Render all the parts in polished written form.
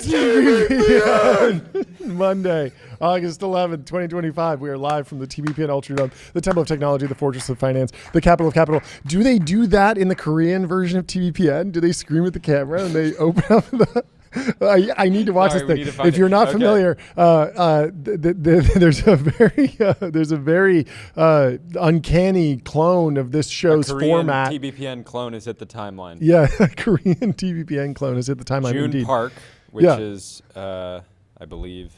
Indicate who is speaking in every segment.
Speaker 1: TBPN! Monday, August 11th, 2025. We are live from the TBPN Ultradome, the Temple of Technology, the Fortress of Finance, the Capital of Capital. Do they do that in the Korean version of TBPN? Do they scream at the camera and they open up the... I need to watch this thing. If you're not familiar, there's a very uncanny clone of this show's format.
Speaker 2: TBPN clone has hit the timeline.
Speaker 1: Yeah, Korean TBPN clone has hit the timeline.
Speaker 2: June
Speaker 1: indeed.
Speaker 2: Park, which is, I believe,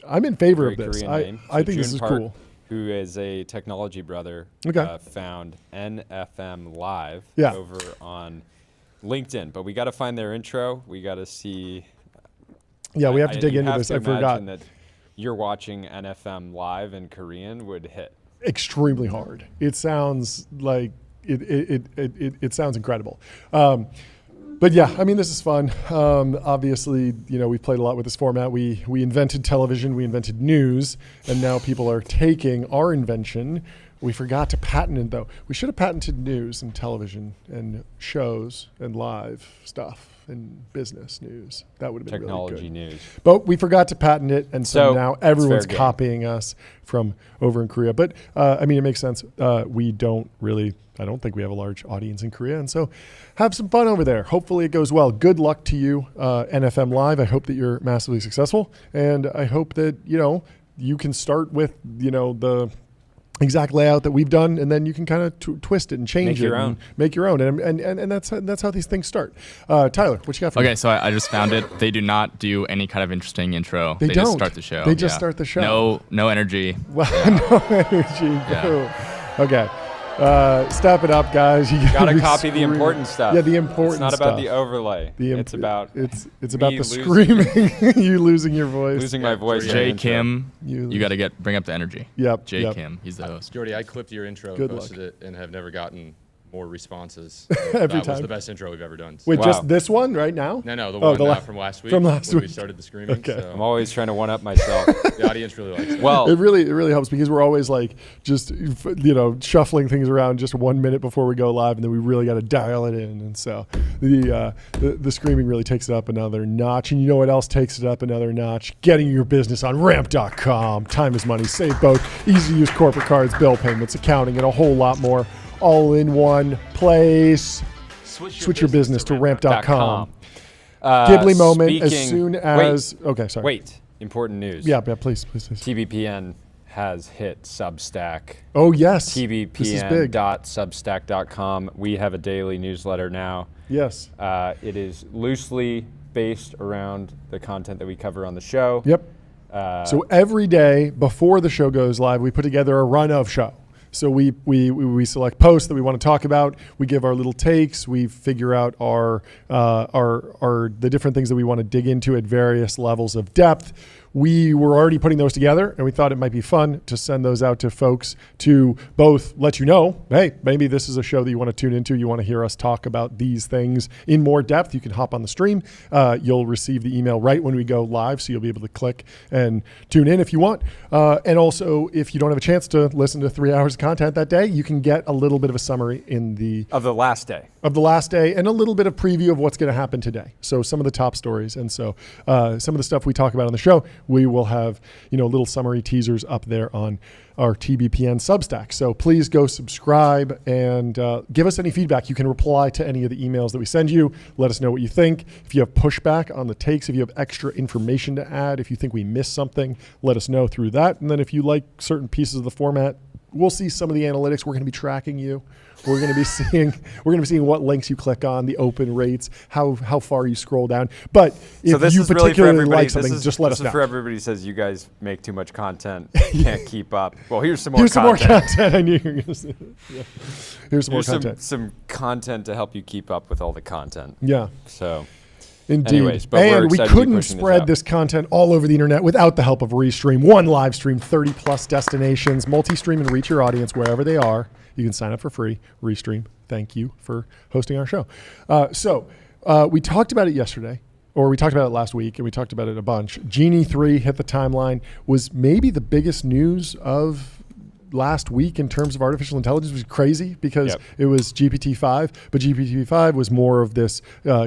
Speaker 1: I'm in favor of this.
Speaker 2: I
Speaker 1: think this is cool.
Speaker 2: Who is a technology brother, found NFM Live over on LinkedIn, but we got to find their intro. We got to see. Yeah,
Speaker 1: we have to dig into this. I forgot
Speaker 2: that you're watching NFM Live in Korean would hit
Speaker 1: extremely hard. It sounds like it sounds incredible. But yeah, I mean, this is fun. Obviously, we've played a lot with this format. We invented television, we invented news, and now people are taking our invention. We forgot to patent it, though. We should have patented news and television and shows and live stuff and business news. That would have been
Speaker 2: technology
Speaker 1: really good.
Speaker 2: News.
Speaker 1: But we forgot to patent it, and so now everyone's copying us from over in Korea. But, I mean, it makes sense. I don't think we have a large audience in Korea, and so have some fun over there. Hopefully it goes well. Good luck to you, NFM Live. I hope that you're massively successful, and I hope that, you can start with, the exact layout that we've done, and then you can kind of twist it and change it and make your own. And that's how these things start. Tyler, what you got for me?
Speaker 3: Okay, so I just found it. They do not do any kind of interesting intro.
Speaker 1: They
Speaker 3: just start the show.
Speaker 1: They just start the show.
Speaker 3: No energy.
Speaker 1: Well, no energy. Yeah. Okay. Step it up, guys. You
Speaker 2: gotta copy the important stuff.
Speaker 1: Yeah, the important stuff.
Speaker 2: It's not about the overlay. It's about
Speaker 1: the screaming, you losing your voice.
Speaker 2: Losing my voice.
Speaker 3: Jay Kim, you got to bring up the energy.
Speaker 1: Yep.
Speaker 3: Jay Kim, he's the host.
Speaker 4: Jordy, I clipped your intro and posted it and have never gotten more responses.
Speaker 1: Every
Speaker 4: that
Speaker 1: time.
Speaker 4: was the best intro we've ever done.
Speaker 1: Wait, just this one right now?
Speaker 4: No, the one from last week.
Speaker 1: From last week.
Speaker 4: We started the screaming.
Speaker 1: Okay.
Speaker 4: So.
Speaker 2: I'm always trying to one-up myself.
Speaker 4: The audience really likes it.
Speaker 2: Well,
Speaker 1: it really helps because we're always like just shuffling things around just 1 minute before we go live, and then we really got to dial it in. And so the screaming really takes it up another notch. And you know what else takes it up another notch? Getting your business on ramp.com. Time is money. Save both. Easy to use corporate cards, bill payments, accounting, and a whole lot more. All in one place. Switch your business to ramp.com. Ghibli moment as soon as... Okay, sorry.
Speaker 2: Wait. Important news.
Speaker 1: Yeah, please.
Speaker 2: TBPN has hit Substack.
Speaker 1: Oh, yes.
Speaker 2: TBPN.substack.com. We have a daily newsletter now.
Speaker 1: Yes.
Speaker 2: It is loosely based around the content that we cover on the show.
Speaker 1: Yep. So every day before the show goes live, we put together a run of show. So we select posts that we want to talk about. We give our little takes. We figure out our the different things that we want to dig into at various levels of depth. We were already putting those together, and we thought it might be fun to send those out to folks to both let you know, hey, maybe this is a show that you want to tune into. You want to hear us talk about these things in more depth. You can hop on the stream. You'll receive the email right when we go live, so you'll be able to click and tune in if you want. And also, if you don't have a chance to listen to 3 hours of content that day, you can get a little bit of a summary
Speaker 2: of the last day.
Speaker 1: Of the last day, and a little bit of preview of what's going to happen today. So some of the top stories, and so some of the stuff we talk about on the show, we will have little summary teasers up there on our TBPN Substack. So please go subscribe and give us any feedback. You can reply to any of the emails that we send you. Let us know what you think. If you have pushback on the takes, if you have extra information to add, if you think we missed something, let us know through that. And then if you like certain pieces of the format, we'll see some of the analytics. We're going to be tracking you. We're going to be seeing what links you click on, the open rates, how far you scroll down. But if you particularly like something, just let us know.
Speaker 2: This is for everybody who says you guys make too much content, can't keep up. Well, here's some more
Speaker 1: content.
Speaker 2: More
Speaker 1: content. I knew you were going to say that. Yeah. Here's more content.
Speaker 2: Some content to help you keep up with all the content.
Speaker 1: Yeah.
Speaker 2: So.
Speaker 1: Indeed.
Speaker 2: Anyways, but
Speaker 1: and we couldn't spread this content all over the internet without the help of Restream. One live stream, 30 plus destinations, multi-stream and reach your audience wherever they are. You can sign up for free. Restream, thank you for hosting our show. So we talked about it yesterday, or we talked about it last week, and we talked about it a bunch. Genie 3 hit the timeline, was maybe the biggest news of last week in terms of artificial intelligence. Was crazy because it was GPT-5, but GPT-5 was more of this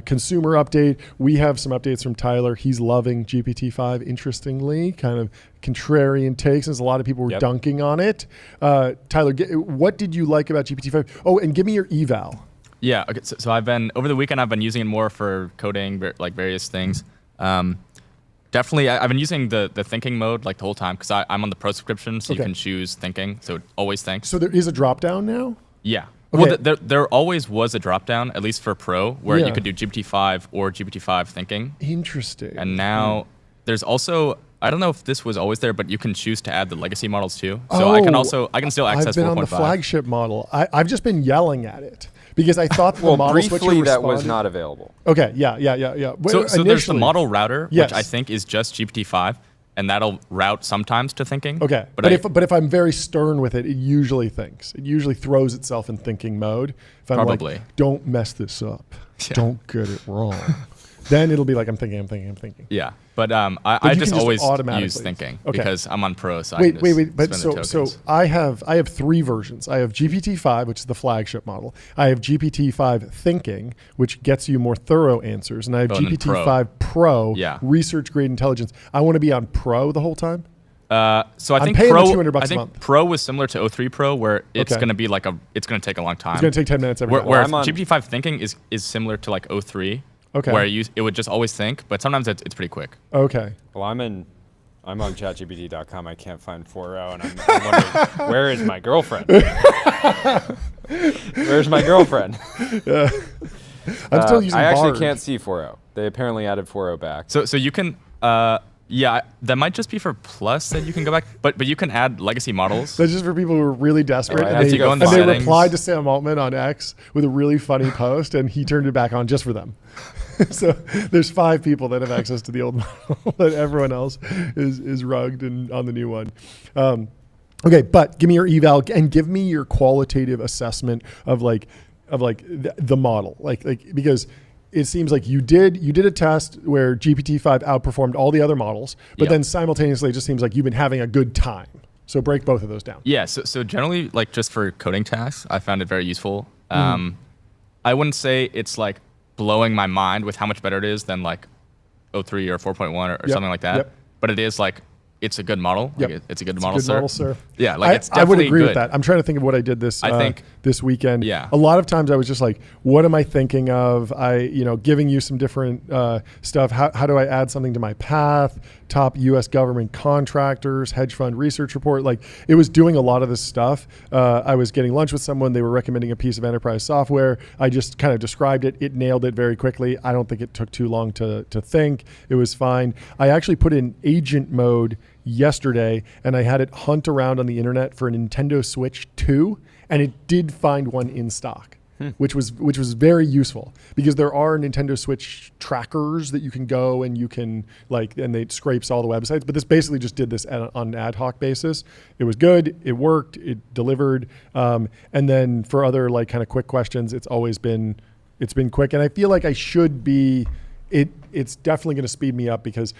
Speaker 1: consumer update. We have some updates from Tyler. He's loving GPT-5, interestingly, kind of contrarian takes, as a lot of people were dunking on it. Tyler, what did you like about GPT-5? Oh, and give me your eval.
Speaker 3: Yeah, okay, so over the weekend, I've been using it more for coding, like various things. Definitely, I've been using the thinking mode like the whole time because I'm on the pro subscription, so you can choose thinking, so it always thinks.
Speaker 1: So there is a drop down now?
Speaker 3: Yeah. Okay. Well, there always was a drop down, at least for pro, where you could do GPT-5 or GPT-5 thinking.
Speaker 1: Interesting.
Speaker 3: And now there's also, I don't know if this was always there, but you can choose to add the legacy models too. So I can still access 4.5.
Speaker 1: I've been on the flagship model. I've just been yelling at it. Because I thought the model switcher
Speaker 2: briefly that was not available.
Speaker 1: Okay, yeah.
Speaker 3: So there's the model router, which I think is just GPT-5, and that'll route sometimes to thinking.
Speaker 1: Okay, but if I'm very stern with it, it usually thinks. It usually throws itself in thinking mode. If I'm like, don't mess this up, don't get it wrong, then it'll be like, I'm thinking.
Speaker 3: Yeah. But I just always use thinking because I'm on pro. So
Speaker 1: wait. But so I have 3 versions. I have GPT-5, which is the flagship model. I have GPT-5 Thinking, which gets you more thorough answers, and I have GPT-5 Pro, research grade intelligence. I want to be on Pro the whole time.
Speaker 3: So I think Pro was similar to 03 Pro, where it's going to be it's going to take a long time.
Speaker 1: It's going to take 10 minutes every time.
Speaker 3: Where GPT-5 Thinking is similar to like 03. Okay. Where it would just always think, but sometimes it's pretty quick.
Speaker 1: Okay.
Speaker 2: Well, I'm on ChatGPT.com. I can't find 4.0, and I'm wondering, where is my girlfriend? Where's my girlfriend?
Speaker 1: I'm still using
Speaker 2: I actually
Speaker 1: Bard.
Speaker 2: can't see 4.0. They apparently added 4.0 back.
Speaker 3: So you can, that might just be for Plus that you can go back, but you can add legacy models.
Speaker 1: That's just for people who are really desperate.
Speaker 2: And
Speaker 1: they replied to Sam Altman on X with a really funny post, and he turned it back on just for them. So there's 5 people that have access to the old model, but everyone else is rugged and on the new one. Okay, but give me your eval and give me your qualitative assessment of the model, because it seems like you did a test where GPT-5 outperformed all the other models, but then simultaneously it just seems like you've been having a good time. So break both of those down.
Speaker 3: Yeah. So generally, like just for coding tasks, I found it very useful. I wouldn't say it's like blowing my mind with how much better it is than like 03 or 4.1 or something like that. But it is like, it's a good model. It's a good model, sir. Yeah, it's definitely
Speaker 1: I would agree
Speaker 3: good.
Speaker 1: with that. I'm trying to think of what I did this weekend.
Speaker 3: Yeah.
Speaker 1: A lot of times I was just like, what am I thinking of? Giving you some different stuff. How do I add something to my path? Top U.S. government contractors, hedge fund research report. Like, it was doing a lot of this stuff. I was getting lunch with someone. They were recommending a piece of enterprise software. I just kind of described it. It nailed it very quickly. I don't think it took too long to think. It was fine. I actually put in agent mode yesterday, and I had it hunt around on the internet for a Nintendo Switch 2, and it did find one in stock. Which was very useful, because there are Nintendo Switch trackers that you can go and you can and it scrapes all the websites. But this basically just did this on an ad hoc basis. It was good. It worked. It delivered. And then for other kind of quick questions, it's been quick. And I feel like I should be. It's definitely going to speed me up, because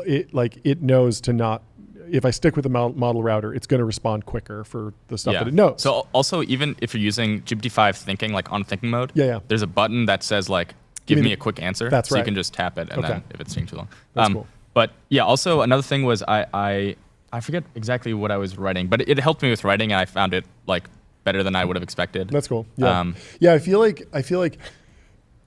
Speaker 1: it knows to not. If I stick with the model router, it's going to respond quicker for the stuff that it knows.
Speaker 3: So also, even if you're using GPT-5 thinking, on thinking mode, there's a button that says give me a quick answer.
Speaker 1: That's
Speaker 3: right.
Speaker 1: So
Speaker 3: you can just tap it, and then if it's taking too long.
Speaker 1: That's cool.
Speaker 3: But yeah, also another thing was I forget exactly what I was writing, but it helped me with writing, and I found it better than I would have expected.
Speaker 1: That's cool. Yeah. I feel like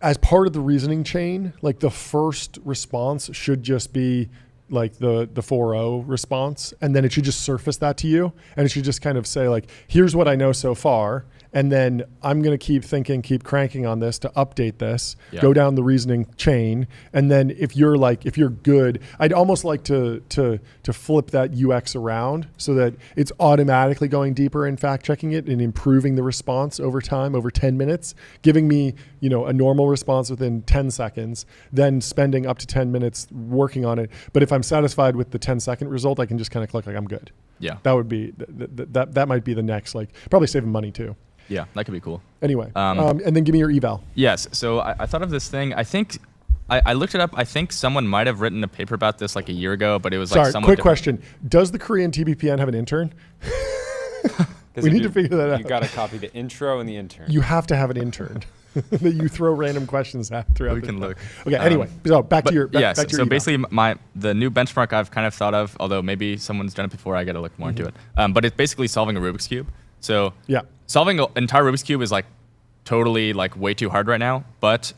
Speaker 1: as part of the reasoning chain, the first response should just be the 4.0 response, and then it should just surface that to you, and it should just kind of say here's what I know so far, and then I'm going to keep cranking on this to update this, go down the reasoning chain, and then if you're good, I'd almost like to flip that UX around so that it's automatically going deeper and fact checking it and improving the response over time, over 10 minutes, giving me a normal response within 10 seconds, then spending up to 10 minutes working on it. But if I'm satisfied with the 10-second result, I can just kind of click I'm good.
Speaker 3: Yeah.
Speaker 1: That would be that might be the next, probably saving money too.
Speaker 3: Yeah, that could be cool.
Speaker 1: Anyway, and then give me your eval.
Speaker 3: Yes. So I thought of this thing. I think I looked it up. I think someone might have written a paper about this a year ago, but it was
Speaker 1: somewhat quick
Speaker 3: different.
Speaker 1: Question. Does the Korean TBPN have an intern? We need to figure that out.
Speaker 2: You got to copy the intro and the intern.
Speaker 1: You have to have an intern that you throw random questions at throughout.
Speaker 3: We can look.
Speaker 1: Okay. Anyway, so back to your. Back to your
Speaker 3: so
Speaker 1: eval.
Speaker 3: basically, the new benchmark I've kind of thought of, although maybe someone's done it before, I got to look more into it. But it's basically solving a Rubik's cube. So solving an entire Rubik's cube is totally way too hard right now. But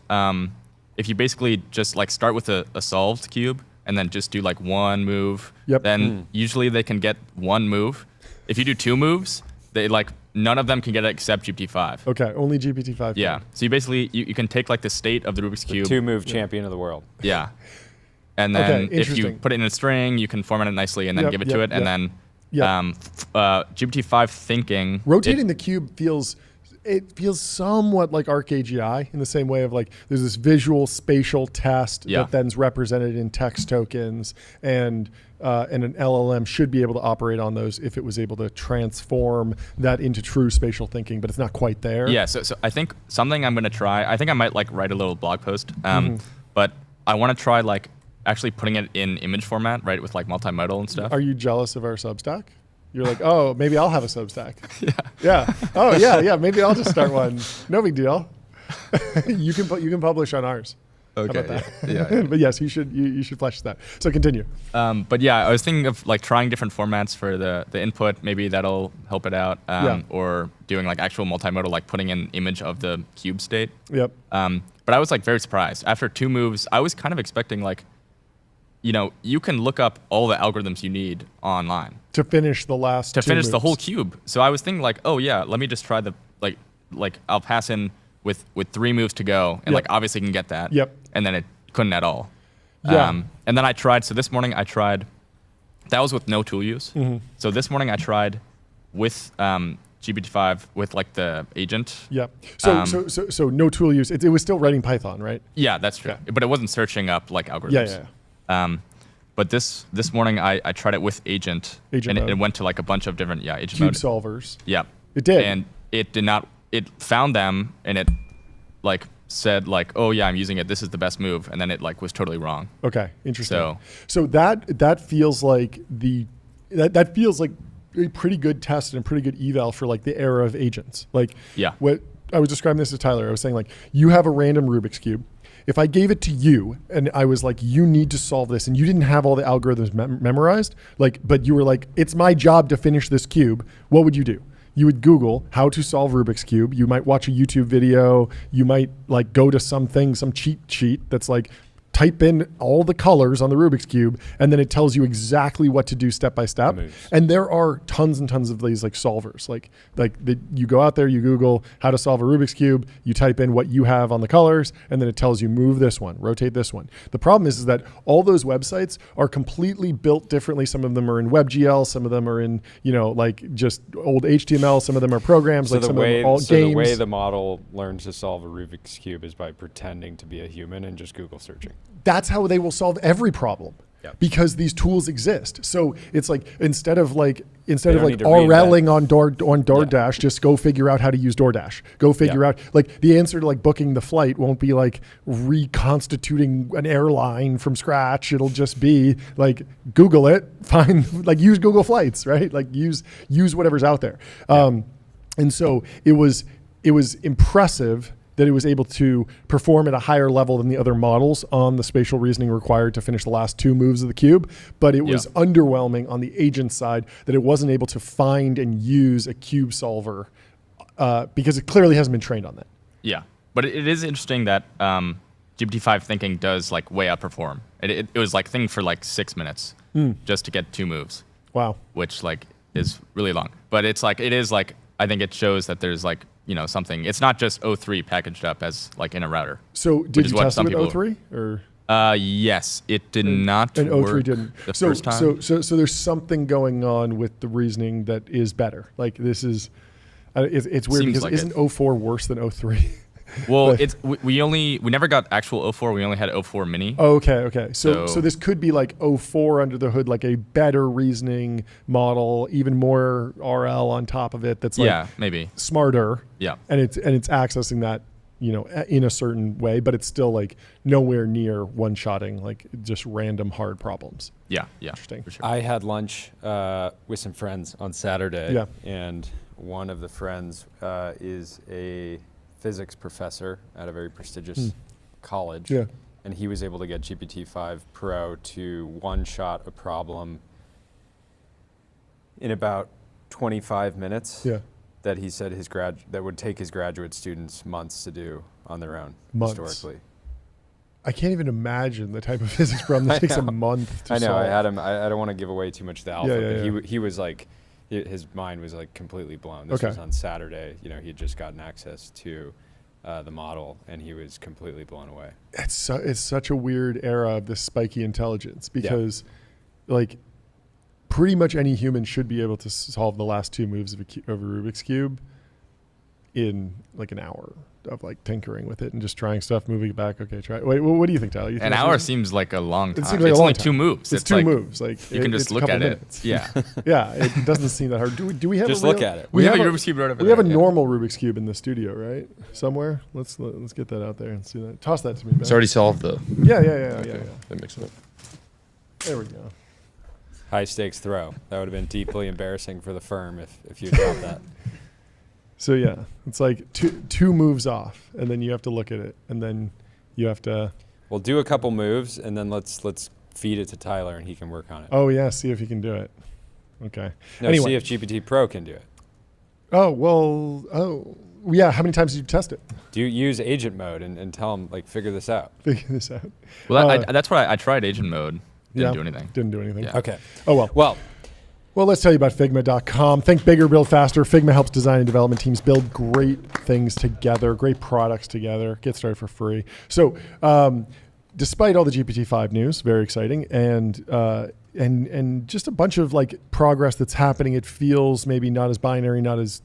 Speaker 3: if you basically just start with a solved cube and then just do one move, then usually they can get one move. If you do two moves, they none of them can get it except GPT-5.
Speaker 1: Okay, only GPT-5.
Speaker 3: Yeah. So you basically you can take the state of the Rubik's cube.
Speaker 2: Two-move champion of the world.
Speaker 3: Yeah. And then if you put it in a string, you can format it nicely and then give it to it, and then. GPT-5 thinking.
Speaker 1: Rotating the cube feels somewhat like ArcAGI, in the same way of there's this visual spatial test that then's represented in text tokens, and an LLM should be able to operate on those if it was able to transform that into true spatial thinking, but it's not quite there.
Speaker 3: Yeah, so I think something I'm going to try, I think I might write a little blog post, but I want to try actually putting it in image format, right, with multimodal and stuff.
Speaker 1: Are you jealous of our Substack? You're oh, maybe I'll have a Substack. Yeah. Oh, yeah. Maybe I'll just start one. No big deal. You can publish on ours.
Speaker 3: Okay.
Speaker 1: How about that? Yeah. But yes, you should flesh that. So continue.
Speaker 3: But yeah, I was thinking of trying different formats for the input. Maybe that'll help it out. Or doing actual multimodal, putting in image of the cube state.
Speaker 1: Yep.
Speaker 3: But I was very surprised. After two moves, I was kind of expecting you can look up all the algorithms you need online
Speaker 1: to finish the last
Speaker 3: to finish
Speaker 1: moves.
Speaker 3: The whole cube. So I was thinking oh yeah, let me just try the I'll pass in with three moves to go, and obviously can get that.
Speaker 1: Yep.
Speaker 3: And then it couldn't at all.
Speaker 1: Yeah.
Speaker 3: And then I tried. So this morning I tried. That was with no tool use. So this morning I tried with GPT-5 with the agent.
Speaker 1: Yeah. So no tool use. It was still writing Python, right?
Speaker 3: Yeah, that's true. Yeah. But it wasn't searching up algorithms.
Speaker 1: Yeah.
Speaker 3: But this morning I tried it with agent and it went to a bunch of different agent
Speaker 1: cube
Speaker 3: mode
Speaker 1: solvers.
Speaker 3: Yeah.
Speaker 1: It did.
Speaker 3: And it did not. It found them and it said oh yeah, I'm using it. This is the best move, and then it was totally wrong.
Speaker 1: Okay, interesting.
Speaker 3: So
Speaker 1: that feels like that feels like a pretty good test and a pretty good eval for the era of agents. What I was describing this to Tyler. I was saying you have a random Rubik's cube. If I gave it to you and I was you need to solve this, and you didn't have all the algorithms memorized, but you were it's my job to finish this cube, what would you do? You would Google how to solve Rubik's Cube. You might watch a YouTube video. You might go to some cheat sheet that's type in all the colors on the Rubik's Cube, and then it tells you exactly what to do step by step. And there are tons and tons of these like solvers. You go out there, you Google how to solve a Rubik's Cube, you type in what you have on the colors, and then it tells you move this one, rotate this one. The problem is that all those websites are completely built differently. Some of them are in WebGL, some of them are in, like just old HTML, some of them are programs, some of them are all games.
Speaker 2: The way the model learns to solve a Rubik's Cube is by pretending to be a human and just Google searching.
Speaker 1: That's how they will solve every problem. Yep. Because these tools exist. So it's like instead of RLing on DoorDash, just go figure out how to use DoorDash. Go figure out like the answer to like booking the flight won't be like reconstituting an airline from scratch. It'll just be like Google it, find like use Google Flights, right? Like use whatever's out there. And so it was impressive that it was able to perform at a higher level than the other models on the spatial reasoning required to finish the last 2 moves of the cube. But it was underwhelming on the agent side that it wasn't able to find and use a cube solver because it clearly hasn't been trained on that.
Speaker 3: Yeah, but it is interesting that GPT-5 thinking does like way outperform. It was like thinking for like 6 minutes just to get 2 moves.
Speaker 1: Wow.
Speaker 3: Which like is really long. But it's like, it is like, I think it shows that there's like, something. It's not just O3 packaged up as like in a router.
Speaker 1: So did you test it with O3 or?
Speaker 3: Yes, it did not
Speaker 1: and
Speaker 3: work
Speaker 1: O3 didn't.
Speaker 3: the first time.
Speaker 1: So there's something going on with the reasoning that is better. Like this is, it's weird because isn't O4 worse than O3?
Speaker 3: Well, we never got actual O4. We only had O4 mini.
Speaker 1: Oh, okay. So this could be like O4 under the hood, like a better reasoning model, even more RL on top of it. That's like
Speaker 3: maybe
Speaker 1: smarter.
Speaker 3: Yeah,
Speaker 1: and it's accessing that in a certain way, but it's still like nowhere near one-shotting like just random hard problems.
Speaker 3: Yeah.
Speaker 1: Interesting.
Speaker 3: For sure.
Speaker 2: I had lunch with some friends on Saturday, and one of the friends is a physics professor at a very prestigious college, and he was able to get GPT-5 Pro to one-shot a problem in about 25 minutes. That he said that would take his graduate students months to do on their own historically.
Speaker 1: I can't even imagine the type of physics problem that takes a month to solve.
Speaker 2: I know. I had him. I don't want to give away too much of the alpha, but he was like, his mind was like completely blown. This was on Saturday. He had just gotten access to the model, and he was completely blown away.
Speaker 1: It's such a weird era of this spiky intelligence because, like, pretty much any human should be able to solve the last 2 moves of a Rubik's Cube in like an hour of like tinkering with it and just trying stuff, moving it back. Okay, try it. Wait, what do you think, Tyler? You think
Speaker 3: an hour seems like a long time.
Speaker 1: It seems like
Speaker 3: it's
Speaker 1: a long
Speaker 3: only
Speaker 1: time.
Speaker 3: 2 moves.
Speaker 1: It's 2
Speaker 3: like,
Speaker 1: moves. Like
Speaker 3: you can just look at
Speaker 1: minutes.
Speaker 3: it. Yeah.
Speaker 1: Yeah, it doesn't seem that hard. Do we have
Speaker 2: just
Speaker 1: a real,
Speaker 2: look at it?
Speaker 3: We have a Rubik's Cube right over there.
Speaker 1: We have a normal Rubik's Cube in the studio, right? Somewhere. Let's get that out there and see that. Toss that to me, Ben.
Speaker 4: It's already solved though.
Speaker 1: Yeah.
Speaker 4: That makes sense.
Speaker 1: There we go.
Speaker 2: High stakes throw. That would have been deeply embarrassing for the firm if you dropped that.
Speaker 1: So yeah, it's like two moves off, and then you have to look at it, and then you have to.
Speaker 2: We'll do a couple moves, and then let's feed it to Tyler, and he can work on it.
Speaker 1: Oh yeah, see if he can do it. Okay.
Speaker 2: No,
Speaker 1: anyway.
Speaker 2: see if GPT Pro can do it.
Speaker 1: Oh well. Oh yeah. How many times did you test it?
Speaker 2: Do you use agent mode and tell him like figure this out?
Speaker 1: Figure this out.
Speaker 3: Well, that's what I tried agent mode. Didn't do anything.
Speaker 1: Didn't do anything.
Speaker 3: Yeah.
Speaker 2: Okay.
Speaker 1: Oh well. Well, let's tell you about Figma.com. Think bigger, build faster. Figma helps design and development teams build great things together, great products together. Get started for free. So, despite all the GPT-5 news, very exciting, and just a bunch of like progress that's happening. It feels maybe not as binary, not as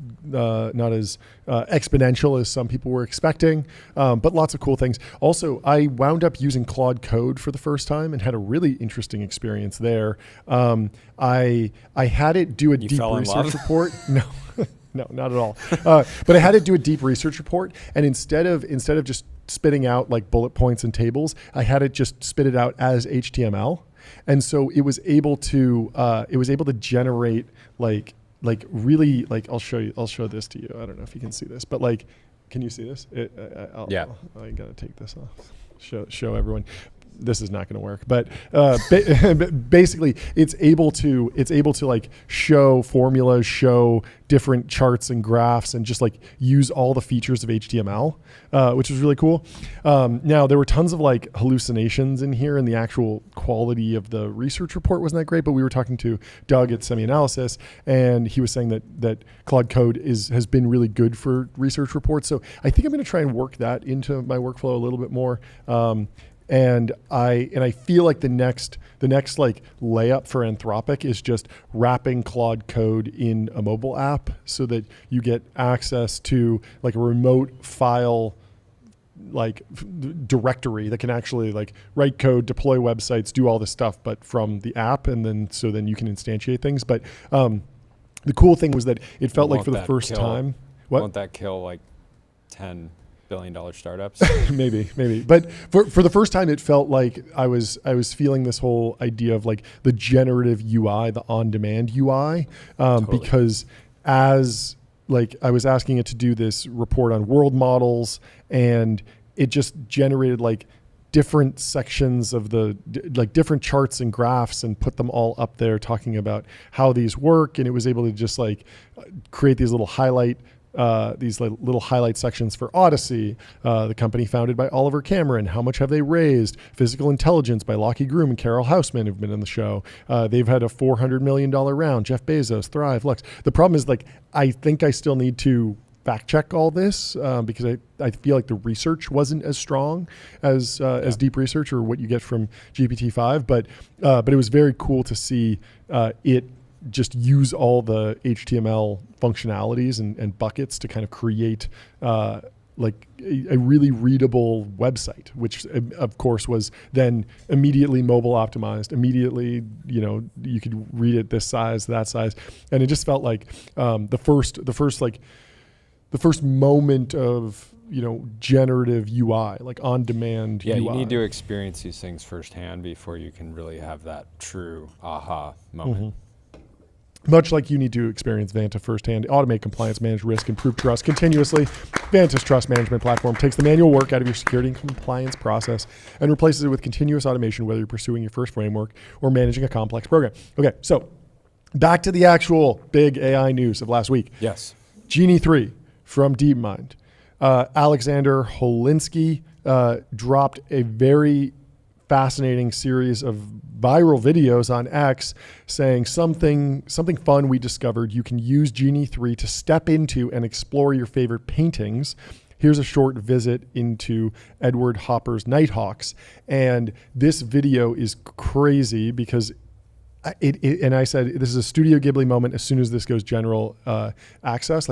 Speaker 1: exponential as some people were expecting, but lots of cool things. Also, I wound up using Claude Code for the first time and had a really interesting experience there. I had it do a deep research report. No. No, not at all. But I had to do a deep research report, and instead of just spitting out like bullet points and tables, I had it just spit it out as HTML, and so it was able to generate like really like I'll show this to you. I don't know if you can see this, but like, can you see this? I gotta take this off. Show everyone. this is not going to work. But basically, it's able to like show formulas, show different charts and graphs, and just like use all the features of HTML, which was really cool. Now there were tons of like hallucinations in here, and the actual quality of the research report wasn't that great. But we were talking to Doug at Semi-Analysis, and he was saying that Claude Code has been really good for research reports. So I think I'm going to try and work that into my workflow a little bit more. And I feel like the next like layup for Anthropic is just wrapping Claude Code in a mobile app so that you get access to like a remote file like directory that can actually like write code, deploy websites, do all this stuff, but from the app, and then you can instantiate things. But the cool thing was that it felt like for the first time.
Speaker 2: Won't that kill like $10 billion startups?
Speaker 1: maybe. But for the first time, it felt like I was feeling this whole idea of like the generative UI, the on-demand UI, totally. Because as like I was asking it to do this report on world models, and it just generated like different sections of like different charts and graphs and put them all up there talking about how these work. And it was able to just like create these little highlight sections for Odyssey, the company founded by Oliver Cameron. How much have they raised? Physical Intelligence by Lockie Groom and Carol Houseman have been on the show. They've had a $400 million round. Jeff Bezos, Thrive, Lux. The problem is like, I think I still need to fact check all this because I feel like the research wasn't as strong as deep research or what you get from GPT-5, but it was very cool to see it just use all the HTML functionalities and buckets to kind of create like a really readable website, which of course was then immediately mobile optimized, immediately, you could read it this size, that size. And it just felt like the first moment of, generative UI, like on-demand UI.
Speaker 2: Yeah, you need to experience these things firsthand before you can really have that true aha moment.
Speaker 1: Mm-hmm. Much like you need to experience Vanta firsthand, automate compliance, manage risk, improve trust continuously. Vanta's trust management platform takes the manual work out of your security and compliance process and replaces it with continuous automation, whether you're pursuing your first framework or managing a complex program. Okay, so back to the actual big AI news of last week.
Speaker 2: Yes.
Speaker 1: Genie 3 from DeepMind. Alexander Holinsky dropped a very fascinating series of viral videos on X saying something fun we discovered. You can use Genie 3 to step into and explore your favorite paintings. Here's a short visit into Edward Hopper's Nighthawks. And this video is crazy because and I said, this is a Studio Ghibli moment as soon as this goes general access,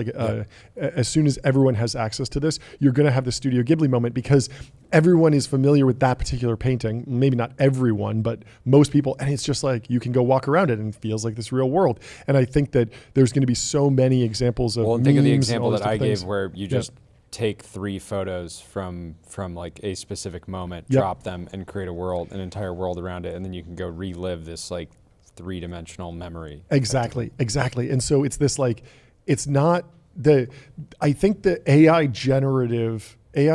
Speaker 1: as soon as everyone has access to this, you're going to have the Studio Ghibli moment because everyone is familiar with that particular painting. Maybe not everyone, but most people. And it's just like, you can go walk around it and it feels like this real world. And I think that there's going to be so many examples of memes.
Speaker 2: Think of the example that I gave where you just take 3 photos from like a specific moment, drop them and create an entire world around it. And then you can go relive this like 3-dimensional memory.
Speaker 1: Exactly. And so it's this like, it's not I think the AI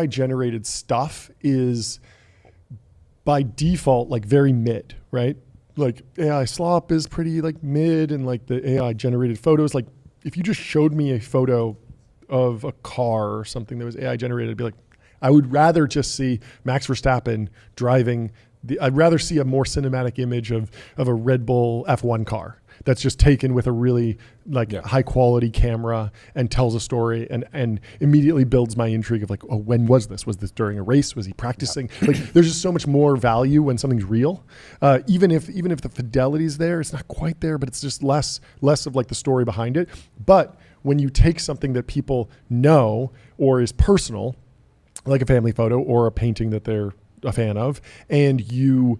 Speaker 1: generated stuff is by default like very mid, right? Like AI slop is pretty like mid, and like the AI generated photos, like if you just showed me a photo of a car or something that was AI generated, I'd be like, I would rather just see Max Verstappen driving I'd rather see a more cinematic image of a Red Bull F1 car that's just taken with a really high quality camera and tells a story and immediately builds my intrigue of like, oh, when was this? Was this during a race? Was he practicing? Like there's just so much more value when something's real. Even if the fidelity's there, it's not quite there, but it's just less of like the story behind it. But when you take something that people know or is personal, like a family photo or a painting that they're a fan of, and you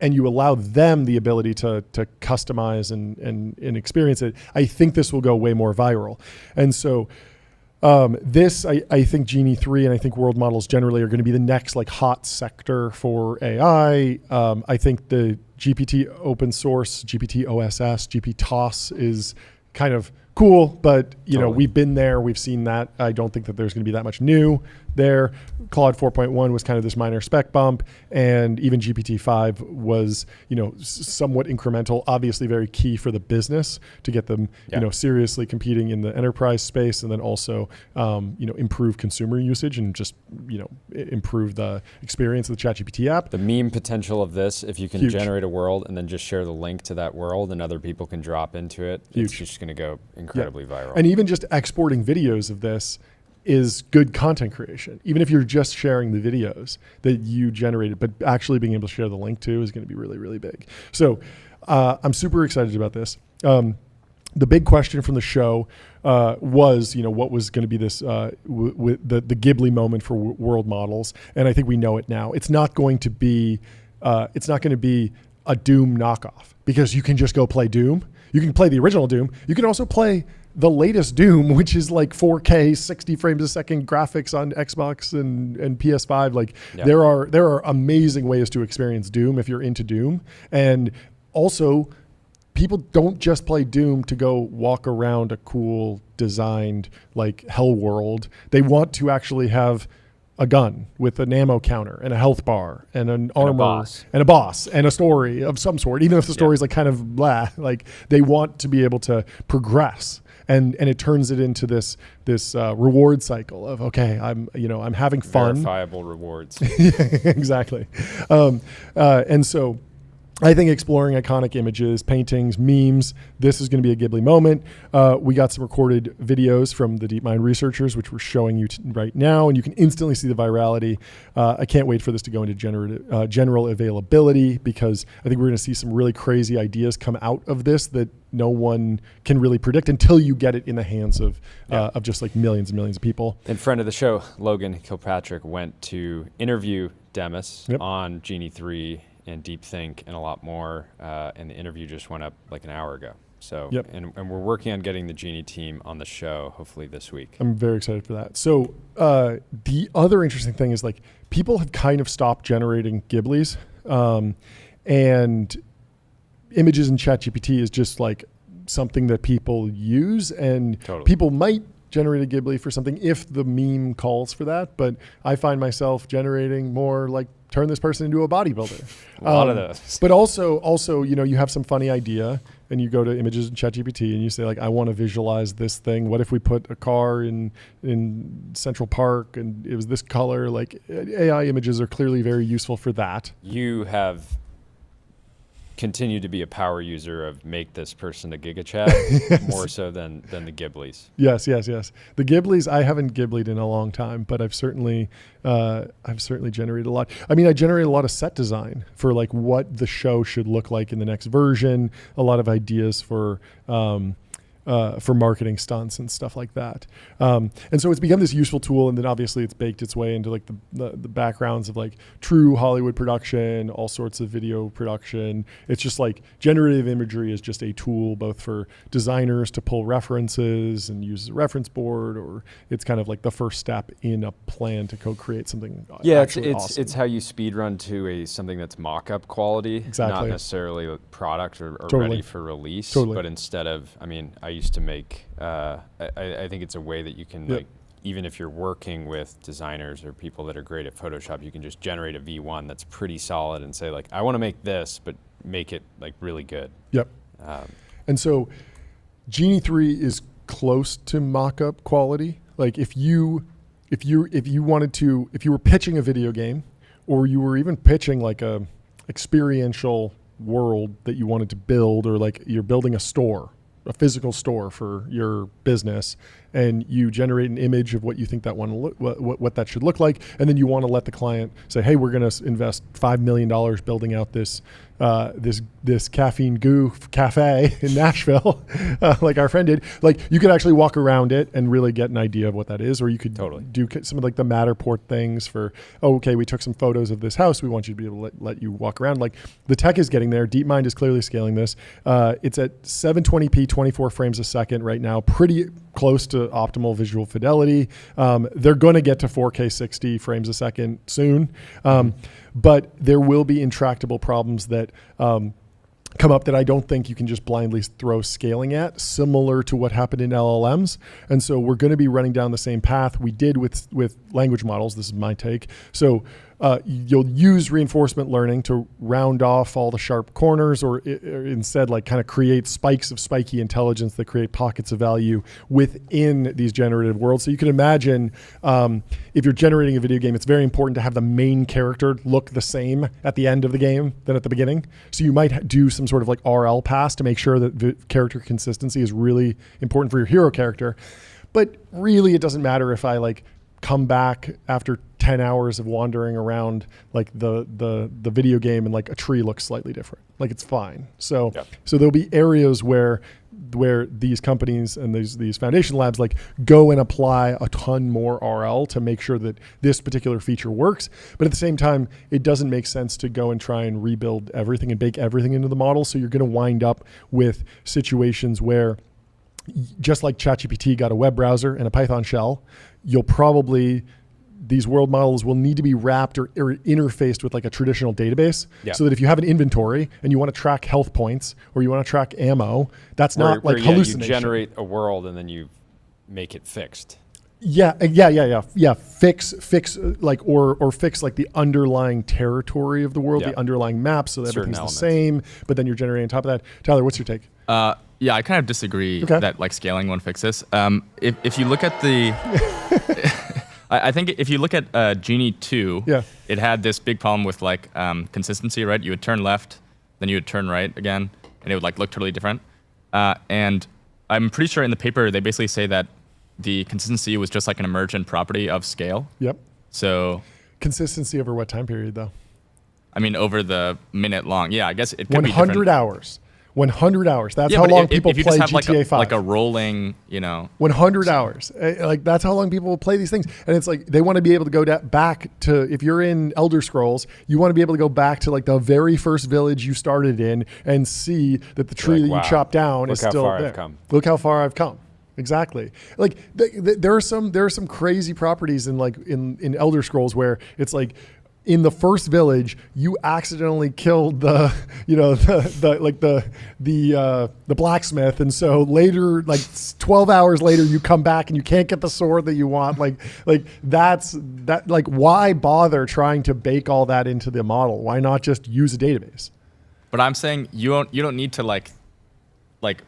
Speaker 1: allow them the ability to customize and experience it, I think this will go way more viral. And so I think Genie 3 and I think world models generally are going to be the next like hot sector for AI. I think the GPT open source, GPT OSS, GPT TOS is kind of cool, but we've been there, we've seen that. I don't think that there's going to be that much new there. Claude 4.1 was kind of this minor spec bump, and even GPT-5 was, somewhat incremental, obviously very key for the business to get them, seriously competing in the enterprise space, and then also, improve consumer usage and just, improve the experience of the ChatGPT app.
Speaker 2: The meme potential of this, if you can
Speaker 1: Huge.
Speaker 2: generate a world and then just share the link to that world and other people can drop into it, it's just going to go incredibly viral.
Speaker 1: And even just exporting videos of this is good content creation. Even if you're just sharing the videos that you generated, but actually being able to share the link to is going to be really, really big. So I'm super excited about this. The big question from the show was, what was going to be this with the Ghibli moment for world models, and I think we know it now. It's not going to be a Doom knockoff, because you can just go play Doom. You can play the original Doom. You can also play the latest Doom, which is like 4K, 60 frames a second graphics on Xbox and PS5. There are amazing ways to experience Doom if you're into Doom. And also, people don't just play Doom to go walk around a cool designed hell world. They want to actually have a gun with an ammo counter and a health bar and an armor and a boss and a story of some sort, even if the story is kind of blah. They want to be able to progress. And it turns it into this reward cycle of, okay, I'm having fun.
Speaker 2: Verifiable rewards.
Speaker 1: Yeah, exactly. And so I think exploring iconic images, paintings, memes, this is going to be a Ghibli moment. We got some recorded videos from the DeepMind researchers, which we're showing you right now, and you can instantly see the virality. I can't wait for this to go into general availability, because I think we're going to see some really crazy ideas come out of this that no one can really predict until you get it in the hands of just millions and millions of people.
Speaker 2: And friend of the show, Logan Kilpatrick, went to interview Demis on Genie 3 and Deep Think and a lot more, and the interview just went up an hour ago. So, and we're working on getting the Genie team on the show, hopefully this week.
Speaker 1: I'm very excited for that. So the other interesting thing is people have kind of stopped generating Ghiblis, and images in ChatGPT is just something that people use, and people might generate a Ghibli for something if the meme calls for that. But I find myself generating more turn this person into a bodybuilder.
Speaker 2: A lot of those.
Speaker 1: But also, you have some funny idea and you go to images in ChatGPT and you say I want to visualize this thing. What if we put a car in Central Park and it was this color? AI images are clearly very useful for that.
Speaker 2: You have continued to be a power user of make this person a GigaChat more so than the Ghiblis.
Speaker 1: Yes. The Ghiblis, I haven't Ghiblied in a long time, but I've certainly generated a lot. I mean, I generated a lot of set design for what the show should look like in the next version. A lot of ideas for marketing stunts and stuff like that. And so it's become this useful tool, and then obviously it's baked its way into the backgrounds of true Hollywood production, all sorts of video production. It's just generative imagery is just a tool both for designers to pull references and use as a reference board, or it's kind of the first step in a plan to co-create something actually awesome.
Speaker 2: It's how you speed run to something that's mock-up quality, not necessarily a product or ready for release, but instead of, I used to make, I think it's a way that you can, even if you're working with designers or people that are great at Photoshop, you can just generate a V1 that's pretty solid and say, I want to make this, but make it really good.
Speaker 1: Yep. And so Genie 3 is close to mock-up quality. If you were pitching a video game, or you were even pitching a experiential world that you wanted to build, or you're building a physical store for your business, and you generate an image of what you think that what that should look like, and then you want to let the client say, hey, we're going to invest $5 million building out this caffeine goo cafe in Nashville, like our friend did. You could actually walk around it and really get an idea of what that is, or you could do some of the Matterport things for, we took some photos of this house. We want you to be able to let you walk around. The tech is getting there. DeepMind is clearly scaling this. It's at 720p, 24 frames a second right now, pretty close to optimal visual fidelity. They're going to get to 4K 60 frames a second soon. But there will be intractable problems that come up that I don't think you can just blindly throw scaling at, similar to what happened in LLMs. And so we're going to be running down the same path we did with language models. This is my take. So you'll use reinforcement learning to round off all the sharp corners, or instead like kind of create spikes of spiky intelligence that create pockets of value within these generative worlds. So you can imagine if you're generating a video game, it's very important to have the main character look the same at the end of the game than at the beginning. So you might do some sort of like RL pass to make sure that the character consistency is really important for your hero character. But really, it doesn't matter if I like come back after 10 hours of wandering around like the video game and like a tree looks slightly different. Like it's fine. So so there'll be areas where these companies and these foundation labs like go and apply a ton more RL to make sure that this particular feature works. But at the same time, it doesn't make sense to go and try and rebuild everything and bake everything into the model. So you're going to wind up with situations where, just like ChatGPT got a web browser and a Python shell, these world models will need to be wrapped or interfaced with like a traditional database, so that if you have an inventory and you want to track health points or you want to track ammo, that's not like hallucination.
Speaker 2: You generate a world and then you make it fixed.
Speaker 1: Fix like or fix like the underlying territory of the world, the underlying map, so that everything's the same. But then you're generating on top of that. Tyler, what's your take?
Speaker 3: Yeah, I kind of disagree that like scaling won't fix this. If you look at the, I think if you look at Genie 2, it had this big problem with like consistency, right? You would turn left, then you would turn right again, and it would like look totally different. And I'm pretty sure in the paper they basically say that the consistency was just like an emergent property of scale. So
Speaker 1: consistency over what time period though?
Speaker 3: I mean, over the minute long. Yeah, I guess it could be
Speaker 1: 100 hours. 100 hours. That's how long people play GTA 5.
Speaker 3: Like a rolling,
Speaker 1: 100 hours. Like that's how long people will play these things. And it's like they want to be able to go back to, if you're in Elder Scrolls, you want to be able to go back to like the very first village you started in and see that the tree that you chopped down is still there. Look how far I've come. Exactly. Like there are some crazy properties in Elder Scrolls where it's like, in the first village, you accidentally killed the blacksmith, and so later, like 12 hours later, you come back and you can't get the sword that you want. Like why bother trying to bake all that into the model? Why not just use a database?
Speaker 3: But I'm saying you don't need to like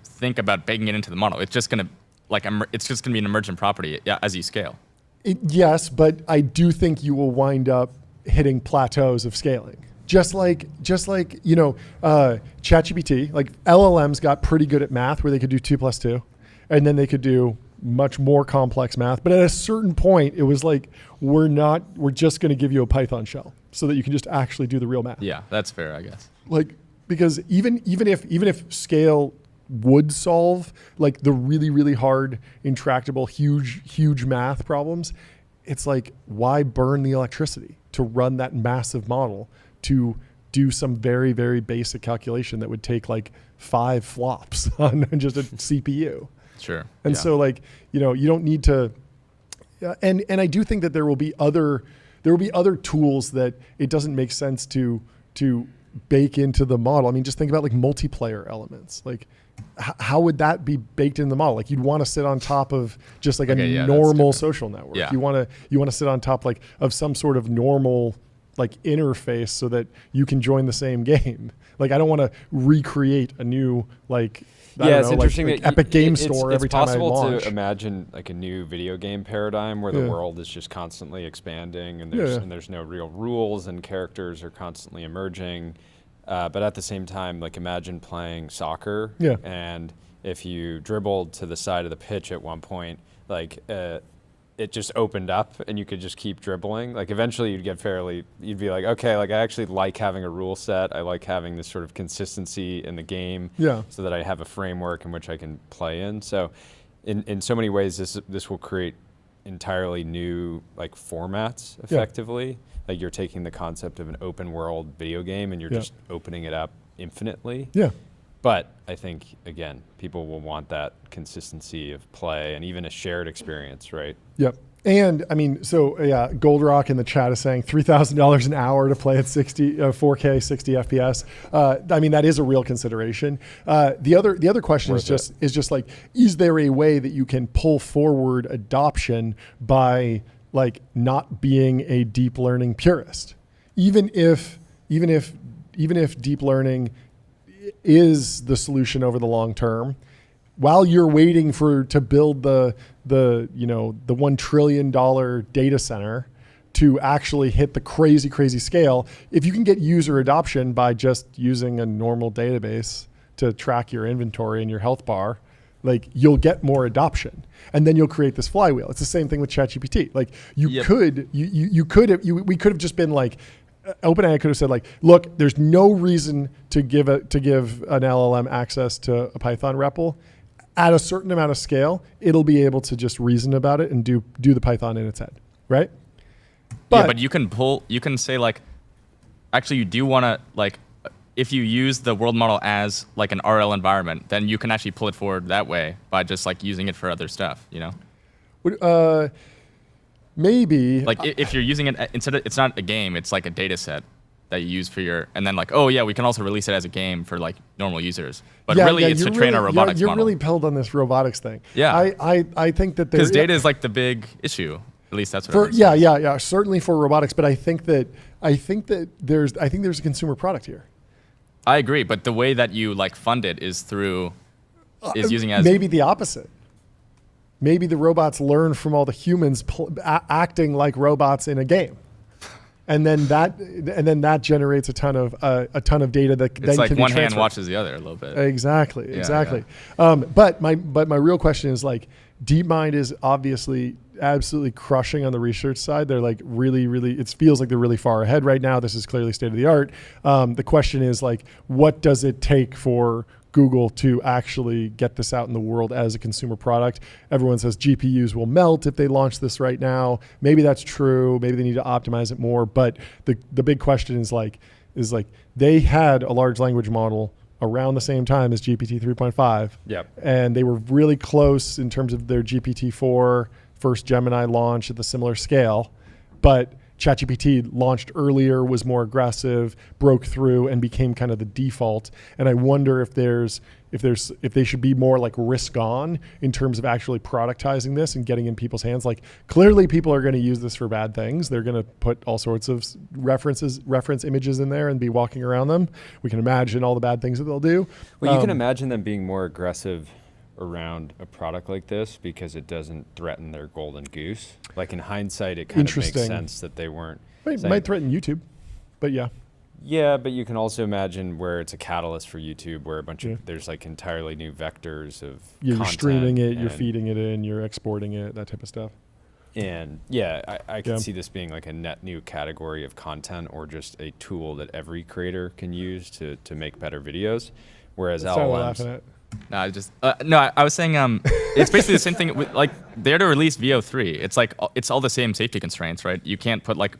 Speaker 3: think about baking it into the model. It's just gonna be an emergent property as you scale.
Speaker 1: Yes, but I do think you will wind up hitting plateaus of scaling. Just like ChatGPT, like LLMs got pretty good at math where they could do 2 + 2, and then they could do much more complex math. But at a certain point, it was like, we're just going to give you a Python shell so that you can just actually do the real math.
Speaker 3: Yeah, that's fair, I guess.
Speaker 1: Like, because even if scale would solve like the really, really hard, intractable, huge math problems, it's like, why burn the electricity to run that massive model to do some very, very basic calculation that would take like 5 flops on just a CPU?
Speaker 3: Sure.
Speaker 1: And so like, you don't need to, and I do think that there will be other tools that it doesn't make sense to bake into the model. I mean, just think about like multiplayer elements. Like, how would that be baked in the model? Like, you'd want to sit on top of just like a normal social network.
Speaker 3: Yeah.
Speaker 1: You want to sit on top like of some sort of normal like interface so that you can join the same game. Like, I don't want to recreate a new like
Speaker 2: it's interesting
Speaker 1: like
Speaker 2: that
Speaker 1: Epic Game Store every time I launch.
Speaker 2: It's possible to imagine like a new video game paradigm where the world is just constantly expanding and there's no real rules and characters are constantly emerging. But at the same time, like imagine playing soccer, and if you dribbled to the side of the pitch at one point, like it just opened up and you could just keep dribbling. Like eventually you'd be like, okay, like I actually like having a rule set. I like having this sort of consistency in the game, so that I have a framework in which I can play in. So in so many ways, this will create entirely new like formats effectively. Like you're taking the concept of an open world video game and you're just opening it up infinitely. But I think, again, people will want that consistency of play and even a shared experience, right?
Speaker 1: And I mean, so yeah, Goldrock in the chat is saying $3,000 an hour to play at 4K 60 FPS. I mean, that is a real consideration. The other question is just like, is there a way that you can pull forward adoption by like not being a deep learning purist, even if deep learning is the solution over the long term? While you're waiting to build the $1 trillion data center to actually hit the crazy scale, if you can get user adoption by just using a normal database to track your inventory and your health bar, like you'll get more adoption, and then you'll create this flywheel. It's the same thing with ChatGPT. Like we could have just been like, OpenAI could have said like, look, there's no reason to give an LLM access to a Python REPL. At a certain amount of scale, it'll be able to just reason about it and do the Python in its head, right?
Speaker 3: But you can say like, actually you do want to like, if you use the world model as like an RL environment, then you can actually pull it forward that way by just like using it for other stuff, you know?
Speaker 1: Maybe.
Speaker 3: Like if you're using it, it's not a game, it's like a data set that you use for and then like, oh yeah, we can also release it as a game for like normal users. But really it's to train our robotics model.
Speaker 1: You're really pilled on this robotics thing.
Speaker 3: Yeah.
Speaker 1: I think that
Speaker 3: because data is like the big issue. At least that's what
Speaker 1: certainly for robotics. But I think there's a consumer product here.
Speaker 3: I agree, but the way that you like fund it is using as
Speaker 1: maybe the opposite. Maybe the robots learn from all the humans acting like robots in a game. And then that generates a ton of data that
Speaker 3: it's
Speaker 1: then
Speaker 3: like
Speaker 1: can be
Speaker 3: one
Speaker 1: transferred.
Speaker 3: hand watches the other a little bit.
Speaker 1: Exactly.
Speaker 3: Yeah.
Speaker 1: But my real question is like, DeepMind is obviously absolutely crushing on the research side. They're like really, it feels like they're really far ahead right now. This is clearly state of the art. The question is like, what does it take for Google to actually get this out in the world as a consumer product? Everyone says GPUs will melt if they launch this right now. Maybe that's true. Maybe they need to optimize it more. But the big question is like they had a large language model around the same time as GPT 3.5.
Speaker 2: Yep.
Speaker 1: And they were really close in terms of their GPT-4 first Gemini launch at the similar scale. But ChatGPT launched earlier, was more aggressive, broke through, and became kind of the default. And I wonder if they should be more like risk on in terms of actually productizing this and getting in people's hands. Like clearly people are going to use this for bad things. They're going to put all sorts of reference images in there and be walking around them. We can imagine all the bad things that they'll do.
Speaker 2: Well, you can imagine them being more aggressive around a product like this because it doesn't threaten their golden goose. Like in hindsight, it kind of makes sense that they weren't.
Speaker 1: It might threaten YouTube, but yeah.
Speaker 2: Yeah, but you can also imagine where it's a catalyst for YouTube, where there's like entirely new vectors of
Speaker 1: you're streaming it, you're feeding it in, you're exporting it, that type of stuff.
Speaker 2: And yeah, I can see this being like a net new category of content or just a tool that every creator can use to make better videos. Whereas LLMs.
Speaker 3: No, I was saying it's basically the same thing. Like they're to release VO3. It's like it's all the same safety constraints, right? You can't put like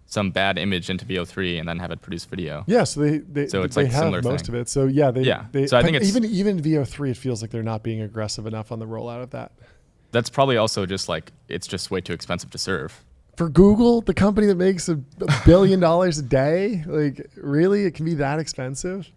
Speaker 3: some bad image into VO3 and then have it produce video.
Speaker 1: Yeah, so they have most of it. So yeah, so I think it's even VO3, it feels like they're not being aggressive enough on the rollout of that.
Speaker 3: That's probably also just like it's just way too expensive to serve.
Speaker 1: For Google, the company that makes $1 billion a day, like really, it can be that expensive?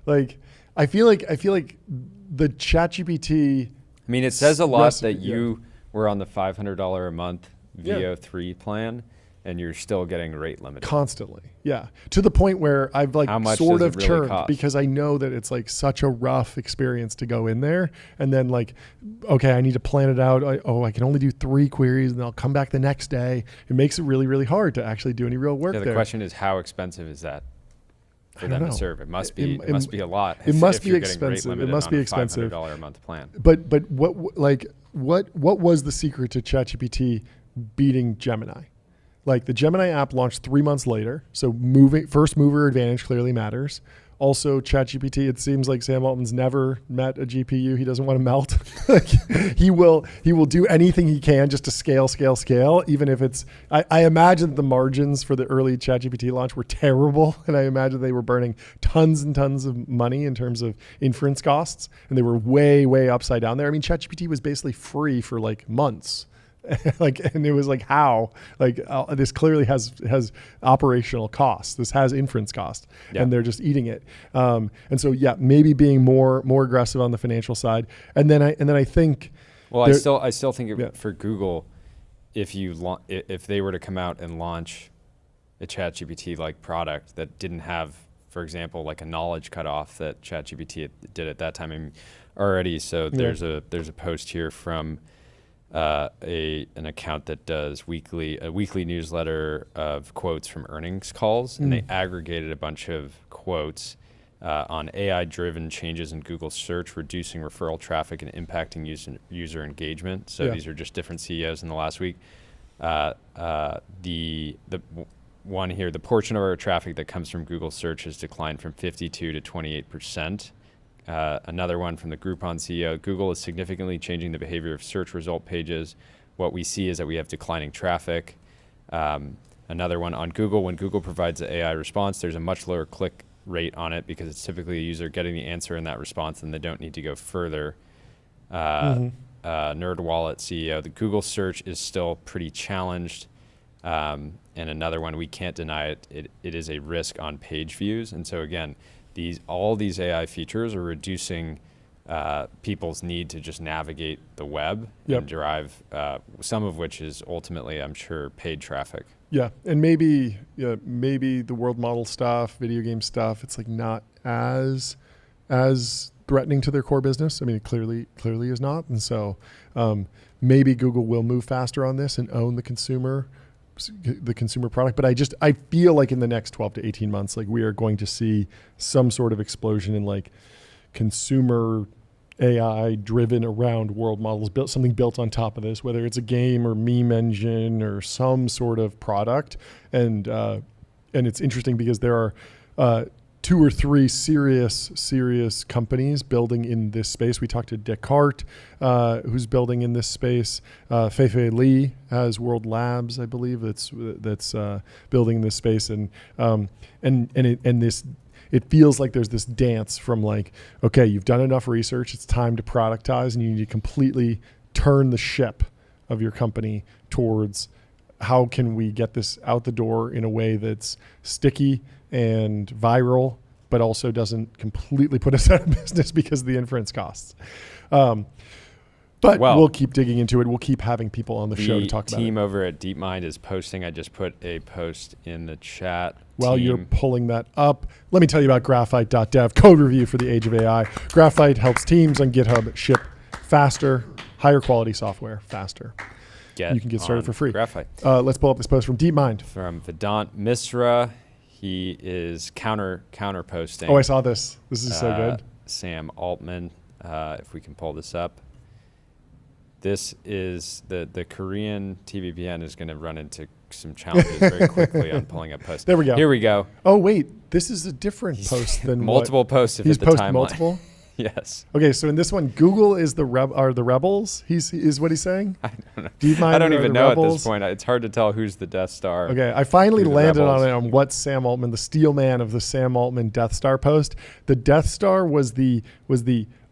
Speaker 1: Like. I feel like the ChatGPT.
Speaker 2: I mean, it says a lot that you were on the $500 a month VO3 plan, and you're still getting rate limited
Speaker 1: constantly. Yeah, to the point where I've like sort of churned because I know that it's like such a rough experience to go in there, and then like, okay, I need to plan it out. I can only do 3 queries, and I'll come back the next day. It makes it really hard to actually do any real work.
Speaker 2: Yeah, the question is, how expensive is that? For them to serve, it must be a lot.
Speaker 1: It must be expensive. It must be expensive.
Speaker 2: $500 a month plan.
Speaker 1: But what was the secret to ChatGPT beating Gemini? Like the Gemini app launched 3 months later, so first mover advantage clearly matters. Also, ChatGPT, it seems like Sam Altman's never met a GPU he doesn't want to melt. he will do anything he can just to scale, even if it's, I imagine the margins for the early ChatGPT launch were terrible, and I imagine they were burning tons and tons of money in terms of inference costs, and they were way upside down there. I mean, ChatGPT was basically free for like months and it was like, how? Like this clearly has operational costs. This has inference cost, and they're just eating it. And so maybe being more aggressive on the financial side, and then I think.
Speaker 2: Well, I still think for Google, if they were to come out and launch a ChatGPT like product that didn't have, for example, like a knowledge cutoff that ChatGPT did at that time already. So there's a post here from an account that does a weekly newsletter of quotes from earnings calls, and they aggregated a bunch of quotes on AI-driven changes in Google search, reducing referral traffic and impacting user engagement. So these are just different CEOs in the last week. The one here, the portion of our traffic that comes from Google search has declined from 52 to 28%. Another one from the Groupon CEO, Google is significantly changing the behavior of search result pages. What we see is that we have declining traffic. Another one on Google, when Google provides an AI response, there's a much lower click rate on it because it's typically a user getting the answer in that response and they don't need to go further. NerdWallet CEO, the Google search is still pretty challenged. And another one, we can't deny it is a risk on page views. And so again, all these AI features are reducing people's need to just navigate the web and drive, some of which is ultimately, I'm sure, paid traffic.
Speaker 1: Yeah, and maybe the world model stuff, video game stuff, it's like not as threatening to their core business. I mean, it clearly is not. And so maybe Google will move faster on this and own the consumer product. But I feel like in the next 12 to 18 months, like we are going to see some sort of explosion in like consumer AI driven around world models, something built on top of this, whether it's a game or meme engine or some sort of product. And it's interesting because there are 2 or 3 serious companies building in this space. We talked to Descartes, who's building in this space. Fei Li has World Labs, I believe, that's building in this space, it feels like there's this dance from like, okay, you've done enough research, it's time to productize, and you need to completely turn the ship of your company towards how can we get this out the door in a way that's sticky and viral, but also doesn't completely put us out of business because of the inference costs. But we'll keep digging into it. We'll keep having people on the show to talk about it.
Speaker 2: The team over at DeepMind is posting. I just put a post in the chat.
Speaker 1: While you're pulling that up, let me tell you about graphite.dev, code review for the age of AI. Graphite helps teams on GitHub ship faster, higher quality software faster. You can get started for free.
Speaker 2: Graphite.
Speaker 1: Let's pull up this post from DeepMind.
Speaker 2: From Vedant Misra. He is counter posting.
Speaker 1: Oh, I saw this. This is so good.
Speaker 2: Sam Altman, if we can pull this up. This is the Korean TBPN is going to run into some challenges very quickly on pulling up posts.
Speaker 1: There we go.
Speaker 2: Here we go.
Speaker 1: Oh, wait. This is a different post than
Speaker 2: multiple posts.
Speaker 1: He's posted multiple?
Speaker 2: Yes.
Speaker 1: Okay, so in this one, Google is the rebels. Is what he's saying.
Speaker 2: I don't know.
Speaker 1: DeepMind
Speaker 2: I don't even know
Speaker 1: rebels?
Speaker 2: At this point. It's hard to tell who's the Death Star.
Speaker 1: Okay, I finally landed on what Sam Altman, the steel man of the Sam Altman Death Star post. The Death Star was the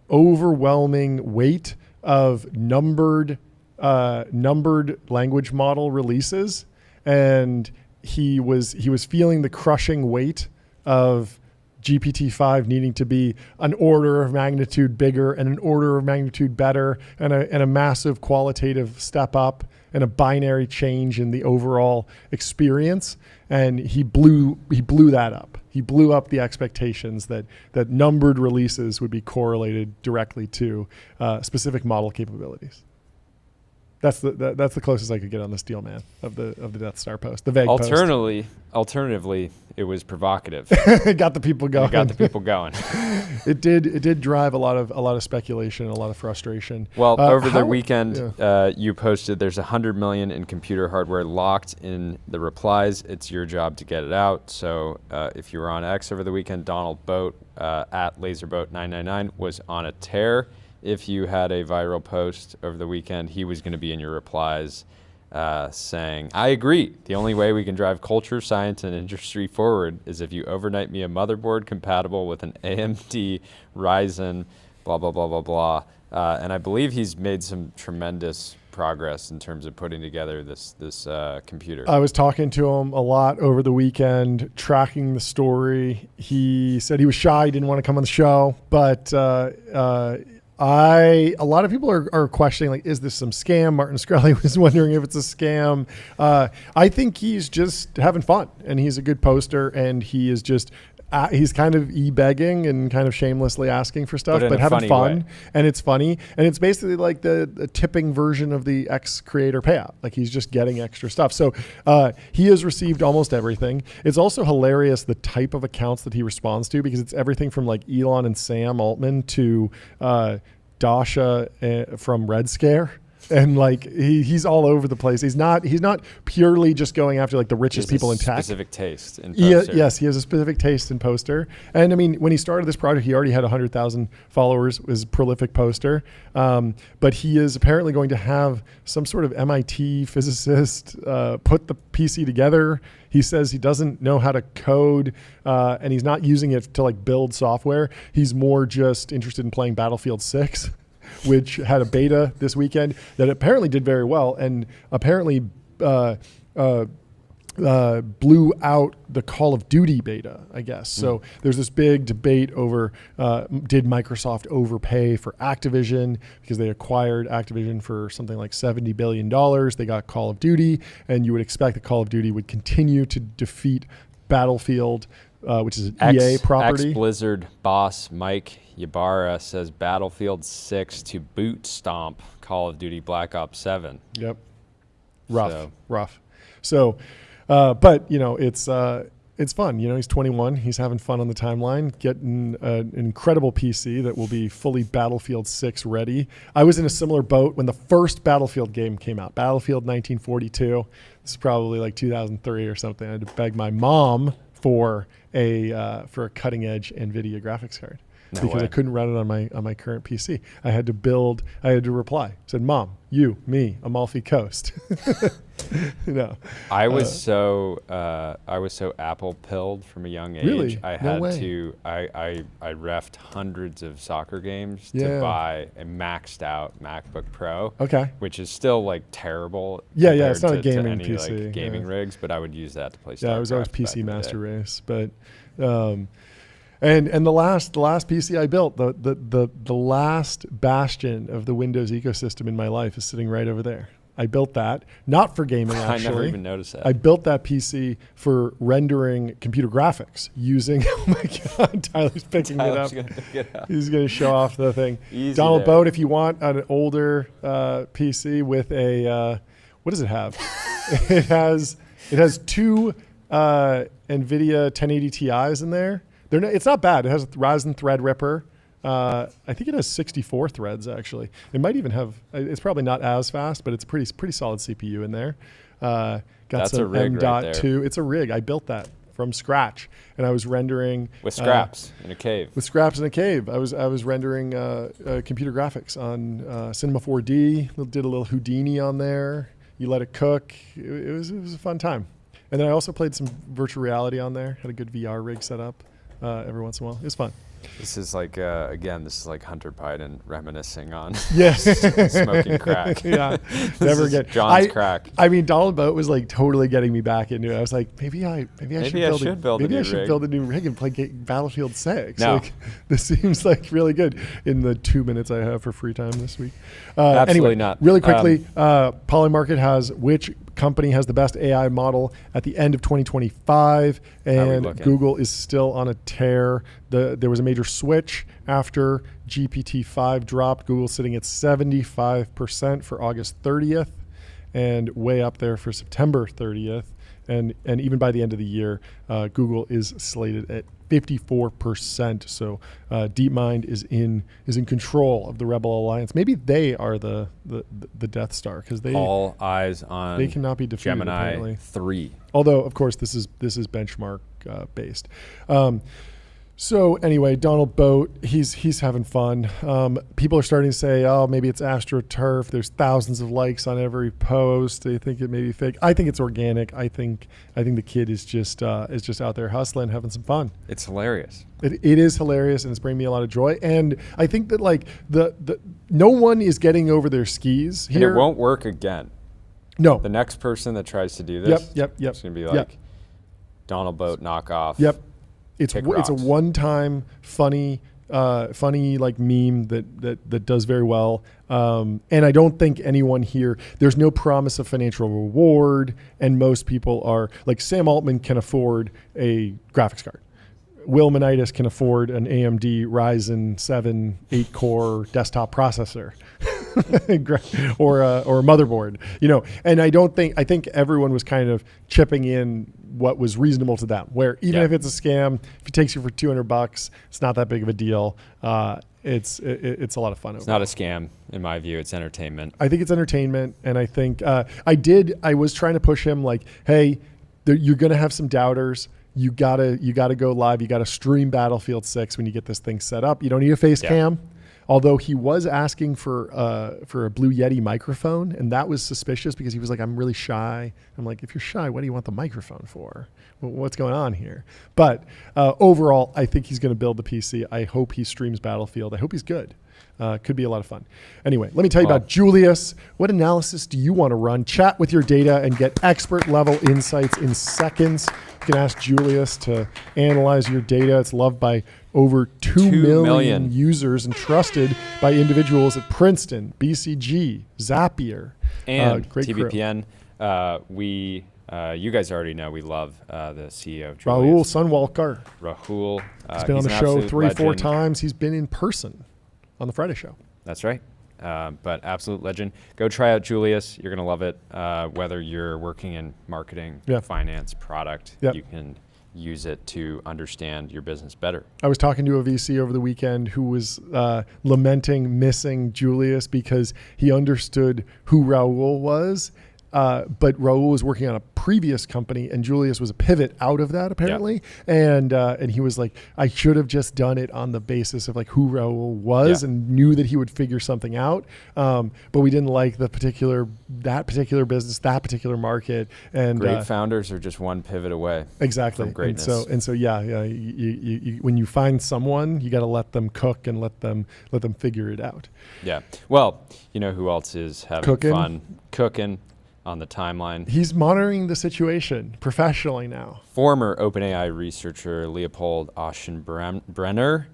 Speaker 1: overwhelming weight of numbered language model releases, and he was feeling the crushing weight of GPT-5 needing to be an order of magnitude bigger and an order of magnitude better, and a massive qualitative step up and a binary change in the overall experience. And he blew that up. He blew up the expectations that numbered releases would be correlated directly to specific model capabilities. That's the closest I could get on the steel man of the Death Star post, the vague post.
Speaker 2: Alternatively, it was provocative.
Speaker 1: It got the people going. It did drive a lot of speculation and a lot of frustration.
Speaker 2: Well, over the weekend, you posted there's 100 million in computer hardware locked in the replies. It's your job to get it out. So if you were on X over the weekend, Donald Boat at LaserBoat999 was on a tear. If you had a viral post over the weekend, he was going to be in your replies saying, I agree. The only way we can drive culture, science, and industry forward is if you overnight me a motherboard compatible with an AMD Ryzen blah, blah, blah, blah, blah. And I believe he's made some tremendous progress in terms of putting together this computer. I
Speaker 1: was talking to him a lot over the weekend, tracking the story. He said he was shy, didn't want to come on the show, but a lot of people are questioning, like, is this some scam? Martin Shkreli was wondering if it's a scam. I think he's just having fun, and he's a good poster, and he is just he's kind of e-begging and kind of shamelessly asking for stuff, but having fun way. And it's funny. And it's basically like the tipping version of the X-creator payout. Like, he's just getting extra stuff. So he has received almost everything. It's also hilarious the type of accounts that he responds to, because it's everything from like Elon and Sam Altman to Dasha from Red Scare. And like he's all over the place. He's not purely just going after like the richest people in tech.
Speaker 2: Specific taste in poster.
Speaker 1: Yes, he has a specific taste in poster. And I mean, when he started this project, he already had 100,000 followers. Was a prolific poster. But he is apparently going to have some sort of MIT physicist put the PC together. He says he doesn't know how to code, and he's not using it to like build software. He's more just interested in playing Battlefield 6. Which had a beta this weekend that apparently did very well, and apparently blew out the Call of Duty beta, I guess. So there's this big debate over did Microsoft overpay for Activision, because they acquired Activision for something like $70 billion. They got Call of Duty, and you would expect that Call of Duty would continue to defeat Battlefield, which is an EA property.
Speaker 2: Ex-Blizzard boss Mike Ybarra says Battlefield 6 to boot stomp Call of Duty Black Ops 7.
Speaker 1: Yep. Rough. So, but you know, it's fun. You know, he's 21. He's having fun on the timeline, getting an incredible PC that will be fully Battlefield 6 ready. I was in a similar boat when the first Battlefield game came out, Battlefield 1942. This is probably like 2003 or something. I had to beg my mom for a cutting edge Nvidia graphics card. Because I couldn't run it on my current PC. I had to reply. I said, "Mom, you, me, Amalfi Coast."
Speaker 2: I was so Apple pilled from a young age.
Speaker 1: Really?
Speaker 2: I reffed hundreds of soccer games to buy a maxed out MacBook Pro.
Speaker 1: Okay.
Speaker 2: Which is still like terrible.
Speaker 1: Yeah, it's not a gaming
Speaker 2: any,
Speaker 1: PC.
Speaker 2: Like, gaming rigs, but I would use that to play.
Speaker 1: Yeah, I was always PC Master Race, but. And the last PC I built, the last bastion of the Windows ecosystem in my life is sitting right over there. I built that, not for gaming, actually.
Speaker 2: I never even noticed that.
Speaker 1: I built that PC for rendering computer graphics using, oh my God, Tyler's picking it up. He's going to show off the thing. Donald Boat, if you want an older PC with a, what does it have? It has two NVIDIA 1080 Ti's in there. It's not bad. It has a Ryzen Threadripper. I think it has 64 threads, actually. It might even have, it's probably not as fast, but it's a pretty solid CPU in there. Got
Speaker 2: That's
Speaker 1: some
Speaker 2: a rig
Speaker 1: M.2.
Speaker 2: right there.
Speaker 1: It's a rig. I built that from scratch, and I was rendering
Speaker 2: with scraps in a cave.
Speaker 1: With scraps in a cave, I was rendering computer graphics on Cinema 4D. Did a little Houdini on there. You let it cook. It was a fun time. And then I also played some virtual reality on there. Had a good VR rig set up every once in a while. It was fun.
Speaker 2: This is like, again, this is like Hunter Biden reminiscing on
Speaker 1: yes.
Speaker 2: smoking crack.
Speaker 1: Yeah, never again.
Speaker 2: John's crack.
Speaker 1: I mean, Donald Boat was like totally getting me back into it. I was like, maybe I should build a new rig and play Battlefield 6.
Speaker 2: No.
Speaker 1: Like, this seems like really good in the 2 minutes I have for free time this week.
Speaker 2: Absolutely
Speaker 1: anyway,
Speaker 2: not.
Speaker 1: Really quickly, Polymarket has which company has the best AI model at the end of 2025, and Google is still on a tear. There was a major switch after GPT-5 dropped. Google's sitting at 75% for August 30th and way up there for September 30th. And even by the end of the year, Google is slated at 54%. So DeepMind is in control of the Rebel Alliance. Maybe they are the Death Star, because they
Speaker 2: all eyes on
Speaker 1: they cannot be defeated,
Speaker 2: Gemini
Speaker 1: apparently.
Speaker 2: 3.
Speaker 1: Although of course this is benchmark based. So anyway, Donald Boat, he's having fun. People are starting to say, oh, maybe it's AstroTurf. There's thousands of likes on every post. They think it may be fake. I think it's organic. I think the kid is just out there hustling, having some fun.
Speaker 2: It's hilarious.
Speaker 1: It is hilarious, and it's bringing me a lot of joy. And I think that like the no one is getting over their skis here.
Speaker 2: And it won't work again.
Speaker 1: No.
Speaker 2: The next person that tries to do this,
Speaker 1: Yep.
Speaker 2: it's going to be like Donald Boat knockoff.
Speaker 1: Yep. It's a one-time funny like meme that does very well. And I don't think anyone here, there's no promise of financial reward. And most people are like Sam Altman can afford a graphics card. Will Manitis can afford an AMD Ryzen 7 8-core desktop processor or a motherboard, and I think everyone was kind of chipping in what was reasonable to them, where even if it's a scam, if it takes you for $200, it's not that big of a deal. It's a lot of fun.
Speaker 2: It's not a scam in my view. It's entertainment.
Speaker 1: I think it's entertainment. And I think I was trying to push him like, hey, you're going to have some doubters. You gotta go live. You gotta stream Battlefield 6 when you get this thing set up. You don't need a face cam. Although he was asking for a Blue Yeti microphone, and that was suspicious because he was like, I'm really shy. I'm like, if you're shy, what do you want the microphone for? What's going on here? But overall, I think he's going to build the PC. I hope he streams Battlefield. I hope he's good. Could be a lot of fun. Anyway, let me tell you about Julius. What analysis do you want to run? Chat with your data and get expert level insights in seconds. You can ask Julius to analyze your data. It's loved by over 2 million users and trusted by individuals at Princeton, BCG, Zapier,
Speaker 2: and
Speaker 1: great
Speaker 2: TBPN. You guys already know we love the CEO, Julius.
Speaker 1: Rahul Sunwalkar.
Speaker 2: Rahul.
Speaker 1: He's been on the show 3-4 times. He's been in person on the Friday show.
Speaker 2: That's right. But absolute legend. Go try out Julius. You're going to love it. Whether you're working in marketing, finance, product, you can use it to understand your business better. I was talking to a VC over the weekend who was lamenting missing Julius because he understood who Rahul was. But Rahul was working on a previous company, and Julius was a pivot out of that apparently. And he was like, I should have just done it on the basis of like who Rahul was and knew that he would figure something out. But we didn't like that particular business, that particular market. And great founders are just one pivot away.
Speaker 1: Exactly.
Speaker 2: From greatness.
Speaker 1: And so you when you find someone, you got to let them cook and let them figure it out. Yeah.
Speaker 2: Well, you know who else is having fun cooking on the timeline?
Speaker 1: He's monitoring the situation professionally now.
Speaker 2: Former OpenAI researcher Leopold Aschenbrenner,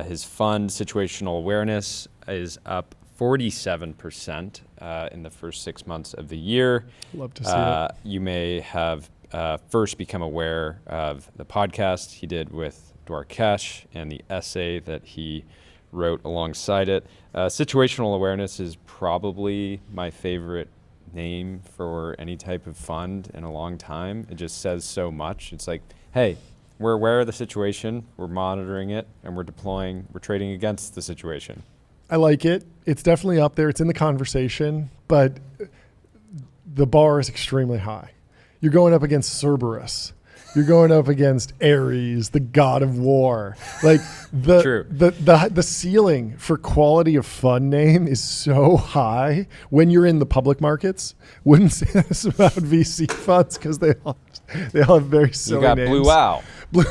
Speaker 2: his fund situational awareness is up 47% in the first 6 months of the year.
Speaker 1: Love to see it.
Speaker 2: You may have first become aware of the podcast he did with Dwarkesh and the essay that he wrote alongside it. Situational awareness is probably my favorite name for any type of fund in a long time. It just says so much. It's like, hey, we're aware of the situation, we're monitoring it, and we're trading against the situation.
Speaker 1: I like it. It's definitely up there. It's in the conversation, but the bar is extremely high. You're going up against Cerberus. You're going up against Ares, the god of war. Like the ceiling for quality of fund name is so high when you're in the public markets. Wouldn't say this about VC funds because they all have very silly names.
Speaker 2: You got Blue Owl.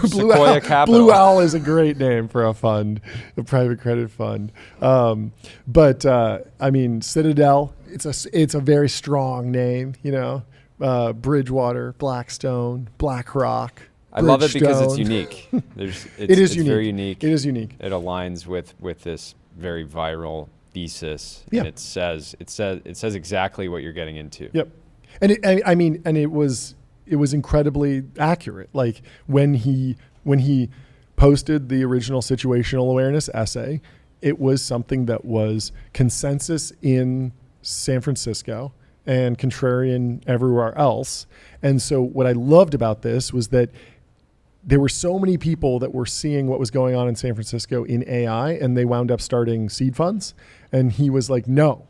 Speaker 1: Sequoia Capital. Blue Owl is a great name for a fund, a private credit fund. But I mean, Citadel. It's a very strong name, you know. Bridgewater, Blackstone, BlackRock.
Speaker 2: I love it because it's unique. It's
Speaker 1: unique.
Speaker 2: Very unique.
Speaker 1: It is unique.
Speaker 2: It aligns with this very viral thesis.
Speaker 1: Yeah.
Speaker 2: And it says exactly what you're getting into.
Speaker 1: Yep. And it was incredibly accurate. Like when he posted the original situational awareness essay, it was something that was consensus in San Francisco and contrarian everywhere else. And so what I loved about this was that there were so many people that were seeing what was going on in San Francisco in AI, and they wound up starting seed funds. And he was like, no,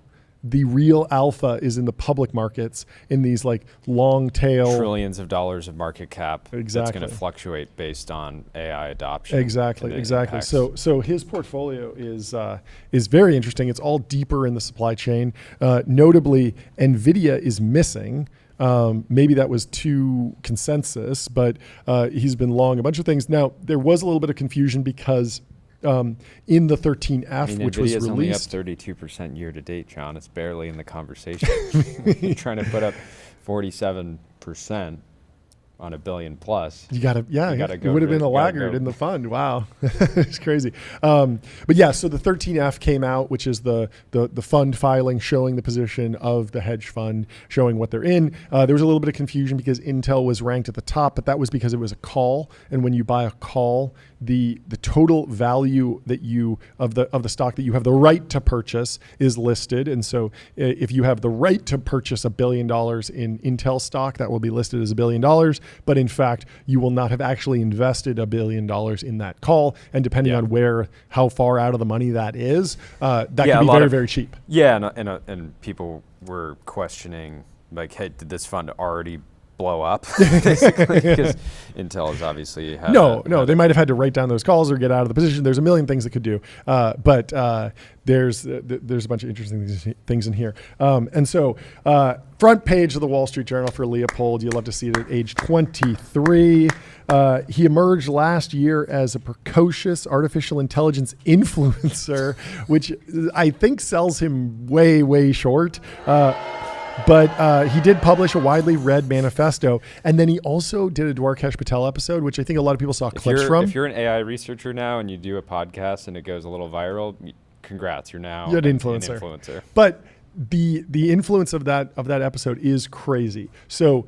Speaker 1: the real alpha is in the public markets, in these like long tail
Speaker 2: trillions of dollars of market cap.
Speaker 1: Exactly.
Speaker 2: That's going to fluctuate based on AI adoption.
Speaker 1: Exactly. So his portfolio is very interesting. It's all deeper in the supply chain. Notably, Nvidia is missing. Maybe that was too consensus, but he's been long a bunch of things. Now, there was a little bit of confusion because in the 13F, which was released,
Speaker 2: only up 32% year to date, John. It's barely in the conversation. You're trying to put up 47% on $1 billion plus.
Speaker 1: You gotta go. It would have been a laggard in the fund. Wow, it's crazy. But yeah, so the 13F came out, which is the fund filing showing the position of the hedge fund, showing what they're in. There was a little bit of confusion because Intel was ranked at the top, but that was because it was a call, and when you buy a call, the total value that of the stock that you have the right to purchase is listed. And so if you have the right to purchase $1 billion in Intel stock, that will be listed as $1 billion. But in fact, you will not have actually invested $1 billion in that call. And depending on how far out of the money that is, that can be very, very cheap.
Speaker 2: Yeah, and people were questioning, like, hey, did this fund already blow up? Basically, because Intel is obviously
Speaker 1: they might have had to write down those calls or get out of the position. There's a million things it could do, but there's a bunch of interesting things in here. And so front page of the Wall Street Journal for Leopold. You'll love to see it at age 23. He emerged last year as a precocious artificial intelligence influencer, which I think sells him way, way short. But he did publish a widely read manifesto, and then he also did a Dwarkesh Patel episode, which I think a lot of people saw clips from.
Speaker 2: If you're an AI researcher now and you do a podcast and it goes a little viral, congrats, you're now
Speaker 1: an influencer. But the influence of that episode is crazy. So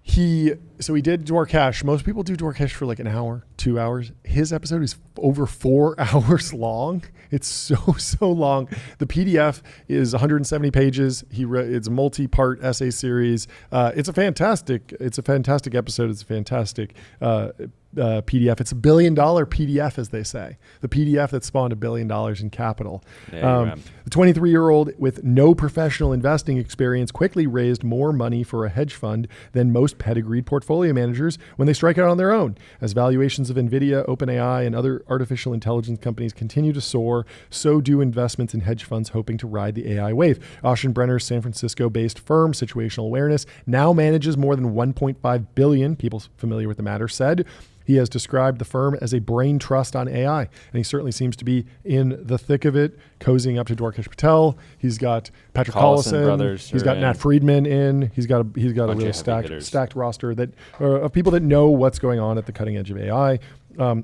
Speaker 1: he did Dwarkesh. Most people do Dwarkesh for like an hour, 2 hours. His episode is over 4 hours long. It's so long. The PDF is 170 pages. It's a multi-part essay series. It's a fantastic episode. It's a fantastic PDF. It's $1 billion PDF, as they say. The PDF that spawned $1 billion in capital. The 23-year-old with no professional investing experience quickly raised more money for a hedge fund than most pedigreed portfolio managers when they strike out on their own. As valuations of Nvidia, OpenAI, and other artificial intelligence companies continue to soar, so do investments in hedge funds hoping to ride the AI wave. Oceanbrenner's San Francisco-based firm, Situational Awareness, now manages more than $1.5 billion, people familiar with the matter said. He has described the firm as a brain trust on AI, and he certainly seems to be in the thick of it, cozying up to Dwarkesh Patel. He's got Patrick Collison. He's got Nat Friedman in. He's got a really stacked roster of people that know what's going on at the cutting edge of AI,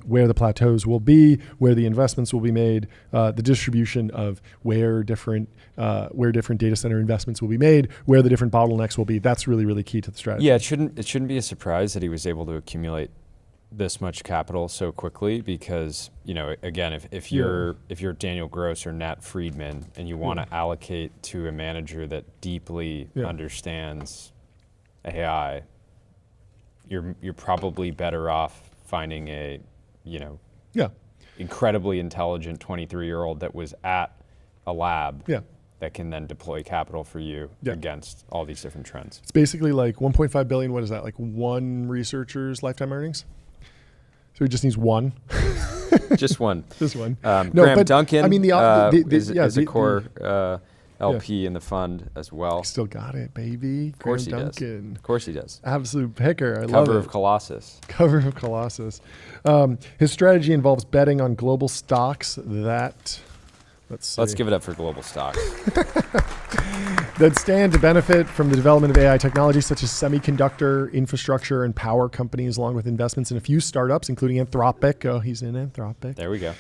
Speaker 1: where the plateaus will be, where the investments will be made, the distribution of where different data center investments will be made, where the different bottlenecks will be. That's really, really key to the strategy.
Speaker 2: Yeah, it shouldn't be a surprise that he was able to accumulate this much capital so quickly, because again, if you're Daniel Gross or Nat Friedman and you want to allocate to a manager that deeply understands AI, you're probably better off finding a incredibly intelligent 23-year-old that was at a lab that can then deploy capital for you against all these different trends.
Speaker 1: It's basically like 1.5 billion. What is that? Like one researcher's lifetime earnings? So he just needs one.
Speaker 2: Just one.
Speaker 1: Just one.
Speaker 2: Graham Duncan is a core LP in the fund as well.
Speaker 1: Still got it, baby.
Speaker 2: Of course
Speaker 1: Graham
Speaker 2: he
Speaker 1: Duncan.
Speaker 2: does. Of course he does.
Speaker 1: Absolute picker. I love it.
Speaker 2: Cover of Colossus.
Speaker 1: Cover of Colossus. His strategy involves betting on global stocks that...
Speaker 2: Let's give it up for global stocks.
Speaker 1: That stand to benefit from the development of AI technology, such as semiconductor, infrastructure, and power companies, along with investments in a few startups, including Anthropic. Oh, he's in Anthropic.
Speaker 2: There we go.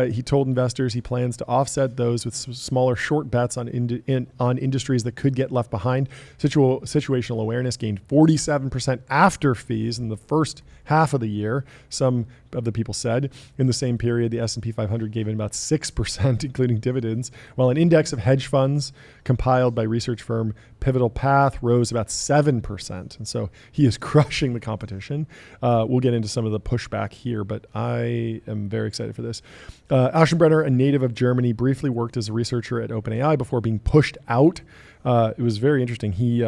Speaker 1: He told investors he plans to offset those with smaller short bets on industries that could get left behind. Situational Awareness gained 47% after fees in the first half of the year. Some of the people said. In the same period, the S&P 500 gave in about 6%, including dividends, while an index of hedge funds compiled by research firm Pivotal Path rose about 7%. And so he is crushing the competition. We'll get into some of the pushback here, but I am very excited for this. Aschenbrenner, a native of Germany, briefly worked as a researcher at OpenAI before being pushed out. It was very interesting. He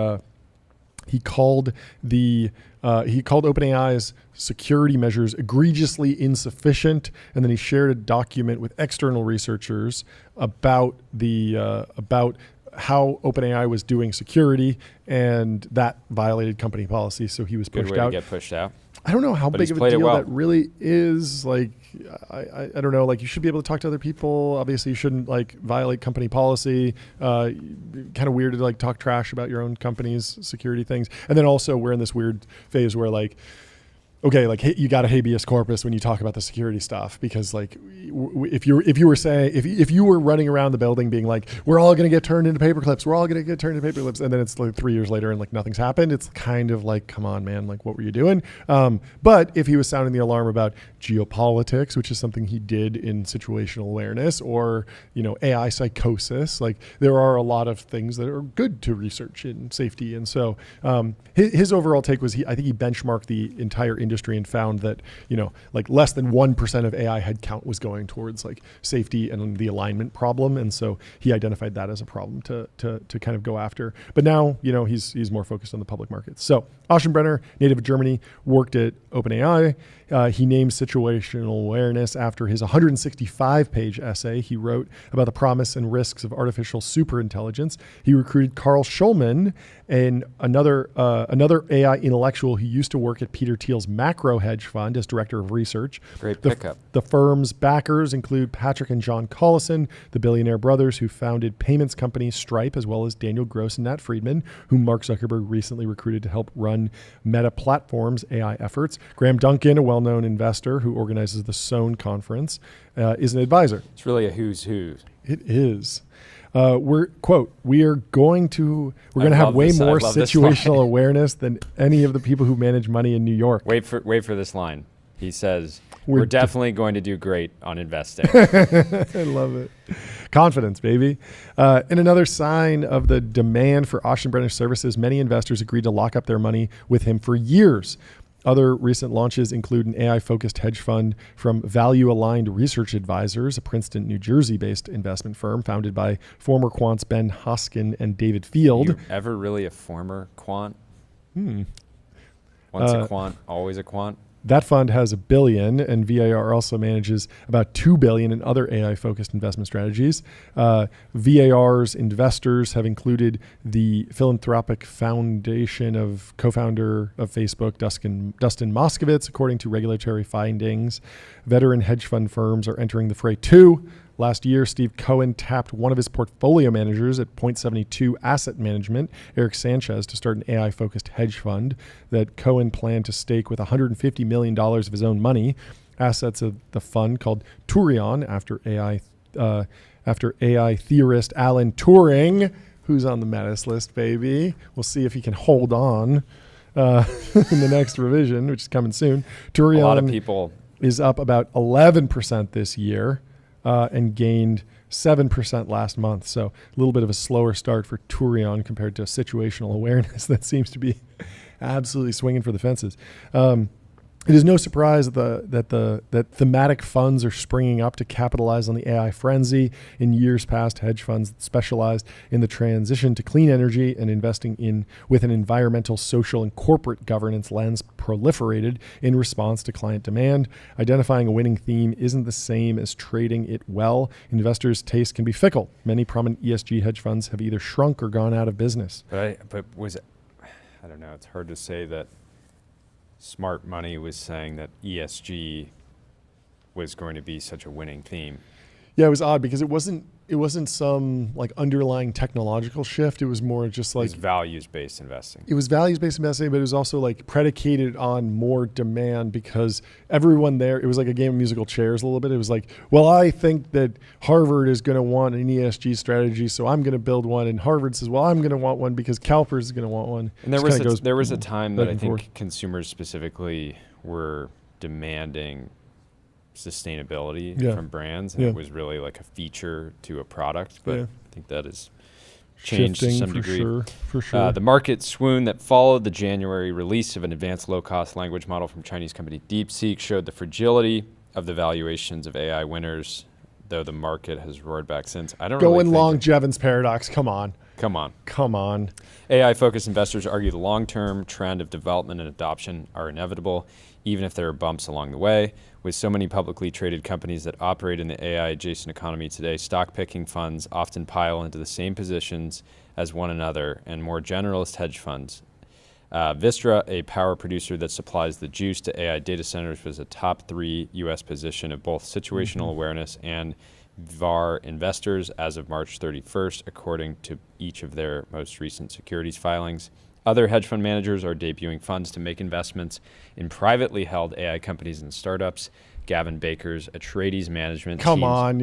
Speaker 1: called OpenAI's security measures egregiously insufficient, and then he shared a document with external researchers about how OpenAI was doing security, and that violated company policy. So he was pushed out.
Speaker 2: Good way to get pushed out.
Speaker 1: I don't know how big of a deal that really is. Like, I don't know. Like, you should be able to talk to other people. Obviously, you shouldn't like violate company policy. Kind of weird to like talk trash about your own company's security things. And then also, we're in this weird phase where like, okay, like you got a habeas corpus when you talk about the security stuff, because like if you were running around the building being like, we're all going to get turned into paperclips, and then it's like 3 years later and like nothing's happened, it's kind of like, come on, man, like what were you doing? But if he was sounding the alarm about geopolitics, which is something he did in situational awareness, or AI psychosis, like there are a lot of things that are good to research in safety. And so his overall take was I think he benchmarked the entire industry and found that like less than 1% of AI headcount was going towards like safety and the alignment problem, and so he identified that as a problem to kind of go after. But now he's more focused on the public markets. So Aschenbrenner, native of Germany, worked at OpenAI. He named situational awareness after his 165-page essay he wrote about the promise and risks of artificial superintelligence. He recruited Carl Schulman, and another AI intellectual who used to work at Peter Thiel's macro hedge fund as director of research.
Speaker 2: Great pickup.
Speaker 1: The firm's backers include Patrick and John Collison, the billionaire brothers who founded payments company Stripe, as well as Daniel Gross and Nat Friedman, whom Mark Zuckerberg recently recruited to help run Meta Platforms' AI efforts. Graham Duncan, a well-known investor who organizes the Sohn conference, is an advisor.
Speaker 2: It's really a who's who.
Speaker 1: It is. We're going to have way more situational awareness than any of the people who manage money in New York.
Speaker 2: Wait for this line. He says, we're definitely going to do great on investing.
Speaker 1: I love it. Confidence, baby. In another sign of the demand for Aschenbrenner's services, many investors agreed to lock up their money with him for years. Other recent launches include an AI-focused hedge fund from Value Aligned Research Advisors, a Princeton, New Jersey-based investment firm founded by former quants Ben Hoskin and David Field.
Speaker 2: Are you ever really a former quant? Once a quant, always a quant?
Speaker 1: That fund has $1 billion, and VAR also manages about $2 billion in other AI-focused investment strategies. VAR's investors have included the philanthropic foundation of co-founder of Facebook, Dustin Moskovitz, according to regulatory findings. Veteran hedge fund firms are entering the fray too. Last year, Steve Cohen tapped one of his portfolio managers at .72 Asset Management, Eric Sanchez, to start an AI-focused hedge fund that Cohen planned to stake with $150 million of his own money. Assets of the fund, called Turing, after AI theorist Alan Turing, who's on the Metis list, baby. We'll see if he can hold on in the next revision, which is coming soon. Turing,
Speaker 2: a lot of people,
Speaker 1: is up about 11% this year. And gained 7% last month. So a little bit of a slower start for Turing compared to situational awareness that seems to be absolutely swinging for the fences. It is no surprise that thematic funds are springing up to capitalize on the AI frenzy. In years past, hedge funds that specialized in the transition to clean energy and investing with an environmental, social, and corporate governance lens proliferated in response to client demand. Identifying a winning theme isn't the same as trading it well. Investors' taste can be fickle. Many prominent ESG hedge funds have either shrunk or gone out of business.
Speaker 2: I don't know. It's hard to say that smart money was saying that ESG was going to be such a winning theme.
Speaker 1: Yeah, it was odd because it wasn't some like underlying technological shift. It was more just like,
Speaker 2: it was values-based investing.
Speaker 1: It was values-based investing, but it was also like predicated on more demand because everyone there, it was like a game of musical chairs a little bit. It was like, well, I think that Harvard is going to want an ESG strategy, so I'm going to build one. And Harvard says, well, I'm going to want one because CalPERS is going to want one.
Speaker 2: And there was a time that I think consumers specifically were demanding sustainability from brands, and it was really like a feature to a product. But I think that is changed to some degree.
Speaker 1: For sure.
Speaker 2: The market swoon that followed the January release of an advanced low-cost language model from Chinese company DeepSeek showed the fragility of the valuations of AI winners, though the market has roared back since. I don't
Speaker 1: going
Speaker 2: really
Speaker 1: long Jevons paradox. Come on.
Speaker 2: AI-focused investors argue the long-term trend of development and adoption are inevitable, even if there are bumps along the way. With so many publicly traded companies that operate in the AI-adjacent economy today, stock-picking funds often pile into the same positions as one another and more generalist hedge funds. Vistra, a power producer that supplies the juice to AI data centers, was a top 3 U.S. position of both situational awareness and VAR investors as of March 31st, according to each of their most recent securities filings. Other hedge fund managers are debuting funds to make investments in privately held AI companies and startups. Gavin Baker's Atreides Management.
Speaker 1: Come on.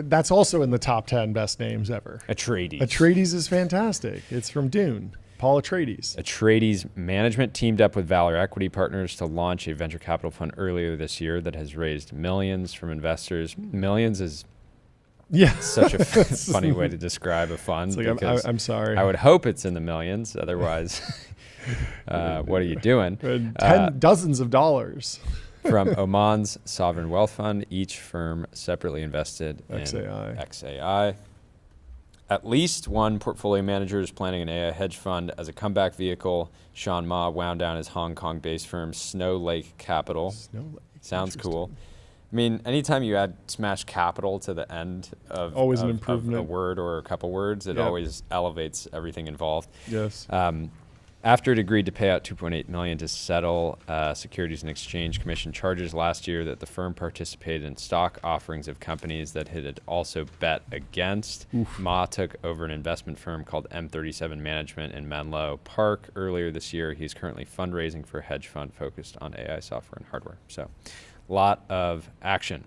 Speaker 1: That's also in the top 10 best names ever.
Speaker 2: Atreides.
Speaker 1: Atreides is fantastic. It's from Dune. Paul Atreides.
Speaker 2: Atreides Management teamed up with Valor Equity Partners to launch a venture capital fund earlier this year that has raised millions from investors. Millions is such a funny way to describe a fund.
Speaker 1: Like, I'm sorry.
Speaker 2: I would hope it's in the millions. Otherwise, what are you doing?
Speaker 1: Dozens of dollars.
Speaker 2: From Oman's sovereign wealth fund, each firm separately invested in
Speaker 1: XAI.
Speaker 2: XAI. At least one portfolio manager is planning an AI hedge fund as a comeback vehicle. Sean Ma wound down his Hong Kong-based firm, Snow Lake Capital. Sounds cool. I mean, anytime you add smash capital to the end of,
Speaker 1: always an improvement.
Speaker 2: Of a word or a couple words, it always elevates everything involved.
Speaker 1: Yes.
Speaker 2: After it agreed to pay out $2.8 million to settle Securities and Exchange Commission charges last year that the firm participated in stock offerings of companies that it had also bet against. Ma took over an investment firm called M37 Management in Menlo Park earlier this year. He's currently fundraising for a hedge fund focused on AI software and hardware. So, a lot of action.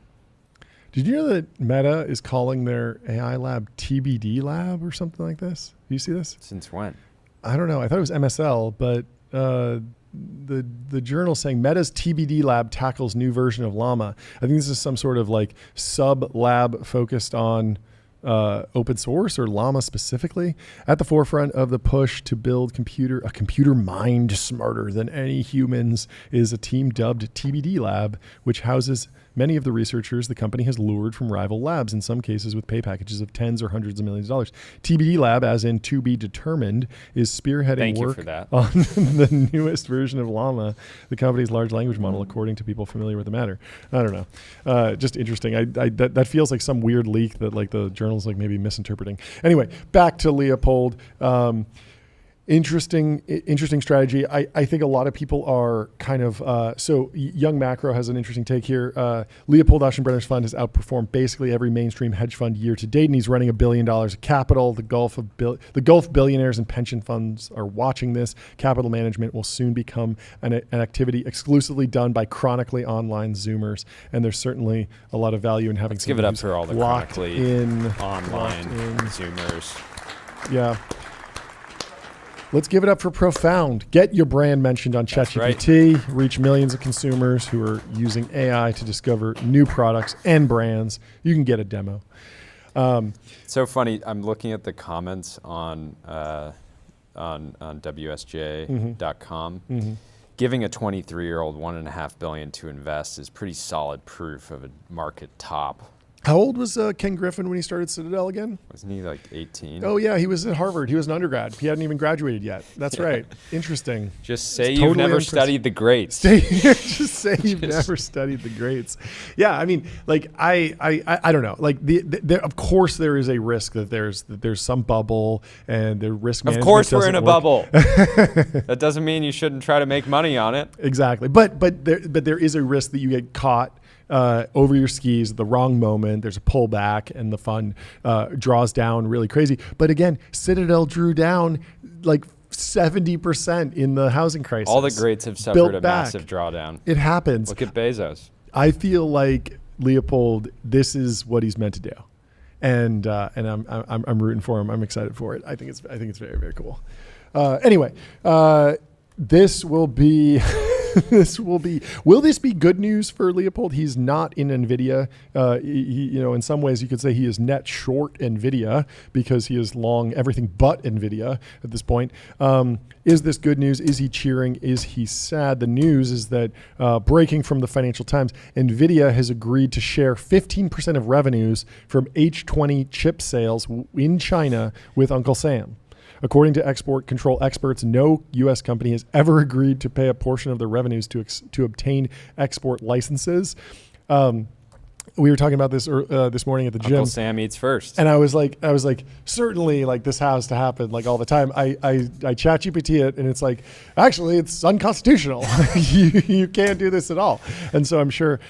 Speaker 1: Did you know that Meta is calling their AI lab TBD lab or something like this? Do you see this?
Speaker 2: Since when?
Speaker 1: I don't know. I thought it was MSL, but the journal saying Meta's TBD lab tackles new version of Llama. I think this is some sort of like sub lab focused on open source or Llama specifically. At the forefront of the push to build a computer mind smarter than any humans is a team dubbed TBD Lab, which houses many of the researchers the company has lured from rival labs, in some cases with pay packages of tens or hundreds of millions of dollars. TBD Lab, as in to be determined, is spearheading work on the newest version of Llama, the company's large language model, according to people familiar with the matter. I don't know. Just interesting. That feels like some weird leak that like the journal's like maybe misinterpreting. Anyway, back to Leopold. Interesting strategy. I think a lot of people are kind of, so Young Macro has an interesting take here. Leopold Aschenbrenner's fund has outperformed basically every mainstream hedge fund year to date, and he's running $1 billion of capital. The Gulf billionaires and pension funds are watching this. Capital management will soon become an activity exclusively done by chronically online Zoomers, and there's certainly a lot of value in having
Speaker 2: Let's give it up for all the chronically online Zoomers.
Speaker 1: Yeah. Let's give it up for Profound. Get your brand mentioned on ChatGPT. Right. Reach millions of consumers who are using AI to discover new products and brands. You can get a demo.
Speaker 2: So funny. I'm looking at the comments on WSJ.com.
Speaker 1: Mm-hmm.
Speaker 2: Giving a 23-year-old $1.5 billion to invest is pretty solid proof of a market top.
Speaker 1: How old was Ken Griffin when he started Citadel again?
Speaker 2: Wasn't he like 18?
Speaker 1: Oh, yeah. He was at Harvard. He was an undergrad. He hadn't even graduated yet. That's right. Interesting.
Speaker 2: Just say you've never studied the greats.
Speaker 1: Just say you've never studied the greats. Yeah, I mean, like, I don't know. Like, of course there is a risk that there's some bubble and the risk management.
Speaker 2: Of course we're in a bubble. That doesn't mean you shouldn't try to make money on it.
Speaker 1: Exactly. But there is a risk that you get caught over your skis at the wrong moment. There's a pullback and the fund draws down really crazy. But again, Citadel drew down like 70% in the housing crisis.
Speaker 2: All the greats have suffered a massive drawdown.
Speaker 1: It happens.
Speaker 2: Look at Bezos.
Speaker 1: I feel like Leopold, this is what he's meant to do. And I'm rooting for him. I'm excited for it. I think it's very, very cool. Anyway, this will be Will this be good news for Leopold? He's not in Nvidia. In some ways you could say he is net short Nvidia because he is long everything but Nvidia at this point. Is this good news? Is he cheering? Is he sad? The news is that breaking from the Financial Times, Nvidia has agreed to share 15% of revenues from H20 chip sales in China with Uncle Sam. According to export control experts, no U.S. company has ever agreed to pay a portion of their revenues to obtain export licenses. We were talking about this this morning at the gym.
Speaker 2: Uncle Sam eats first,
Speaker 1: and I was like, certainly, like this has to happen, like all the time. I chat GPT it, and it's like, actually, it's unconstitutional. you can't do this at all. And so I'm sure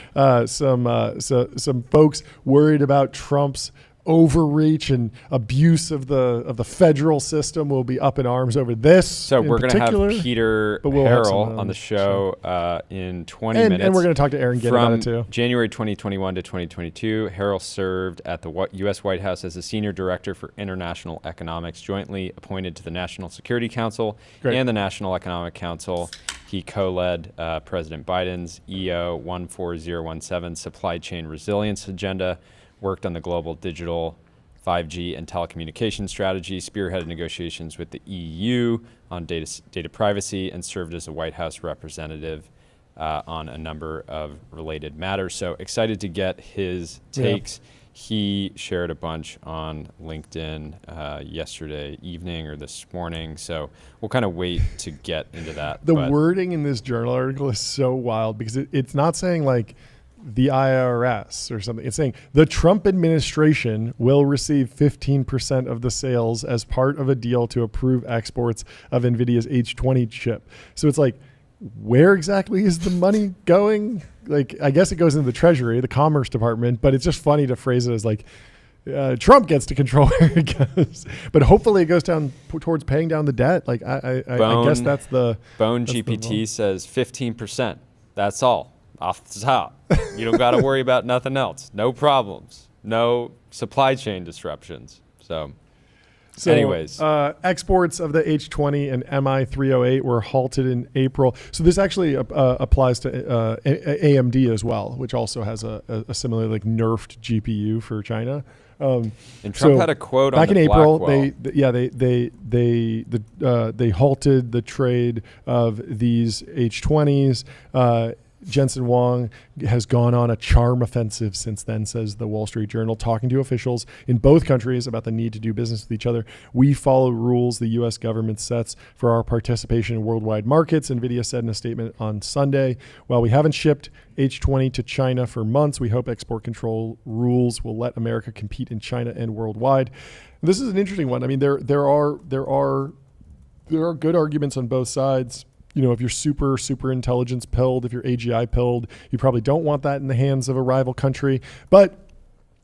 Speaker 1: some folks worried about Trump's overreach and abuse of the federal system will be up in arms over this.
Speaker 2: So we're going to have Peter Harrell on the show in 20 minutes.
Speaker 1: And we're going to talk to Aaron Ginn about it too.
Speaker 2: January 2021 to 2022, Harrell served at the U.S. White House as a senior director for international economics, jointly appointed to the National Security Council and the National Economic Council. He co-led President Biden's EO 14017 supply chain resilience agenda, worked on the global digital 5G and telecommunications strategy, spearheaded negotiations with the EU on data privacy, and served as a White House representative on a number of related matters. So excited to get his takes. Yeah. He shared a bunch on LinkedIn yesterday evening or this morning. So we'll kind of wait to get into that.
Speaker 1: The wording in this journal article is so wild because it's not saying like the IRS or something. It's saying the Trump administration will receive 15% of the sales as part of a deal to approve exports of Nvidia's H20 chip. So it's like, where exactly is the money going? Like, I guess it goes into the Treasury, the Commerce Department, but it's just funny to phrase it as like, Trump gets to control where it goes. But hopefully it goes down towards paying down the debt. Like, I guess that's the...
Speaker 2: Bone GPT says 15%. That's all. Off the top. You don't got to worry about nothing else. No problems. No supply chain disruptions. So anyways.
Speaker 1: Exports of the H20 and MI308 were halted in April. So this actually applies to AMD as well, which also has a similar like nerfed GPU for China.
Speaker 2: And Trump had a quote on
Speaker 1: back in
Speaker 2: April.
Speaker 1: They halted the trade of these H20s. Jensen Huang has gone on a charm offensive since then, says the Wall Street Journal, talking to officials in both countries about the need to do business with each other. We follow rules the U.S. government sets for our participation in worldwide markets, Nvidia said in a statement on Sunday. While we haven't shipped H20 to China for months, we hope export control rules will let America compete in China and worldwide. This is an interesting one. I mean, there are good arguments on both sides. You know, if you're super intelligence pilled, if you're AGI pilled, you probably don't want that in the hands of a rival country. But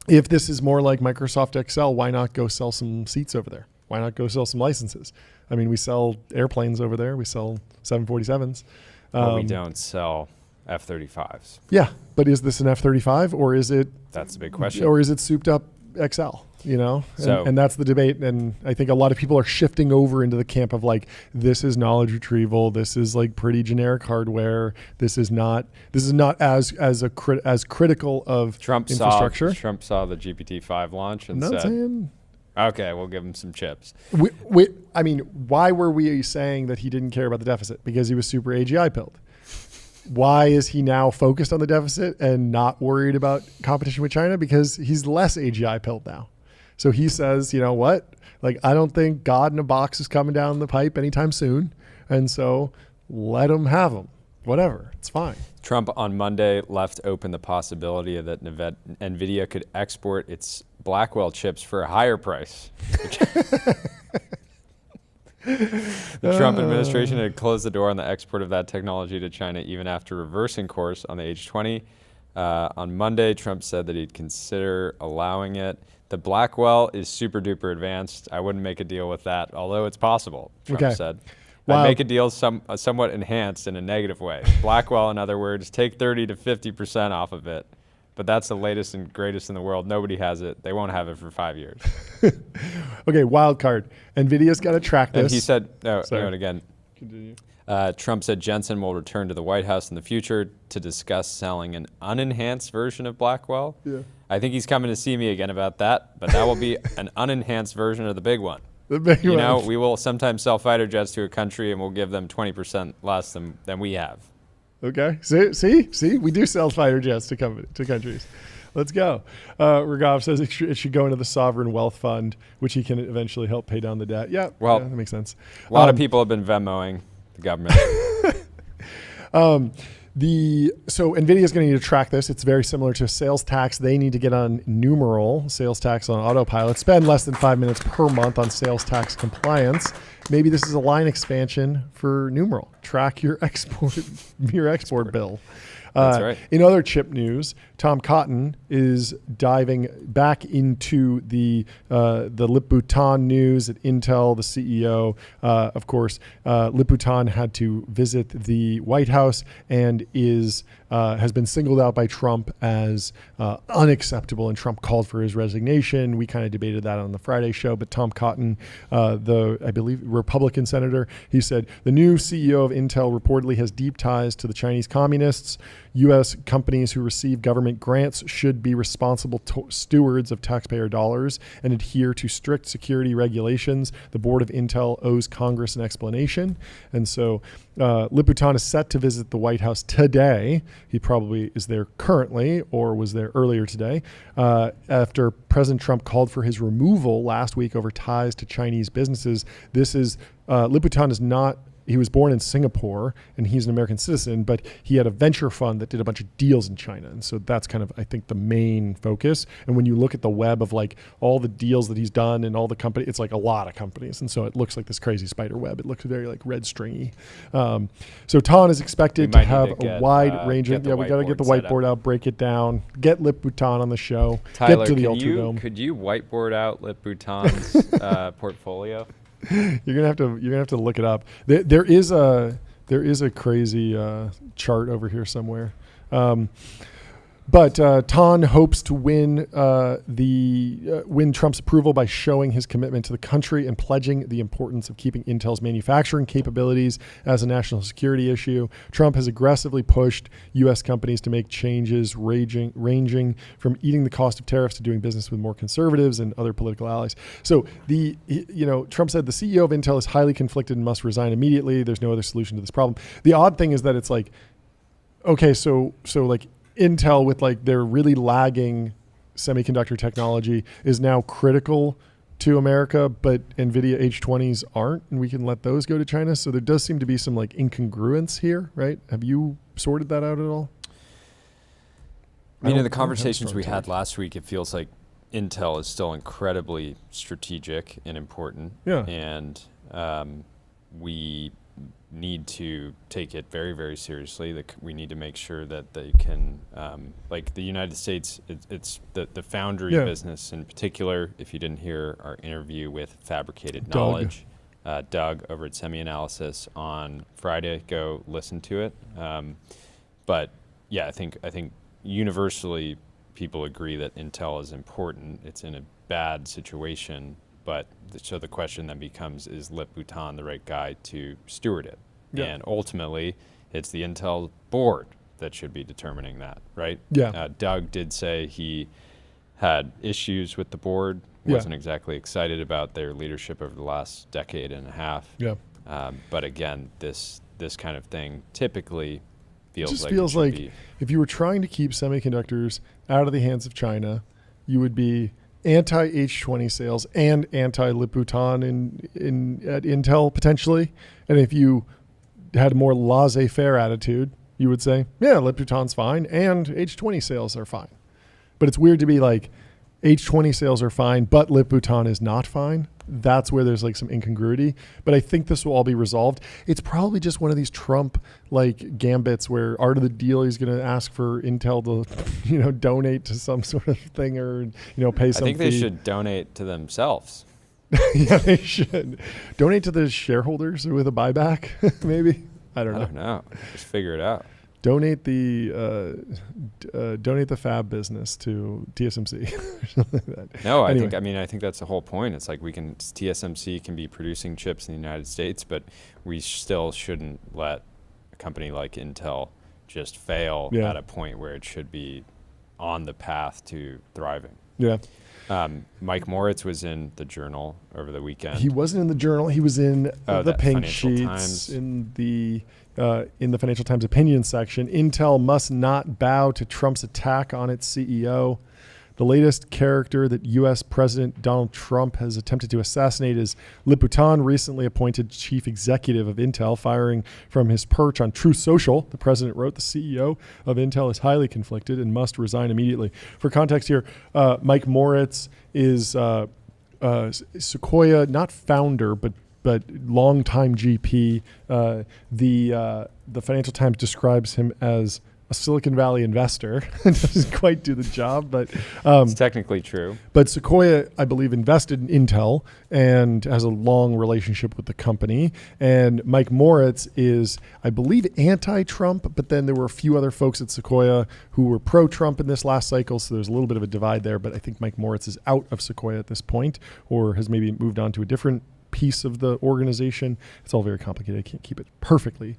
Speaker 1: if this is more like Microsoft Excel, why not go sell some seats over there? Why not go sell some licenses? I mean, we sell airplanes over there. We sell 747s.
Speaker 2: But we don't sell F-35s.
Speaker 1: Yeah, but is this an F-35 or is it...
Speaker 2: That's a big question.
Speaker 1: Or is it souped up XL? You know, and that's the debate. And I think a lot of people are shifting over into the camp of like, this is knowledge retrieval. This is like pretty generic hardware. This is not as critical of infrastructure.
Speaker 2: Trump saw the GPT-5 launch and said, okay, we'll give him some chips.
Speaker 1: I mean, why were we saying that he didn't care about the deficit? Because he was super AGI pilled. Why is he now focused on the deficit and not worried about competition with China? Because he's less AGI pilled now. So he says, you know what? Like, I don't think God in a box is coming down the pipe anytime soon. And so let him have them. Whatever. It's fine.
Speaker 2: Trump on Monday left open the possibility that Nvidia could export its Blackwell chips for a higher price. The Trump administration had closed the door on the export of that technology to China even after reversing course on the H20. On Monday, Trump said that he'd consider allowing it. The Blackwell is super duper advanced. I wouldn't make a deal with that, although it's possible, Trump said. Wow. I'd make a deal somewhat enhanced in a negative way. Blackwell, in other words, take 30 to 50% off of it. But that's the latest and greatest in the world. Nobody has it. They won't have it for 5 years.
Speaker 1: Okay, wild card. NVIDIA's got to track this.
Speaker 2: And he said, again.
Speaker 1: Continue.
Speaker 2: Trump said Jensen will return to the White House in the future to discuss selling an unenhanced version of Blackwell.
Speaker 1: Yeah.
Speaker 2: I think he's coming to see me again about that, but that will be an unenhanced version of the big one.
Speaker 1: The big one.
Speaker 2: You know, we will sometimes sell fighter jets to a country and we'll give them 20% less than we have.
Speaker 1: Okay. See, we do sell fighter jets to countries. Let's go. Raghav says it should go into the sovereign wealth fund, which he can eventually help pay down the debt. Yeah,
Speaker 2: well,
Speaker 1: that makes sense.
Speaker 2: A lot of people have been Venmoing the government.
Speaker 1: So Nvidia is going to need to track this. It's very similar to sales tax. They need to get on numeral, sales tax on autopilot, spend less than 5 minutes per month on sales tax compliance. Maybe this is a line expansion for numeral. Track your export bill.
Speaker 2: That's right.
Speaker 1: In other chip news, Tom Cotton is diving back into the Lip-Bu news at Intel. The CEO, of course, Lip-Bu had to visit the White House and has been singled out by Trump as unacceptable, and Trump called for his resignation. We kind of debated that on the Friday show, but Tom Cotton, I believe Republican senator, he said the new CEO of Intel reportedly has deep ties to the Chinese communists. U.S. companies who receive government grants should be responsible stewards of taxpayer dollars and adhere to strict security regulations. The board of Intel owes Congress an explanation. And so Lip-Bu is set to visit the White House today. He probably is there currently or was there earlier today after President Trump called for his removal last week over ties to Chinese businesses. This is Lip-Bu is not. He was born in Singapore and he's an American citizen, but he had a venture fund that did a bunch of deals in China. And so that's kind of, I think, the main focus. And when you look at the web of like all the deals that he's done and all the company, it's like a lot of companies. And so it looks like this crazy spider web. It looks very like red stringy. So Ton is expected to have a wide range of, we got to get the whiteboard out, break it down, get Lip-Bu on the show,
Speaker 2: Tyler,
Speaker 1: get to the Ultradome.
Speaker 2: Could you whiteboard out Lip-Bu's portfolio?
Speaker 1: You're gonna have to look it up. There is a crazy chart over here somewhere. But Tan hopes to win Trump's approval by showing his commitment to the country and pledging the importance of keeping Intel's manufacturing capabilities as a national security issue. Trump has aggressively pushed U.S. companies to make changes ranging from eating the cost of tariffs to doing business with more conservatives and other political allies. So Trump said the CEO of Intel is highly conflicted and must resign immediately. There's no other solution to this problem. The odd thing is that it's like, okay, so like Intel with like their really lagging semiconductor technology is now critical to America, but Nvidia H20s aren't, and we can let those go to China. So there does seem to be some like incongruence here, right? Have you sorted that out at all?
Speaker 2: In the conversations we had last week, it feels like Intel is still incredibly strategic and important.
Speaker 1: Yeah.
Speaker 2: And we need to take it very, very seriously. We need to make sure that they can, like the United States, it's the foundry business in particular. If you didn't hear our interview with Fabricated Knowledge, Doug over at SemiAnalysis on Friday, go listen to it. But yeah, I think universally people agree that Intel is important. It's in a bad situation. But so the question then becomes, is Lip-Bu the right guy to steward it? Yeah. And ultimately, it's the Intel board that should be determining that, right?
Speaker 1: Yeah.
Speaker 2: Doug did say he had issues with the board, wasn't exactly excited about their leadership over the last decade and a half.
Speaker 1: Yeah.
Speaker 2: But again, this kind of thing typically feels
Speaker 1: like if you were trying to keep semiconductors out of the hands of China, you would be anti-H20 sales and anti-Lip-Bu at Intel potentially. And if you had a more laissez-faire attitude, you would say, yeah, Lip-Bu's fine and H20 sales are fine. But it's weird to be like, H20 sales are fine, but Lip-Bu is not fine. That's where there's like some incongruity. But I think this will all be resolved. It's probably just one of these Trump like gambits where art of the deal, he's going to ask for Intel to, donate to some sort of thing or, pay some
Speaker 2: I think they should donate to themselves.
Speaker 1: Yeah, they should. Donate to the shareholders with a buyback, maybe. I don't know.
Speaker 2: Just figure it out.
Speaker 1: donate the fab business to TSMC or something like that.
Speaker 2: No,
Speaker 1: anyway.
Speaker 2: I think that's the whole point. It's like TSMC can be producing chips in the United States, but we still shouldn't let a company like Intel just fail at a point where it should be on the path to thriving.
Speaker 1: Yeah.
Speaker 2: Mike Moritz was in the Journal over the weekend.
Speaker 1: He wasn't in the Journal. He was in the Pink
Speaker 2: Financial
Speaker 1: Sheets
Speaker 2: Times.
Speaker 1: in the Financial Times opinion section. Intel must not bow to Trump's attack on its CEO. The latest character that U.S. President Donald Trump has attempted to assassinate is Liputan, recently appointed chief executive of Intel, firing from his perch on Truth Social. The president wrote the CEO of Intel is highly conflicted and must resign immediately. For context here, Mike Moritz is Sequoia, not founder, but longtime GP. The Financial Times describes him as a Silicon Valley investor. Doesn't quite do the job, but
Speaker 2: it's technically true.
Speaker 1: But Sequoia, I believe, invested in Intel and has a long relationship with the company. And Mike Moritz is, I believe, anti-Trump, but then there were a few other folks at Sequoia who were pro-Trump in this last cycle, so there's a little bit of a divide there. But I think Mike Moritz is out of Sequoia at this point, or has maybe moved on to a different piece of the organization. It's all very complicated. I can't keep it perfectly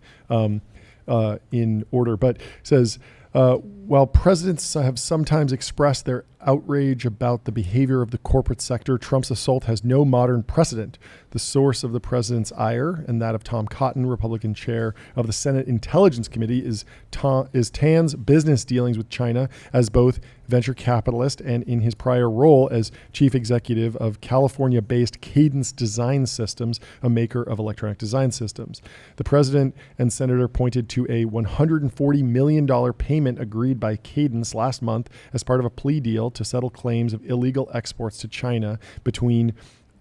Speaker 1: in order, but it says, while presidents have sometimes expressed their outrage about the behavior of the corporate sector, Trump's assault has no modern precedent. The source of the president's ire and that of Tom Cotton, Republican chair of the Senate Intelligence Committee, is Tan's business dealings with China as both venture capitalist and in his prior role as chief executive of California-based Cadence Design Systems, a maker of electronic design systems. The president and senator pointed to a $140 million payment agreed by Cadence last month as part of a plea deal to settle claims of illegal exports to China between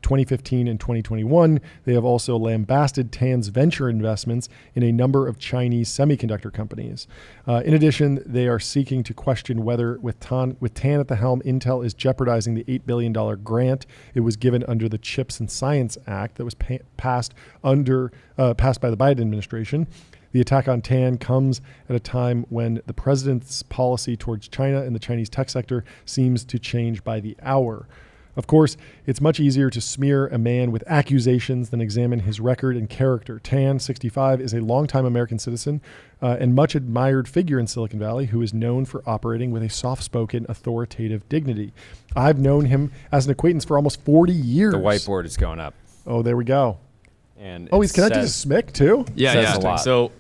Speaker 1: 2015 and 2021. They have also lambasted Tan's venture investments in a number of Chinese semiconductor companies. In addition, they are seeking to question whether, with Tan at the helm, Intel is jeopardizing the $8 billion grant it was given under the CHIPS and Science Act that was passed by the Biden administration. The attack on Tan comes at a time when the president's policy towards China and the Chinese tech sector seems to change by the hour. Of course, it's much easier to smear a man with accusations than examine his record and character. Tan, 65, is a longtime American citizen and much admired figure in Silicon Valley who is known for operating with a soft-spoken, authoritative dignity. I've known him as an acquaintance for almost 40 years.
Speaker 2: The whiteboard is going up.
Speaker 1: Oh, there we go.
Speaker 2: And
Speaker 1: he's connected to SMIC too?
Speaker 3: Yeah. So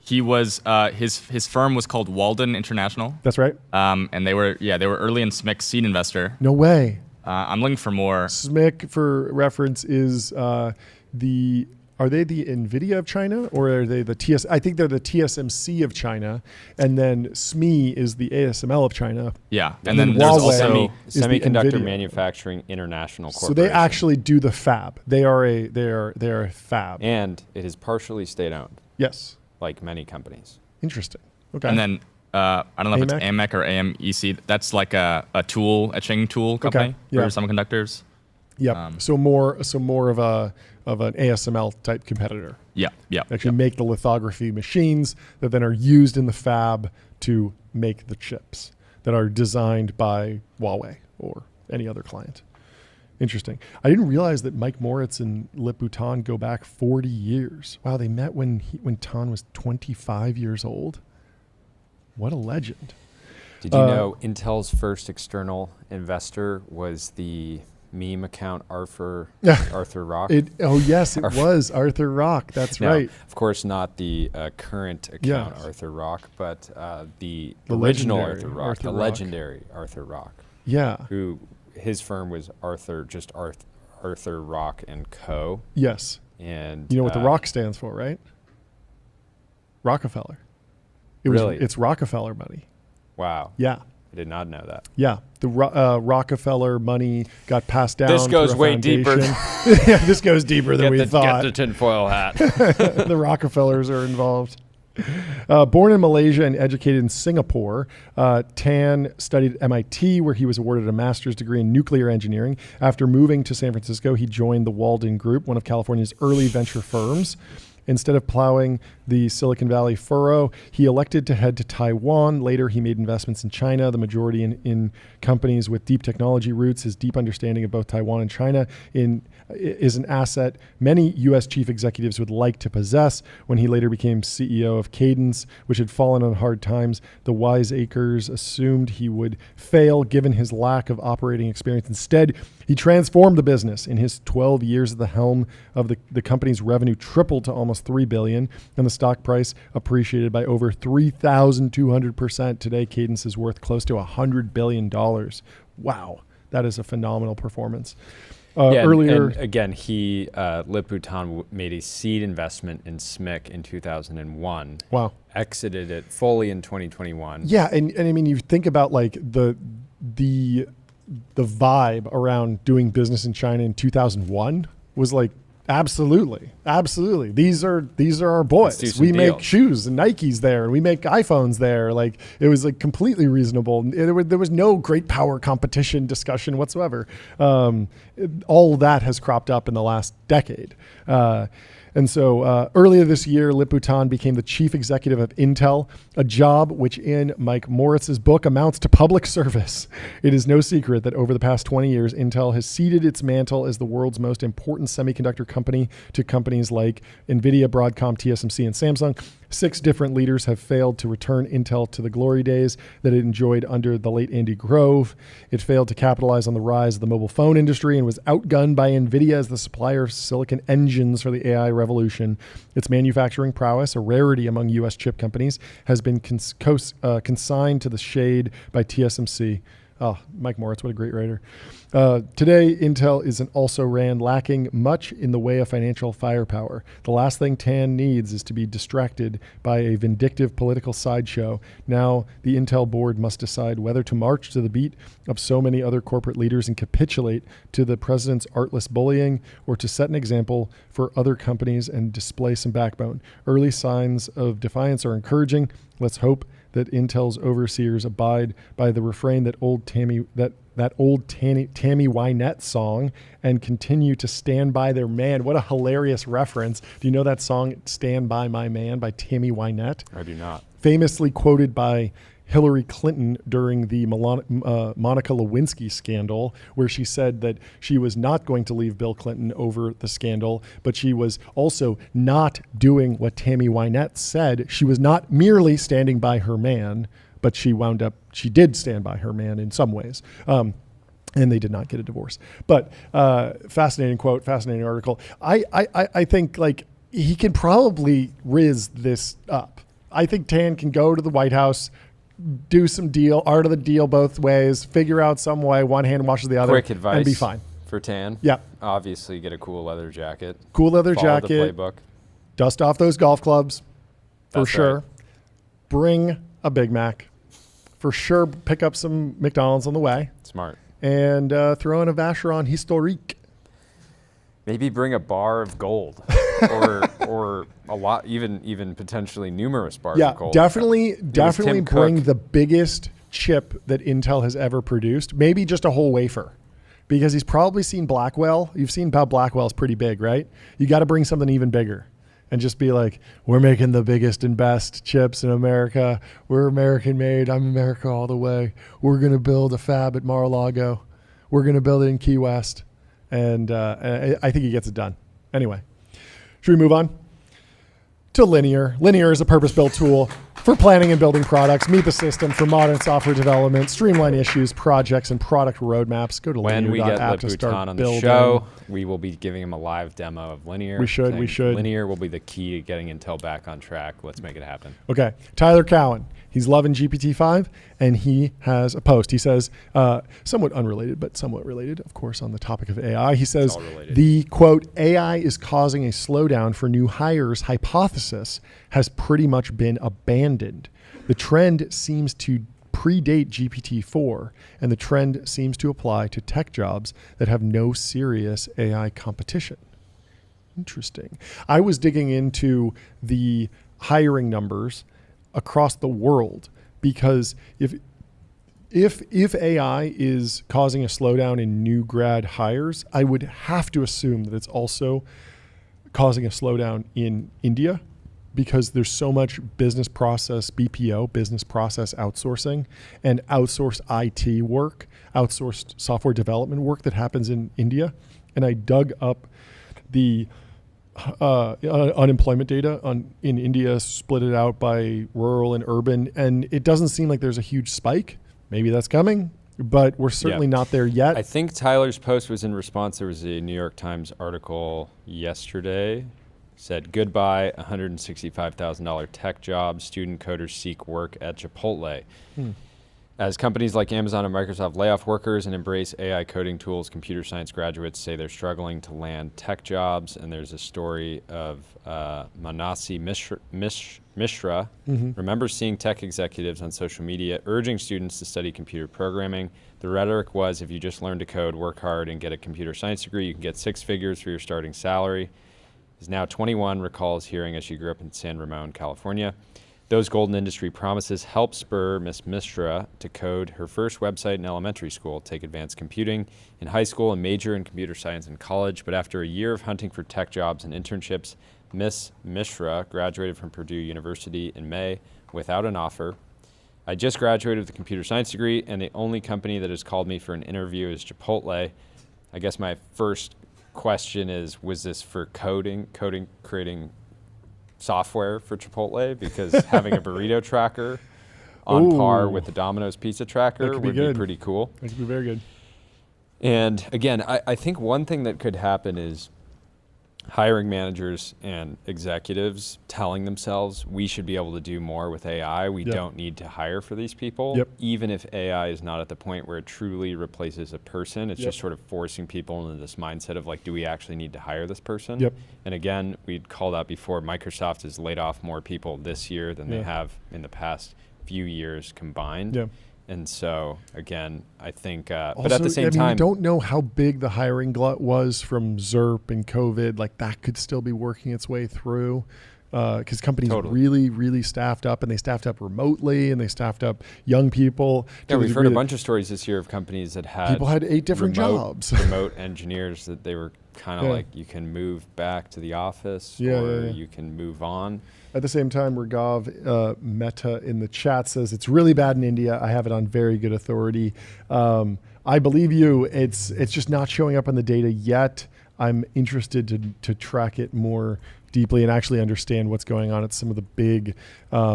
Speaker 3: he was his firm was called Walden International.
Speaker 1: That's right.
Speaker 3: And they were early in SMIC seed investor.
Speaker 1: No way.
Speaker 3: I'm looking for more.
Speaker 1: SMIC, for reference, is are they the Nvidia of China, or are they the I think they're the TSMC of China, and then SME is the ASML of China.
Speaker 3: Yeah,
Speaker 1: and then there's also
Speaker 2: Semiconductor Manufacturing International Corporation.
Speaker 1: So they actually do the fab. They are a fab,
Speaker 2: and it is partially state owned.
Speaker 1: Yes,
Speaker 2: like many companies.
Speaker 1: Interesting. Okay.
Speaker 3: And then I don't know if it's AMEC or AMEC. That's like a etching tool company for semiconductors.
Speaker 1: Yep. So more of an ASML type competitor.
Speaker 3: Yeah.
Speaker 1: Actually make the lithography machines that then are used in the fab to make the chips that are designed by Huawei or any other client. Interesting. I didn't realize that Mike Moritz and Liputan go back 40 years. Wow, they met when Tan was 25 years old. What a legend.
Speaker 2: Did you know Intel's first external investor was the meme account Arthur Rock?
Speaker 1: Yes, it was Arthur Rock. That's right.
Speaker 2: Of course, not the current account Arthur Rock, but the original Arthur Rock, the legendary Arthur Rock.
Speaker 1: Yeah.
Speaker 2: Who his firm was Arthur Rock and Co.
Speaker 1: Yes.
Speaker 2: And
Speaker 1: you know what the Rock stands for, right? Rockefeller. It's Rockefeller money.
Speaker 2: Wow.
Speaker 1: Yeah.
Speaker 2: I did not know that.
Speaker 1: Yeah. The Rockefeller money got passed down.
Speaker 2: This goes way deeper.
Speaker 1: Yeah, this goes deeper than we thought.
Speaker 2: Get the tinfoil hat.
Speaker 1: The Rockefellers are involved. Born in Malaysia and educated in Singapore, Tan studied at MIT, where he was awarded a master's degree in nuclear engineering. After moving to San Francisco, he joined the Walden Group, one of California's early venture firms. Instead of plowing the Silicon Valley furrow, he elected to head to Taiwan. Later, he made investments in China, the majority in companies with deep technology roots. His deep understanding of both Taiwan and China is an asset many U.S. chief executives would like to possess. When he later became CEO of Cadence, which had fallen on hard times, the wiseacres assumed he would fail given his lack of operating experience. Instead, he transformed the business. In his 12 years at the helm of the company's revenue tripled to almost $3 billion, and the stock price appreciated by over 3,200%. Today, Cadence is worth close to $100 billion. Wow, that is a phenomenal performance. Earlier,
Speaker 2: and again, Lip-Bu made a seed investment in SMIC in 2001.
Speaker 1: Wow.
Speaker 2: Exited it fully in 2021.
Speaker 1: Yeah, and I mean, you think about like the vibe around doing business in China in 2001 was like, absolutely. These are our boys. We make shoes and Nikes there, and we make iPhones there. Like, it was like completely reasonable. There was no great power competition discussion whatsoever. All that has cropped up in the last decade. And so earlier this year, Lip-Bu became the chief executive of Intel, a job which in Mike Moritz's book amounts to public service. It is no secret that over the past 20 years, Intel has ceded its mantle as the world's most important semiconductor company to companies like Nvidia, Broadcom, TSMC, and Samsung. 6 different leaders have failed to return Intel to the glory days that it enjoyed under the late Andy Grove. It failed to capitalize on the rise of the mobile phone industry and was outgunned by Nvidia as the supplier of silicon engines for the AI revolution. Its manufacturing prowess, a rarity among U.S. chip companies, has been consigned to the shade by TSMC. Oh, Mike Moritz, what a great writer. Today, Intel is an also-ran lacking much in the way of financial firepower. The last thing Tan needs is to be distracted by a vindictive political sideshow. Now, the Intel board must decide whether to march to the beat of so many other corporate leaders and capitulate to the president's artless bullying, or to set an example for other companies and display some backbone. Early signs of defiance are encouraging. Let's hope that Intel's overseers abide by the refrain that old Tammy Wynette song and continue to stand by their man. What a hilarious reference. Do you know that song, Stand By My Man, by Tammy Wynette?
Speaker 2: I do not.
Speaker 1: Famously quoted by Hillary Clinton during the Monica Lewinsky scandal, where she said that she was not going to leave Bill Clinton over the scandal, but she was also not doing what Tammy Wynette said. She was not merely standing by her man, but she did stand by her man in some ways. And they did not get a divorce. But fascinating quote, fascinating article. I think like he can probably riz this up. I think Tan can go to the White House, do some art of the deal both ways, figure out some way, one hand washes the other.
Speaker 2: Quick advice
Speaker 1: and be fine.
Speaker 2: For Tan.
Speaker 1: Yeah.
Speaker 2: Obviously get a cool leather jacket.
Speaker 1: Cool leather
Speaker 2: Follow
Speaker 1: jacket.
Speaker 2: the playbook.
Speaker 1: Dust off those golf clubs. For
Speaker 2: That's
Speaker 1: sure.
Speaker 2: right.
Speaker 1: Bring a Big Mac. For sure, pick up some McDonald's on the way.
Speaker 2: Smart.
Speaker 1: And throw in a Vacheron Historique.
Speaker 2: Maybe bring a bar of gold, or a lot, even potentially numerous bars of gold.
Speaker 1: Definitely bring
Speaker 2: Cook.
Speaker 1: the biggest chip that Intel has ever produced. Maybe just a whole wafer, because he's probably seen Blackwell. You've seen how Blackwell's pretty big, right? You got to bring something even bigger, and just be like, we're making the biggest and best chips in America. We're American made. I'm America all the way. We're gonna build a fab at Mar-a-Lago. We're gonna build it in Key West. And I think he gets it done. Anyway, should we move on to Linear? Linear is a purpose-built tool for planning and building products. Meet the system for modern software development, streamline issues, projects, and product roadmaps. Go to
Speaker 2: When we get
Speaker 1: linear.app to start
Speaker 2: Lip-Bu on
Speaker 1: building.
Speaker 2: the show, we will be giving him a live demo of Linear.
Speaker 1: We should.
Speaker 2: Linear will be the key to getting Intel back on track. Let's make it happen.
Speaker 1: Okay. Tyler Cowen. He's loving GPT-5, and he has a post. He says, somewhat unrelated, but somewhat related, of course, on the topic of AI. He says, the, quote, AI is causing a slowdown for new hires hypothesis has pretty much been abandoned. The trend seems to predate GPT-4, and the trend seems to apply to tech jobs that have no serious AI competition. Interesting. I was digging into the hiring numbers across the world, because if AI is causing a slowdown in new grad hires, I would have to assume that it's also causing a slowdown in India because there's so much business process, BPO, business process outsourcing, and outsourced IT work, outsourced software development work that happens in India. And I dug up the unemployment data in India, split it out by rural and urban, and it doesn't seem like there's a huge spike. Maybe that's coming, but we're certainly not there yet.
Speaker 2: I think Tyler's post was in response. There was a New York Times article yesterday, said goodbye $165,000 tech jobs, student coders seek work at Chipotle. As companies like Amazon and Microsoft lay off workers and embrace AI coding tools, computer science graduates say they're struggling to land tech jobs. And there's a story of Manasi Mishra. Remember seeing tech executives on social media urging students to study computer programming. The rhetoric was, if you just learn to code, work hard, and get a computer science degree, you can get 6 figures for your starting salary. Is now 21, recalls hearing as she grew up in San Ramon, California. Those golden industry promises helped spur Miss Mishra to code her first website in elementary school, take advanced computing in high school, and major in computer science in college. But after a year of hunting for tech jobs and internships, Miss Mishra graduated from Purdue University in May without an offer. I just graduated with a computer science degree, and the only company that has called me for an interview is Chipotle. I guess my first question is, was this for creating software for Chipotle? Because having a burrito tracker on par with the Domino's pizza tracker would be pretty cool.
Speaker 1: That could be very good.
Speaker 2: And again, I think one thing that could happen is hiring managers and executives telling themselves we should be able to do more with AI. We don't need to hire for these people. Even if AI is not at the point where it truly replaces a person, it's just sort of forcing people into this mindset of like, do we actually need to hire this person? And again, we'd called out before, Microsoft has laid off more people this year than they have in the past few years combined. And so, again, I think,
Speaker 1: also,
Speaker 2: but at the same time,
Speaker 1: we don't know how big the hiring glut was from ZERP and COVID. Like that could still be working its way through because companies really, really staffed up, and they staffed up remotely, and they staffed up young people.
Speaker 2: Yeah, we've heard a bunch of stories this year of companies that had
Speaker 1: people had 8 different jobs.
Speaker 2: Remote engineers that they were kind of like, you can move back to the office or you can move on.
Speaker 1: At the same time, Raghav Mehta in the chat says, it's really bad in India. I have it on very good authority. I believe you. It's just not showing up on the data yet. I'm interested to track it more deeply and actually understand what's going on at some of the big IT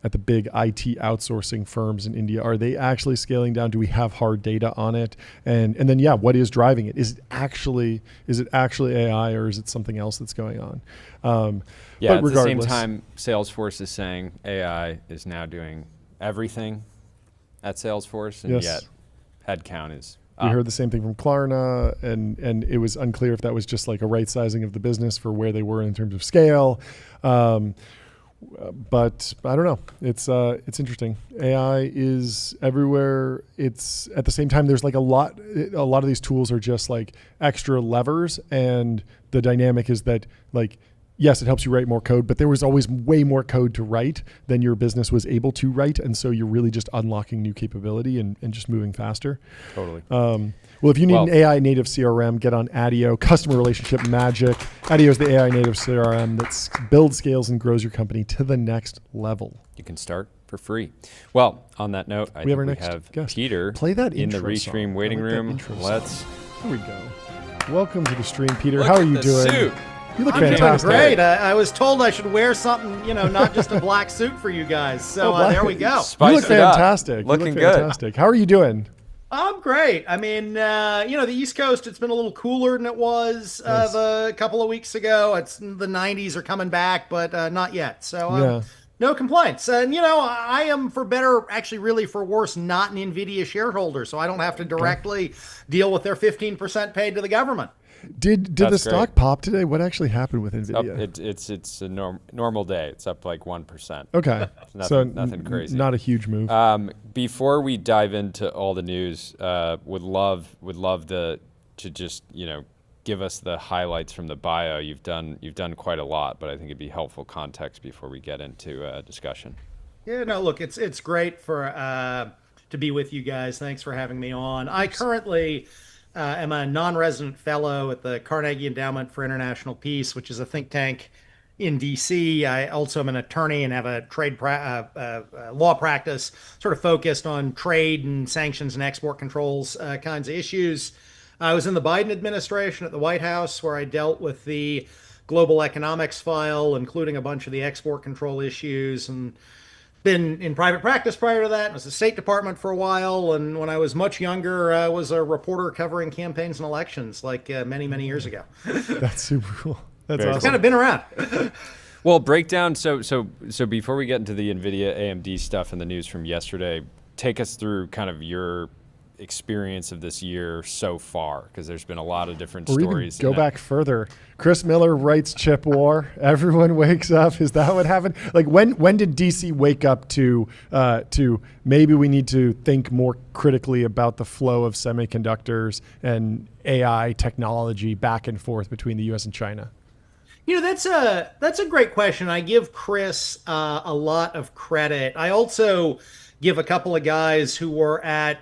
Speaker 1: outsourcing firms in India. Are they actually scaling down? Do we have hard data on it? And then what is driving it? Is it actually AI, or is it something else that's going on?
Speaker 2: But at the same time, Salesforce is saying AI is now doing everything at Salesforce, and yet headcount is up.
Speaker 1: We heard the same thing from Klarna, and it was unclear if that was just like a right sizing of the business for where they were in terms of scale. But I don't know. It's interesting. AI is everywhere. It's at the same time, there's like a lot of these tools are just like extra levers, and the dynamic is that like, yes, it helps you write more code, but there was always way more code to write than your business was able to write. And so you're really just unlocking new capability and just moving faster.
Speaker 2: Totally.
Speaker 1: Well, if you need an AI native CRM, get on Addio, customer relationship magic. Addio is the AI native CRM that builds, scales, and grows your company to the next level.
Speaker 2: You can start for free. Well, on that note, I think we have
Speaker 1: guest.
Speaker 2: Peter
Speaker 1: Play that
Speaker 2: in the Restream waiting room.
Speaker 1: Here we go. Welcome to the stream, Peter. How are you doing?
Speaker 2: Suit.
Speaker 1: You look
Speaker 5: I'm
Speaker 1: fantastic.
Speaker 5: doing great. I was told I should wear something, not just a black suit for you guys. So there we go.
Speaker 1: You look fantastic.
Speaker 2: Looking
Speaker 1: fantastic. How are you doing?
Speaker 5: I'm great. I mean, the East Coast, it's been a little cooler than it was a couple of weeks ago. It's the 90s are coming back, but not yet. So no complaints. And, I am, for better, actually really for worse, not an Nvidia shareholder. So I don't have to directly deal with their 15% paid to the government.
Speaker 1: Did the stock pop today? What actually happened with Nvidia?
Speaker 2: It's a normal day. It's up like 1%.
Speaker 1: Okay,
Speaker 2: nothing crazy.
Speaker 1: Not a huge move.
Speaker 2: Before we dive into all the news, would love to just give us the highlights from the bio. You've done quite a lot, but I think it'd be helpful context before we get into discussion.
Speaker 5: Yeah, no, look, it's great to be with you guys. Thanks for having me on. I currently am a non-resident fellow at the Carnegie Endowment for International Peace, which is a think tank in DC. I also am an attorney and have a law practice sort of focused on trade and sanctions and export controls kinds of issues. I was in the Biden administration at the White House, where I dealt with the global economics file, including a bunch of the export control issues, and been in private practice prior to that. I was at the State Department for a while, and when I was much younger, I was a reporter covering campaigns and elections, like many years ago.
Speaker 1: That's super cool. That's
Speaker 5: I've
Speaker 1: awesome.
Speaker 5: kind of been around.
Speaker 2: Well, breakdown. So before we get into the Nvidia AMD stuff and the news from yesterday, take us through kind of your experience of this year so far, because there's been a lot of different stories.
Speaker 1: Go back further. Chris Miller writes chip war. Everyone wakes up. Is that what happened? Like when did DC wake up to maybe we need to think more critically about the flow of semiconductors and AI technology back and forth between the U.S. and China?
Speaker 5: That's a great question. I give Chris a lot of credit. I also give a couple of guys who were at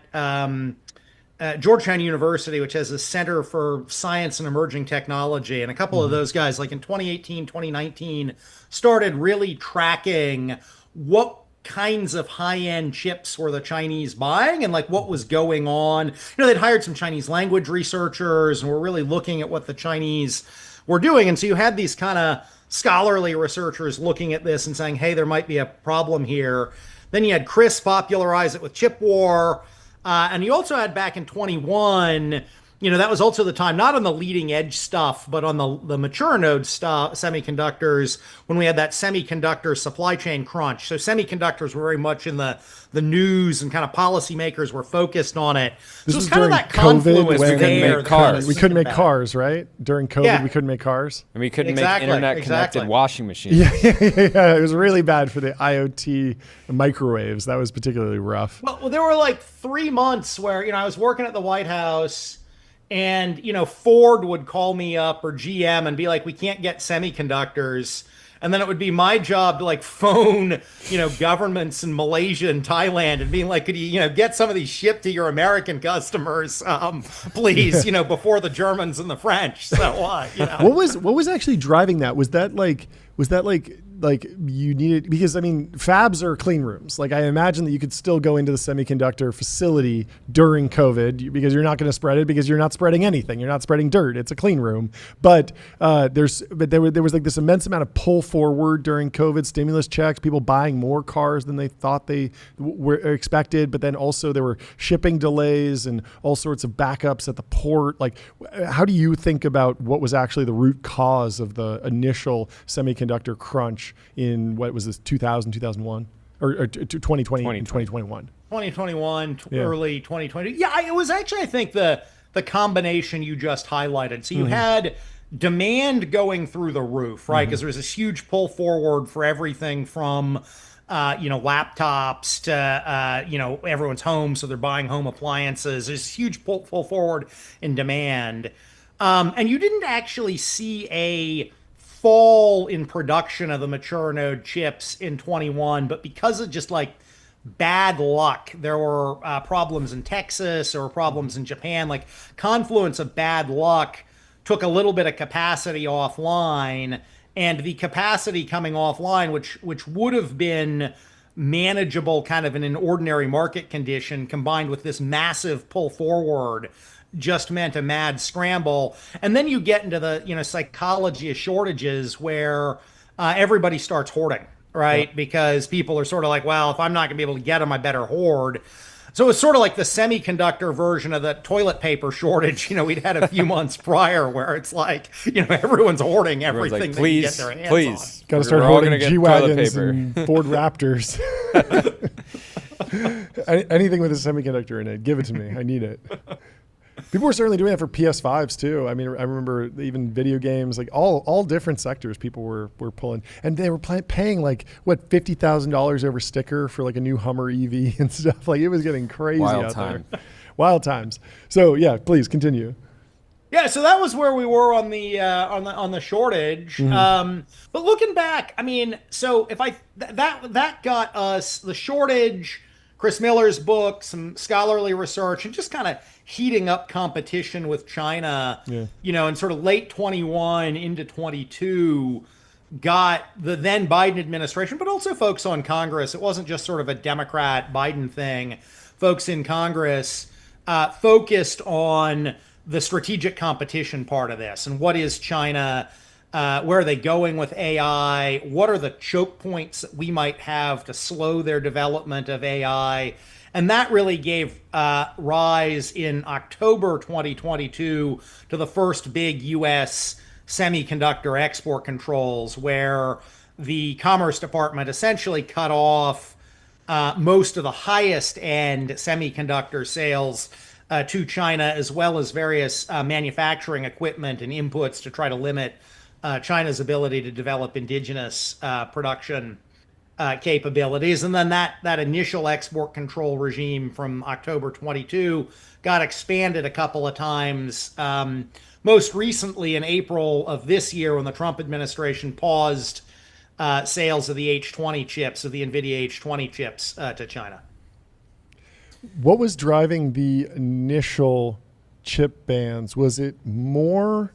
Speaker 5: Georgetown University, which has a Center for Science and Emerging Technology. And a couple of those guys, like in 2018, 2019, started really tracking what kinds of high-end chips were the Chinese buying and like what was going on. They'd hired some Chinese language researchers and were really looking at what the Chinese were doing. And so you had these kind of scholarly researchers looking at this and saying, hey, there might be a problem here. Then you had Chris popularize it with chip war. And you also had back in 21, that was also the time, not on the leading edge stuff, but on the mature node stuff, semiconductors, when we had that semiconductor supply chain crunch. So semiconductors were very much in the news, and kind of policymakers were focused on it.
Speaker 1: This
Speaker 5: so
Speaker 1: was
Speaker 5: it's kind of
Speaker 1: during
Speaker 5: that confluence
Speaker 1: COVID,
Speaker 2: when we couldn't make cars.
Speaker 1: We couldn't make cars, right? During COVID, we couldn't make cars.
Speaker 2: And we couldn't make internet-connected washing machines.
Speaker 1: Yeah. It was really bad for the IoT microwaves. That was particularly rough.
Speaker 5: Well, there were like 3 months where, I was working at the White House, and, Ford would call me up, or GM, and be like, we can't get semiconductors. And then it would be my job to like phone, governments in Malaysia and Thailand and being like, could you, get some of these shipped to your American customers, please, before the Germans and the French. So,
Speaker 1: What was actually driving that? Was that like you needed, because fabs are clean rooms. Like I imagine that you could still go into the semiconductor facility during COVID because you're not going to spread it, because you're not spreading anything. You're not spreading dirt. It's a clean room. But there was like this immense amount of pull forward during COVID, stimulus checks, people buying more cars than they thought they were expected. But then also there were shipping delays and all sorts of backups at the port. Like, how do you think about what was actually the root cause of the initial semiconductor crunch in what was this 2001 or 2020 and 2021?
Speaker 5: 2021, early 2020. Yeah, it was actually, I think, the combination you just highlighted. So you had demand going through the roof, right? Because there was this huge pull forward for everything from laptops to everyone's home, so they're buying home appliances. There's huge pull forward in demand, and you didn't actually see a fall in production of the mature node chips in 21, but because of just like bad luck, there were problems in Texas, there were problems in Japan, like confluence of bad luck took a little bit of capacity offline, and the capacity coming offline, which would have been manageable kind of in an ordinary market condition, combined with this massive pull forward, just meant a mad scramble. And then you get into the psychology of shortages where everybody starts hoarding, right? Yep. Because people are sort of like, well, if I'm not gonna be able to get them, I better hoard. So it's sort of like the semiconductor version of the toilet paper shortage, we'd had a few months prior, where it's like, everyone's hoarding everything
Speaker 2: like,
Speaker 5: they can get their hands on.
Speaker 1: Got to start hoarding G-Wagons and Ford Raptors. Anything with a semiconductor in it, give it to me. I need it. People were certainly doing that for PS5s too. I remember even video games, like all different sectors, people were pulling, and they were paying like what $50,000 over sticker for like a new Hummer EV and stuff. Like it was getting crazy out there. Wild times. So yeah, please continue.
Speaker 5: Yeah, so that was where we were on the shortage. But looking back, so if that got us the shortage Chris Miller's book, some scholarly research, and just kind of heating up competition with China, in sort of late 21 into 22, got the then Biden administration, but also folks on Congress. It wasn't just sort of a Democrat Biden thing. Folks in Congress focused on the strategic competition part of this. And what is China? Where are they going with AI? What are the choke points that we might have to slow their development of AI? And that really gave rise in October 2022 to the first big U.S. semiconductor export controls, where the Commerce Department essentially cut off most of the highest end semiconductor sales to China, as well as various manufacturing equipment and inputs to try to limit China's ability to develop indigenous production capabilities. And then that initial export control regime from October 22 got expanded a couple of times. Most recently in April of this year, when the Trump administration paused sales of the H20 chips, of the Nvidia H20 chips to China.
Speaker 1: What was driving the initial chip bans? Was it more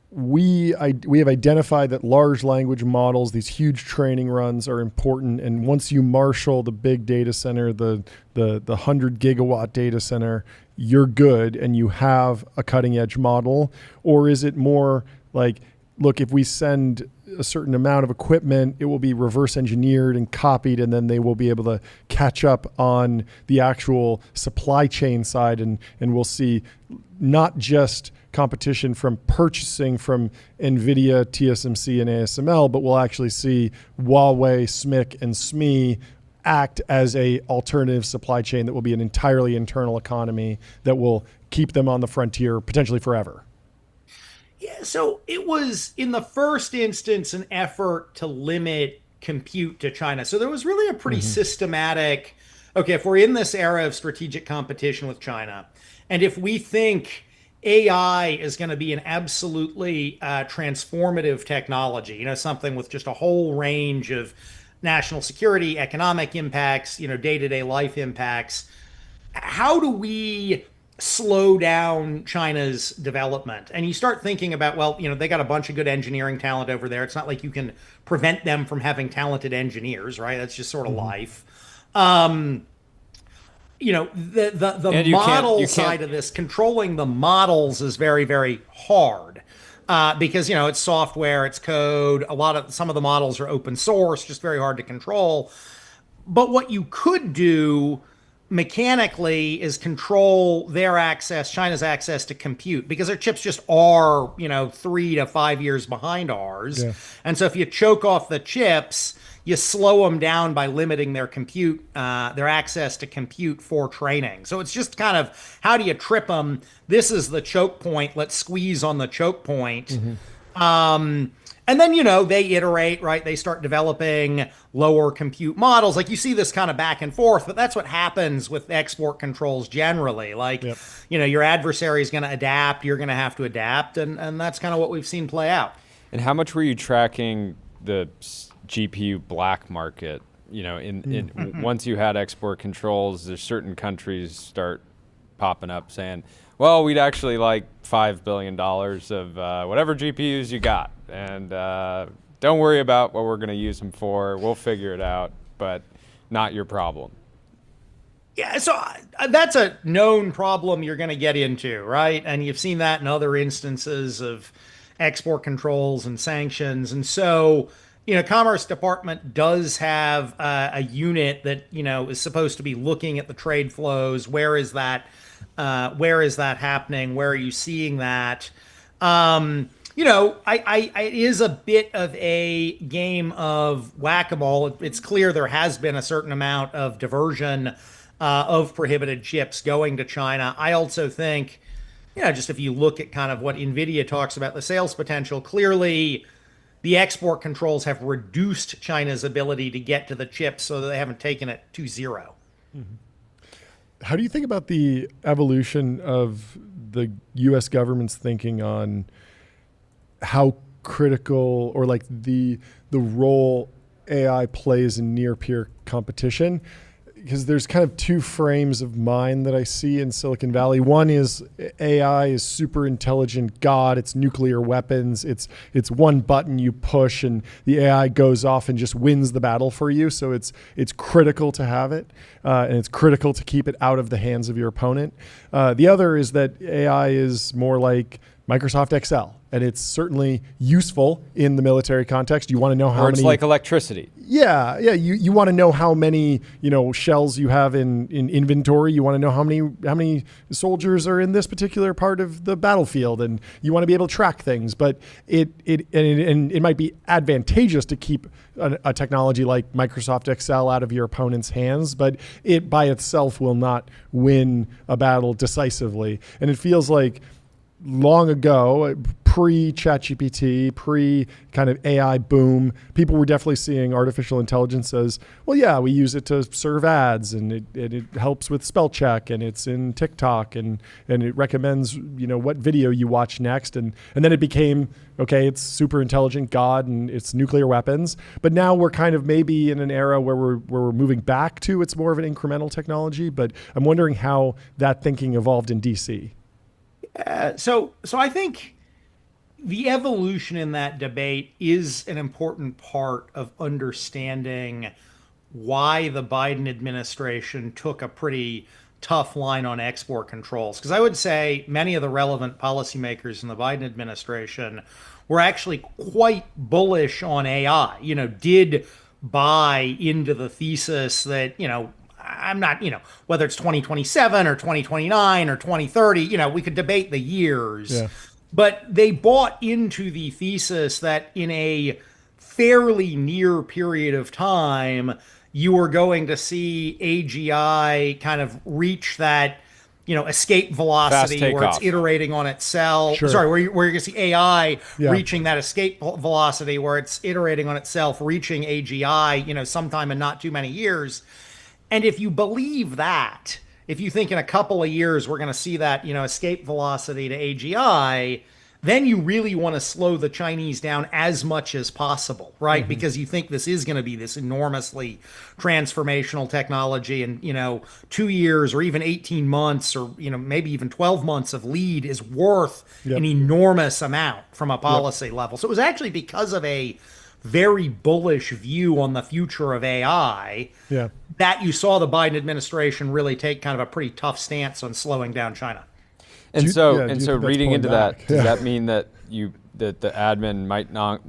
Speaker 1: we have identified that large language models, these huge training runs, are important, and once you marshal the big data center, the 100 gigawatt data center, you're good and you have a cutting edge model? Or is it more like, look, if we send a certain amount of equipment, it will be reverse engineered and copied, and then they will be able to catch up on the actual supply chain side, and we'll see not just competition from purchasing from Nvidia, TSMC, and ASML, but we'll actually see Huawei, SMIC, and SME act as a alternative supply chain that will be an entirely internal economy that will keep them on the frontier potentially forever.
Speaker 5: Yeah, so it was, in the first instance, an effort to limit compute to China. So there was really a pretty systematic, okay, if we're in this era of strategic competition with China, and if we think AI is going to be an absolutely transformative technology, something with just a whole range of national security, economic impacts, day-to-day life impacts, how do we slow down China's development? And you start thinking about, well, they got a bunch of good engineering talent over there. It's not like you can prevent them from having talented engineers, right? That's just sort of life. The model side of this, controlling the models, is very, very hard. Because it's software, it's code. Some of the models are open source, just very hard to control. But what you could do mechanically is control China's access to compute, because their chips just are 3 to 5 years behind ours. Yeah. And so if you choke off the chips, you slow them down by limiting their compute, their access to compute for training. So it's just kind of, how do you trip them? This is the choke point. Let's squeeze on the choke point. And then, they iterate, right? They start developing lower compute models. Like, you see this kind of back and forth, but that's what happens with export controls generally. Like, your adversary is going to adapt, you're going to have to adapt, and that's kind of what we've seen play out.
Speaker 2: And how much were you tracking the GPU black market? Once you had export controls, there's certain countries start popping up saying, well, we'd actually like $5 billion of whatever GPUs you got. And don't worry about what we're going to use them for. We'll figure it out, but not your problem.
Speaker 5: Yeah, so that's a known problem you're going to get into, right? And you've seen that in other instances of export controls and sanctions. And so, Commerce Department does have a unit that, is supposed to be looking at the trade flows. Where is that happening? Where are you seeing that? It is a bit of a game of whack-a-mole. It's clear there has been a certain amount of diversion of prohibited chips going to China. I also think, just if you look at kind of what Nvidia talks about, the sales potential, clearly the export controls have reduced China's ability to get to the chips, so that they haven't taken it to zero.
Speaker 1: How do you think about the evolution of the U.S. government's thinking on how critical, or like the role AI plays in near peer competition? because there's kind of two frames of mind that I see in Silicon Valley. One is AI is super intelligent God. It's nuclear weapons. It's one button you push and the AI goes off and just wins the battle for you. So it's critical to have it, and it's critical to keep it out of the hands of your opponent. The other is that AI is more like Microsoft Excel, and it's certainly useful in the military context. You want to know how many.
Speaker 2: It's like electricity.
Speaker 1: Yeah. You want to know how many shells you have in inventory. You want to know how many soldiers are in this particular part of the battlefield, and you want to be able to track things. But it might be advantageous to keep a technology like Microsoft Excel out of your opponent's hands, but it by itself will not win a battle decisively. And it feels like long ago, pre-ChatGPT, pre-kind of AI boom, people were definitely seeing artificial intelligence as, well, yeah, we use it to serve ads, and it helps with spell check, and it's in TikTok, and it recommends what video you watch next, and then it became, okay, it's super intelligent God, and it's nuclear weapons. But now we're kind of maybe in an era where we're moving back to it's more of an incremental technology. But I'm wondering how that thinking evolved in DC.
Speaker 5: So I think the evolution in that debate is an important part of understanding why the Biden administration took a pretty tough line on export controls. Because I would say many of the relevant policymakers in the Biden administration were actually quite bullish on AI, did buy into the thesis that, I'm not, whether it's 2027 or 2029 or 2030, we could debate the years. Yeah. But they bought into the thesis that in a fairly near period of time, you are going to see AGI kind of reach that, escape velocity where it's iterating on itself. Sure. Sorry, where you're going to see AI reaching that escape velocity where it's iterating on itself, reaching AGI, sometime in not too many years. And if you believe that, if you think in a couple of years we're going to see that, escape velocity to AGI, then you really want to slow the Chinese down as much as possible, right? Mm-hmm. Because you think this is going to be this enormously transformational technology, and 2 years or even 18 months or maybe even 12 months of lead is worth an enormous amount from a policy level. So it was actually because of a very bullish view on the future of AI that you saw the Biden administration really take kind of a pretty tough stance on slowing down China.
Speaker 2: And so reading into that, does that mean that that the admin might not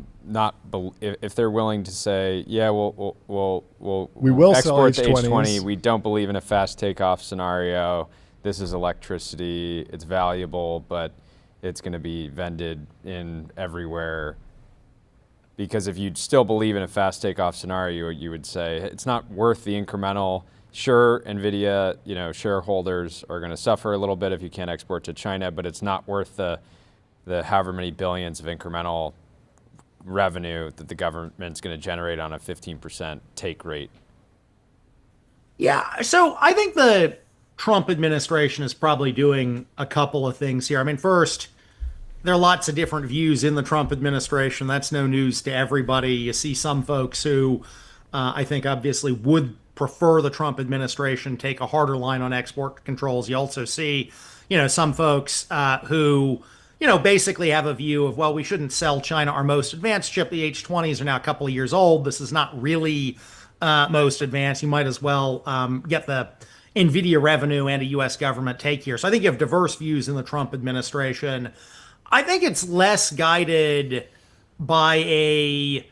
Speaker 2: if they're willing to say, yeah, we'll export the H-20, we don't believe in a fast takeoff scenario. This is electricity. It's valuable, but it's going to be vended in everywhere. Because if you still believe in a fast takeoff scenario, you would say it's not worth the incremental. Sure, Nvidia, shareholders are going to suffer a little bit if you can't export to China, but it's not worth the however many billions of incremental revenue that the government's going to generate on a 15% take rate.
Speaker 5: Yeah, so I think the Trump administration is probably doing a couple of things here. I mean, first, there are lots of different views in the Trump administration. That's no news to everybody. You see some folks who I think obviously would prefer the Trump administration take a harder line on export controls. You also see, some folks who, basically have a view of, well, we shouldn't sell China our most advanced chip. The H-20s are now a couple of years old. This is not really most advanced. You might as well get the Nvidia revenue and a U.S. government take here. So I think you have diverse views in the Trump administration. I think it's less guided by a,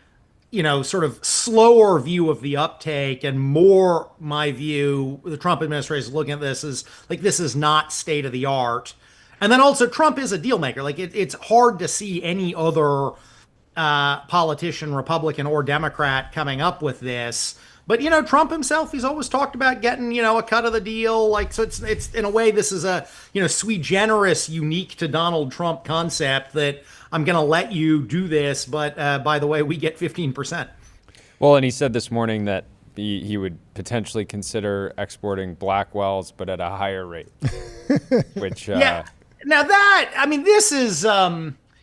Speaker 5: sort of slower view of the uptake, and more my view, the Trump administration is looking at this as like, this is not state of the art. And then also Trump is a deal maker. Like it's hard to see any other politician, Republican or Democrat, coming up with this. But, Trump himself, he's always talked about getting, a cut of the deal. Like, so it's in a way, this is a, sui generis, unique to Donald Trump concept that I'm going to let you do this. But by the way, we get 15%.
Speaker 2: Well, and he said this morning that he would potentially consider exporting Blackwells, but at a higher rate, which.
Speaker 5: Yeah. Now this is,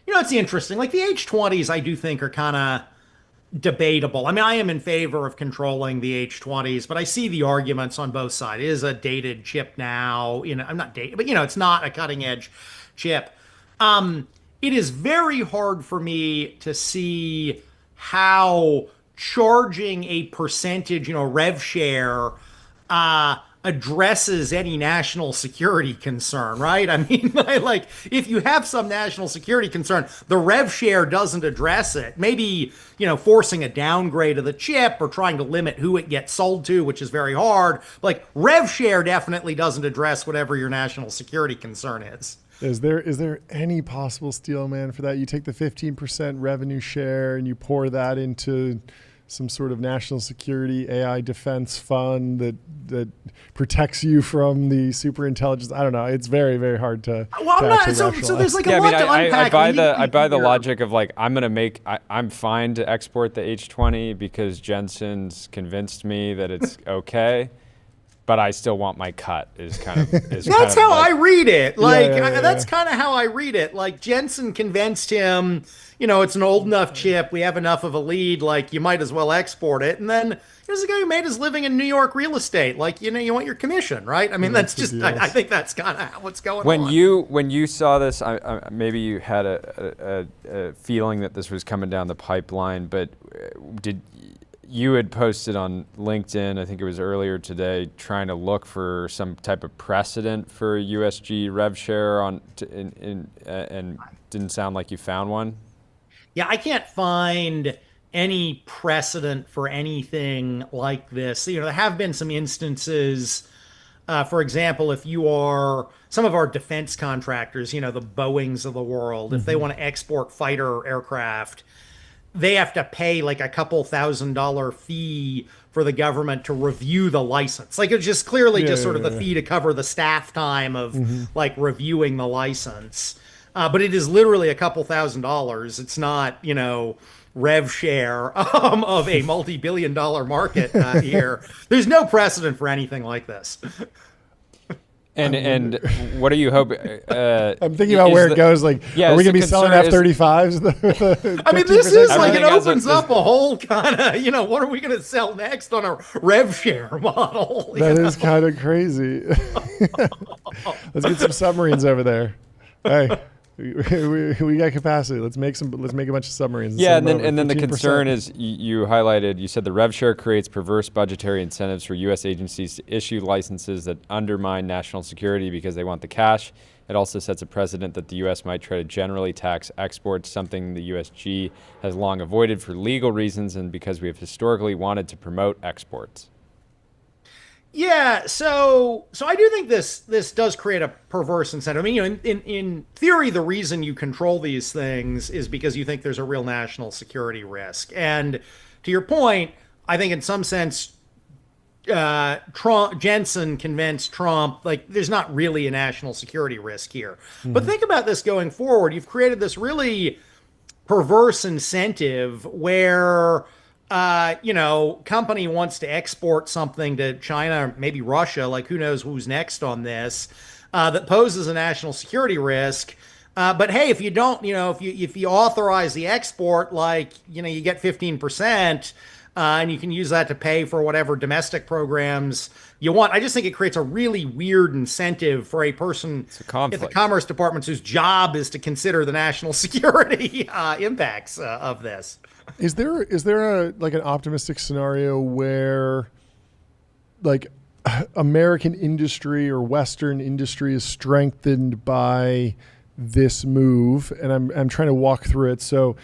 Speaker 5: it's interesting. Like the H-20s, I do think are kind of, debatable. I mean, I am in favor of controlling the H20s, but I see the arguments on both sides. It is a dated chip now. I'm not dated, but it's not a cutting edge chip. It is very hard for me to see how charging a percentage, rev share, addresses any national security concern, right? I mean, like if you have some national security concern, the rev share doesn't address it. Maybe, forcing a downgrade of the chip or trying to limit who it gets sold to, which is very hard. Like rev share definitely doesn't address whatever your national security concern is.
Speaker 1: Is there any possible steal, man, for that? You take the 15% revenue share and you pour that into some sort of national security AI defense fund that protects you from the super intelligence. I don't know. It's very, very hard to.
Speaker 5: Well,
Speaker 1: to
Speaker 5: I'm not. So there's like a lot to unpack.
Speaker 2: I buy the logic of like I'm fine to export the H20 because Jensen's convinced me that it's okay. But I still want my cut. That's
Speaker 5: how I read it. Like that's kind of how I read it. Like Jensen convinced him, it's an old enough chip. We have enough of a lead. Like you might as well export it. And then here's a guy who made his living in New York real estate. Like you want your commission, right? I mean, that's just. I think that's kind of what's going on.
Speaker 2: When you saw this, maybe you had a feeling that this was coming down the pipeline. But you had posted on LinkedIn, I think it was earlier today, trying to look for some type of precedent for USG rev share and didn't sound like you found one.
Speaker 5: Yeah, I can't find any precedent for anything like this. There have been some instances. For example, if you are some of our defense contractors, the Boeings of the world, if they want to export fighter aircraft, they have to pay like a couple $1,000 fee for the government to review the license. Like it's just clearly sort of the fee to cover the staff time of like reviewing the license. But it is literally a couple $1,000s. It's not, rev share of a multi-billion-dollar market here. There's no precedent for anything like this.
Speaker 2: And what are you hoping?
Speaker 1: I'm thinking about where it goes. Like, are we going to be selling F-35s?
Speaker 5: I mean, this is like, it opens up a whole kind of, what are we going to sell next on a rev share model?
Speaker 1: That is kind of crazy. Let's get some submarines over there. Hey, we got capacity. Let's make a bunch of submarines.
Speaker 2: Yeah, and then the concern is you highlighted. You said the rev share creates perverse budgetary incentives for U.S. agencies to issue licenses that undermine national security because they want the cash. It also sets a precedent that the U.S. might try to generally tax exports, something the USG has long avoided for legal reasons and because we have historically wanted to promote exports.
Speaker 5: Yeah, so I do think this does create a perverse incentive. I mean, in theory, the reason you control these things is because you think there's a real national security risk. And to your point, I think in some sense, Jensen convinced Trump, like, there's not really a national security risk here. But think about this going forward. You've created this really perverse incentive where company wants to export something to China, maybe Russia, like who knows who's next on this, that poses a national security risk. But hey, if you don't, if you authorize the export, like, you get 15%, and you can use that to pay for whatever domestic programs you want. I just think it creates a really weird incentive for a person at the Commerce Department whose job is to consider the national security impacts of this.
Speaker 1: Is there an optimistic scenario where like American industry or Western industry is strengthened by this move? And I'm trying to walk through it. So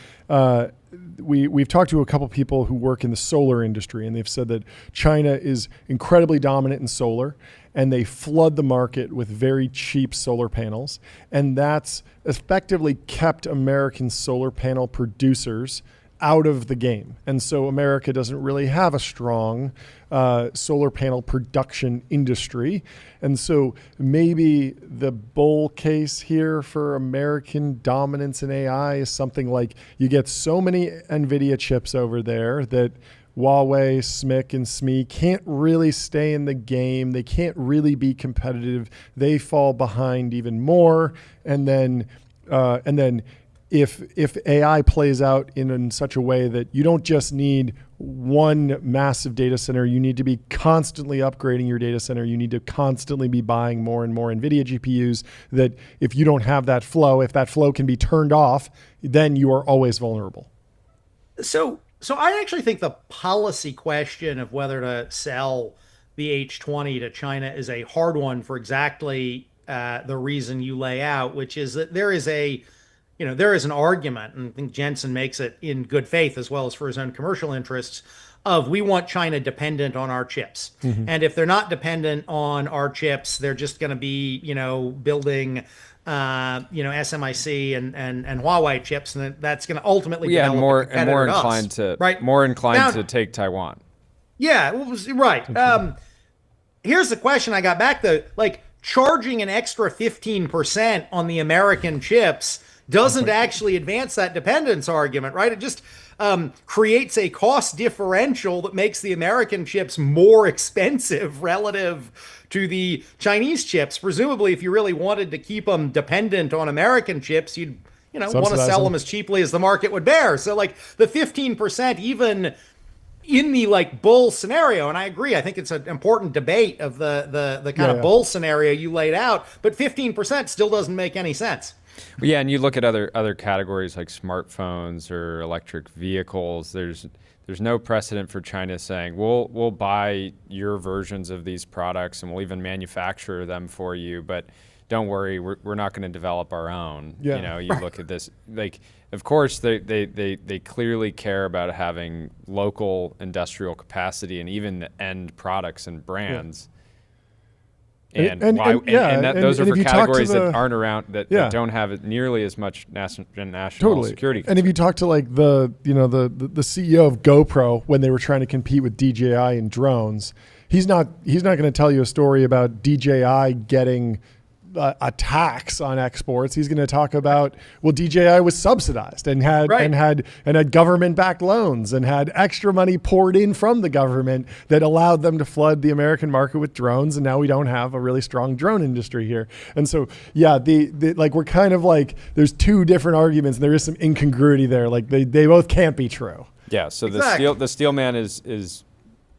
Speaker 1: we've talked to a couple people who work in the solar industry, and they've said that China is incredibly dominant in solar, and they flood the market with very cheap solar panels, and that's effectively kept American solar panel producers out of the game. And so America doesn't really have a strong solar panel production industry. And so maybe the bull case here for American dominance in AI is something like you get so many Nvidia chips over there that Huawei, SMIC, and SME can't really stay in the game. They can't really be competitive. They fall behind even more. And then if AI plays out in such a way that you don't just need one massive data center, you need to be constantly upgrading your data center. You need to constantly be buying more and more Nvidia GPUs, that if you don't have that flow, if that flow can be turned off, then you are always vulnerable.
Speaker 5: So I actually think the policy question of whether to sell the H20 to China is a hard one for exactly the reason you lay out, which is that there is an argument, and I think Jensen makes it in good faith as well as for his own commercial interests, of we want China dependent on our chips. Mm-hmm. And if they're not dependent on our chips, they're just going to be, building, SMIC and Huawei chips, and that's going to ultimately develop
Speaker 2: more inclined to
Speaker 5: right?
Speaker 2: more inclined to take Taiwan.
Speaker 5: Yeah, right. Here's the question I got back though, like charging an extra 15% on the American chips doesn't actually advance that dependence argument, right? It just creates a cost differential that makes the American chips more expensive relative to the Chinese chips. Presumably, if you really wanted to keep them dependent on American chips, you'd want to sell them as cheaply as the market would bear. So like the 15%, even in the bull scenario, and I agree, I think it's an important debate of the kind of bull scenario you laid out, but 15% still doesn't make any sense.
Speaker 2: Well, yeah, and you look at other categories like smartphones or electric vehicles. There's no precedent for China saying we'll buy your versions of these products and we'll even manufacture them for you, but don't worry, we're not going to develop our own.
Speaker 1: Yeah.
Speaker 2: You look at this, of course they clearly care about having local industrial capacity and even the end products and brands. Yeah. Those are for categories that aren't around, that don't have nearly as much national security concern.
Speaker 1: And if you talk to the CEO of GoPro when they were trying to compete with DJI in drones, he's not going to tell you a story about DJI getting a tax on exports. He's going to talk about, DJI was subsidized and had government-backed loans and had extra money poured in from the government that allowed them to flood the American market with drones. And now we don't have a really strong drone industry here. And so, we're kind of there's two different arguments. And there is some incongruity there. They both can't be true.
Speaker 2: Yeah. So the steel man is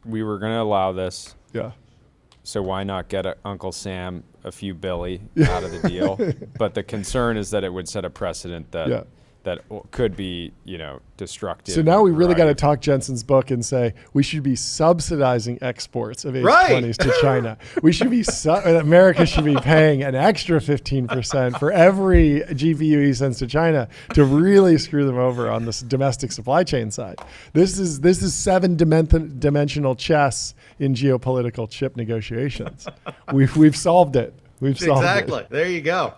Speaker 2: we were going to allow this.
Speaker 1: Yeah.
Speaker 2: So why not get Uncle Sam a few billy out of the deal? But the concern is that it would set a precedent that could be, destructive.
Speaker 1: So now we really got to talk Jensen's book and say we should be subsidizing exports of H20s to China. We should be America should be paying an extra 15% for every GPU he sends to China to really screw them over on this domestic supply chain side. This is seven-dimensional chess in geopolitical chip negotiations. We've solved it.
Speaker 5: Exactly. There you go.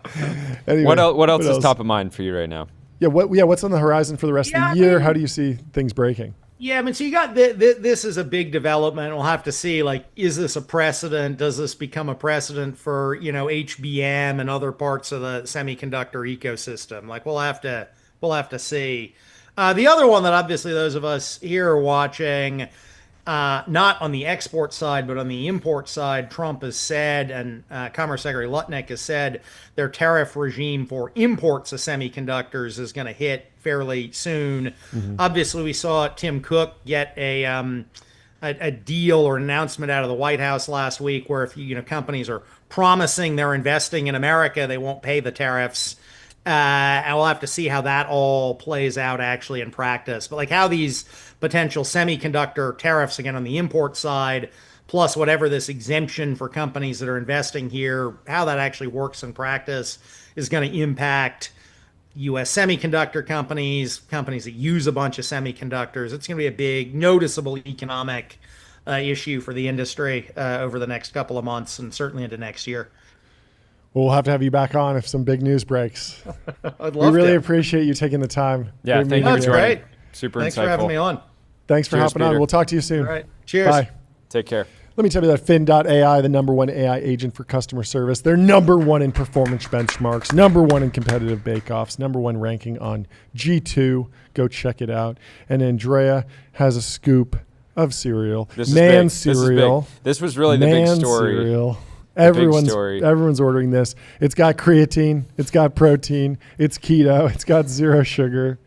Speaker 1: Anyway,
Speaker 2: what else is top of mind for you right now?
Speaker 1: Yeah, what's on the horizon for the rest of the year? How do you see things breaking?
Speaker 5: Yeah, so you got this is a big development. We'll have to see, is this a precedent? Does this become a precedent for, HBM and other parts of the semiconductor ecosystem? We'll have to see. The other one that obviously those of us here are watching, not on the export side, but on the import side, Trump has said, and Commerce Secretary Lutnick has said, their tariff regime for imports of semiconductors is going to hit fairly soon. Mm-hmm. Obviously, we saw Tim Cook get a deal or an announcement out of the White House last week where if companies are promising they're investing in America, they won't pay the tariffs. And we'll have to see how that all plays out actually in practice. But how these potential semiconductor tariffs, again, on the import side, plus whatever this exemption for companies that are investing here, how that actually works in practice is going to impact U.S. semiconductor companies that use a bunch of semiconductors. It's going to be a big, noticeable economic issue for the industry over the next couple of months and certainly into next year.
Speaker 1: Well, we'll have to have you back on if some big news breaks.
Speaker 5: I'd love
Speaker 1: We really
Speaker 5: to.
Speaker 1: appreciate you taking the time.
Speaker 2: Yeah, thank you.
Speaker 5: That's great.
Speaker 2: Super
Speaker 5: Thanks
Speaker 2: insightful.
Speaker 5: for having me on.
Speaker 1: Thanks for hopping on. We'll talk to you soon.
Speaker 5: All right. Cheers.
Speaker 1: Bye.
Speaker 2: Take care.
Speaker 1: Let me tell you that Fin.ai, the #1 AI agent for customer service, they're #1 in performance benchmarks, #1 in competitive bake-offs, #1 ranking on G2. Go check it out. And Andrea has a scoop of cereal.
Speaker 2: This is big.
Speaker 1: Cereal.
Speaker 2: This was really the big story.
Speaker 1: Cereal Everyone's ordering this. It's got creatine. It's got protein. It's keto. It's got zero sugar.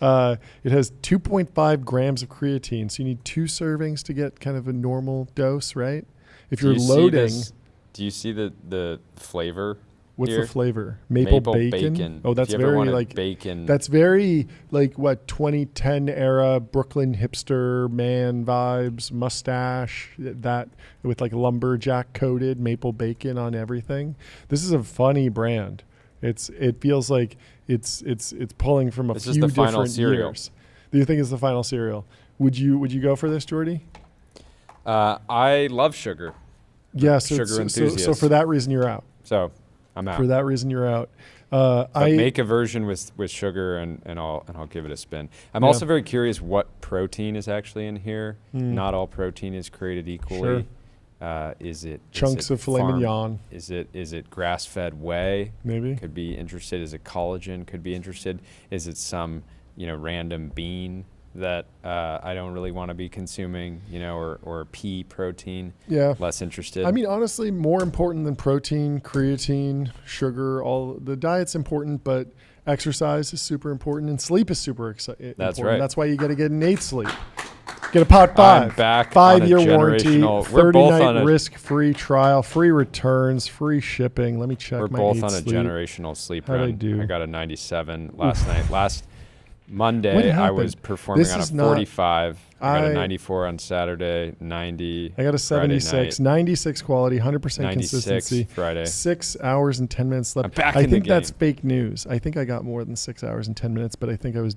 Speaker 1: It has 2.5 grams of creatine, so you need 2 servings to get kind of a normal dose, right? If you're loading,
Speaker 2: do you see the flavor?
Speaker 1: What's
Speaker 2: here?
Speaker 1: The flavor? Maple bacon. Oh, that's very like
Speaker 2: bacon.
Speaker 1: That's very like what 2010 era Brooklyn hipster man vibes, mustache, that with like lumberjack coated maple bacon on everything. This is a funny brand. It feels like it's pulling from a few different years. Do you think it's the final cereal? Would you go for this, Jordy?
Speaker 2: I love sugar.
Speaker 1: Yes,
Speaker 2: sugar enthusiast.
Speaker 1: So for that reason, you're out.
Speaker 2: So I'm out.
Speaker 1: For that reason, you're out.
Speaker 2: I make a version with sugar and I'll give it a spin. I'm also very curious what protein is actually in here. Not all protein is created equally.
Speaker 1: Sure.
Speaker 2: Is it
Speaker 1: chunks of filet mignon?
Speaker 2: Is it grass-fed whey?
Speaker 1: Maybe.
Speaker 2: Could be interested. Is it collagen? Could be interested. Is it some random bean that I don't really want to be consuming, or pea protein?
Speaker 1: Yeah.
Speaker 2: Less interested.
Speaker 1: I mean, honestly, more important than protein, creatine, sugar, all the diet's important, but exercise is super important and sleep is super important.
Speaker 2: That's right.
Speaker 1: That's why you got to get an 8 sleep. Get a Pot 5.
Speaker 2: I'm back
Speaker 1: 5-year warranty,
Speaker 2: we're both
Speaker 1: 30-night risk-free trial, free returns, free shipping. Let me check my 8 sleep.
Speaker 2: We're both on a generational sleep run.
Speaker 1: How'd I do?
Speaker 2: I got a 97 last night. Last Monday, I was performing on a 45. I got a 94 on Saturday, 90.
Speaker 1: I got a 76. 96 quality, 100%
Speaker 2: 96
Speaker 1: consistency.
Speaker 2: Friday.
Speaker 1: 6 hours and 10 minutes left.
Speaker 2: I'm back
Speaker 1: I
Speaker 2: in the
Speaker 1: think that's
Speaker 2: game.
Speaker 1: fake news. I think I got more than 6 hours and 10 minutes, but I think I was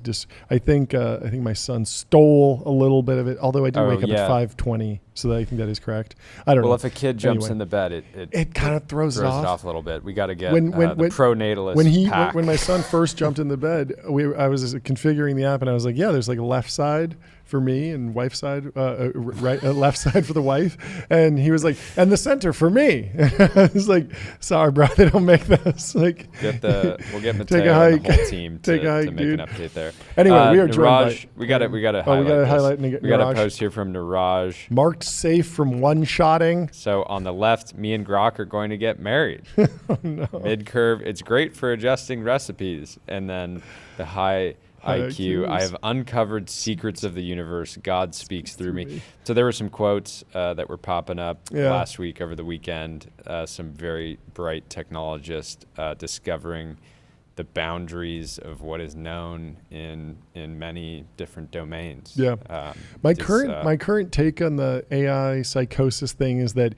Speaker 1: I think my son stole a little bit of it. Although I do wake up at 5:20, so I think that is correct. I don't know.
Speaker 2: Well, if a kid jumps in the bed, it
Speaker 1: kind of throws it off
Speaker 2: a little bit. We got to get the pronatalist.
Speaker 1: When my son first jumped in the bed, I was configuring the app, and I was like, yeah, there's like a left side for me and wife side, right, left side for the wife, and he was like, and the center for me. I was like, sorry, bro, they don't make those. Like,
Speaker 2: we'll get Mateo and the whole team to make
Speaker 1: dude.
Speaker 2: an update there.
Speaker 1: Anyway, we are joined by.
Speaker 2: We got to
Speaker 1: highlight.
Speaker 2: We got a post here from Niraj.
Speaker 1: Marked safe from one-shotting.
Speaker 2: So on the left, me and Grok are going to get married.
Speaker 1: Oh, no.
Speaker 2: Mid-curve, it's great for adjusting recipes, and then the high IQ. I have uncovered secrets of the universe. God speaks through me. So there were some quotes that were popping up last week over the weekend. Some very bright technologists discovering the boundaries of what is known in many different domains. Yeah.
Speaker 1: My current take on the AI psychosis thing is that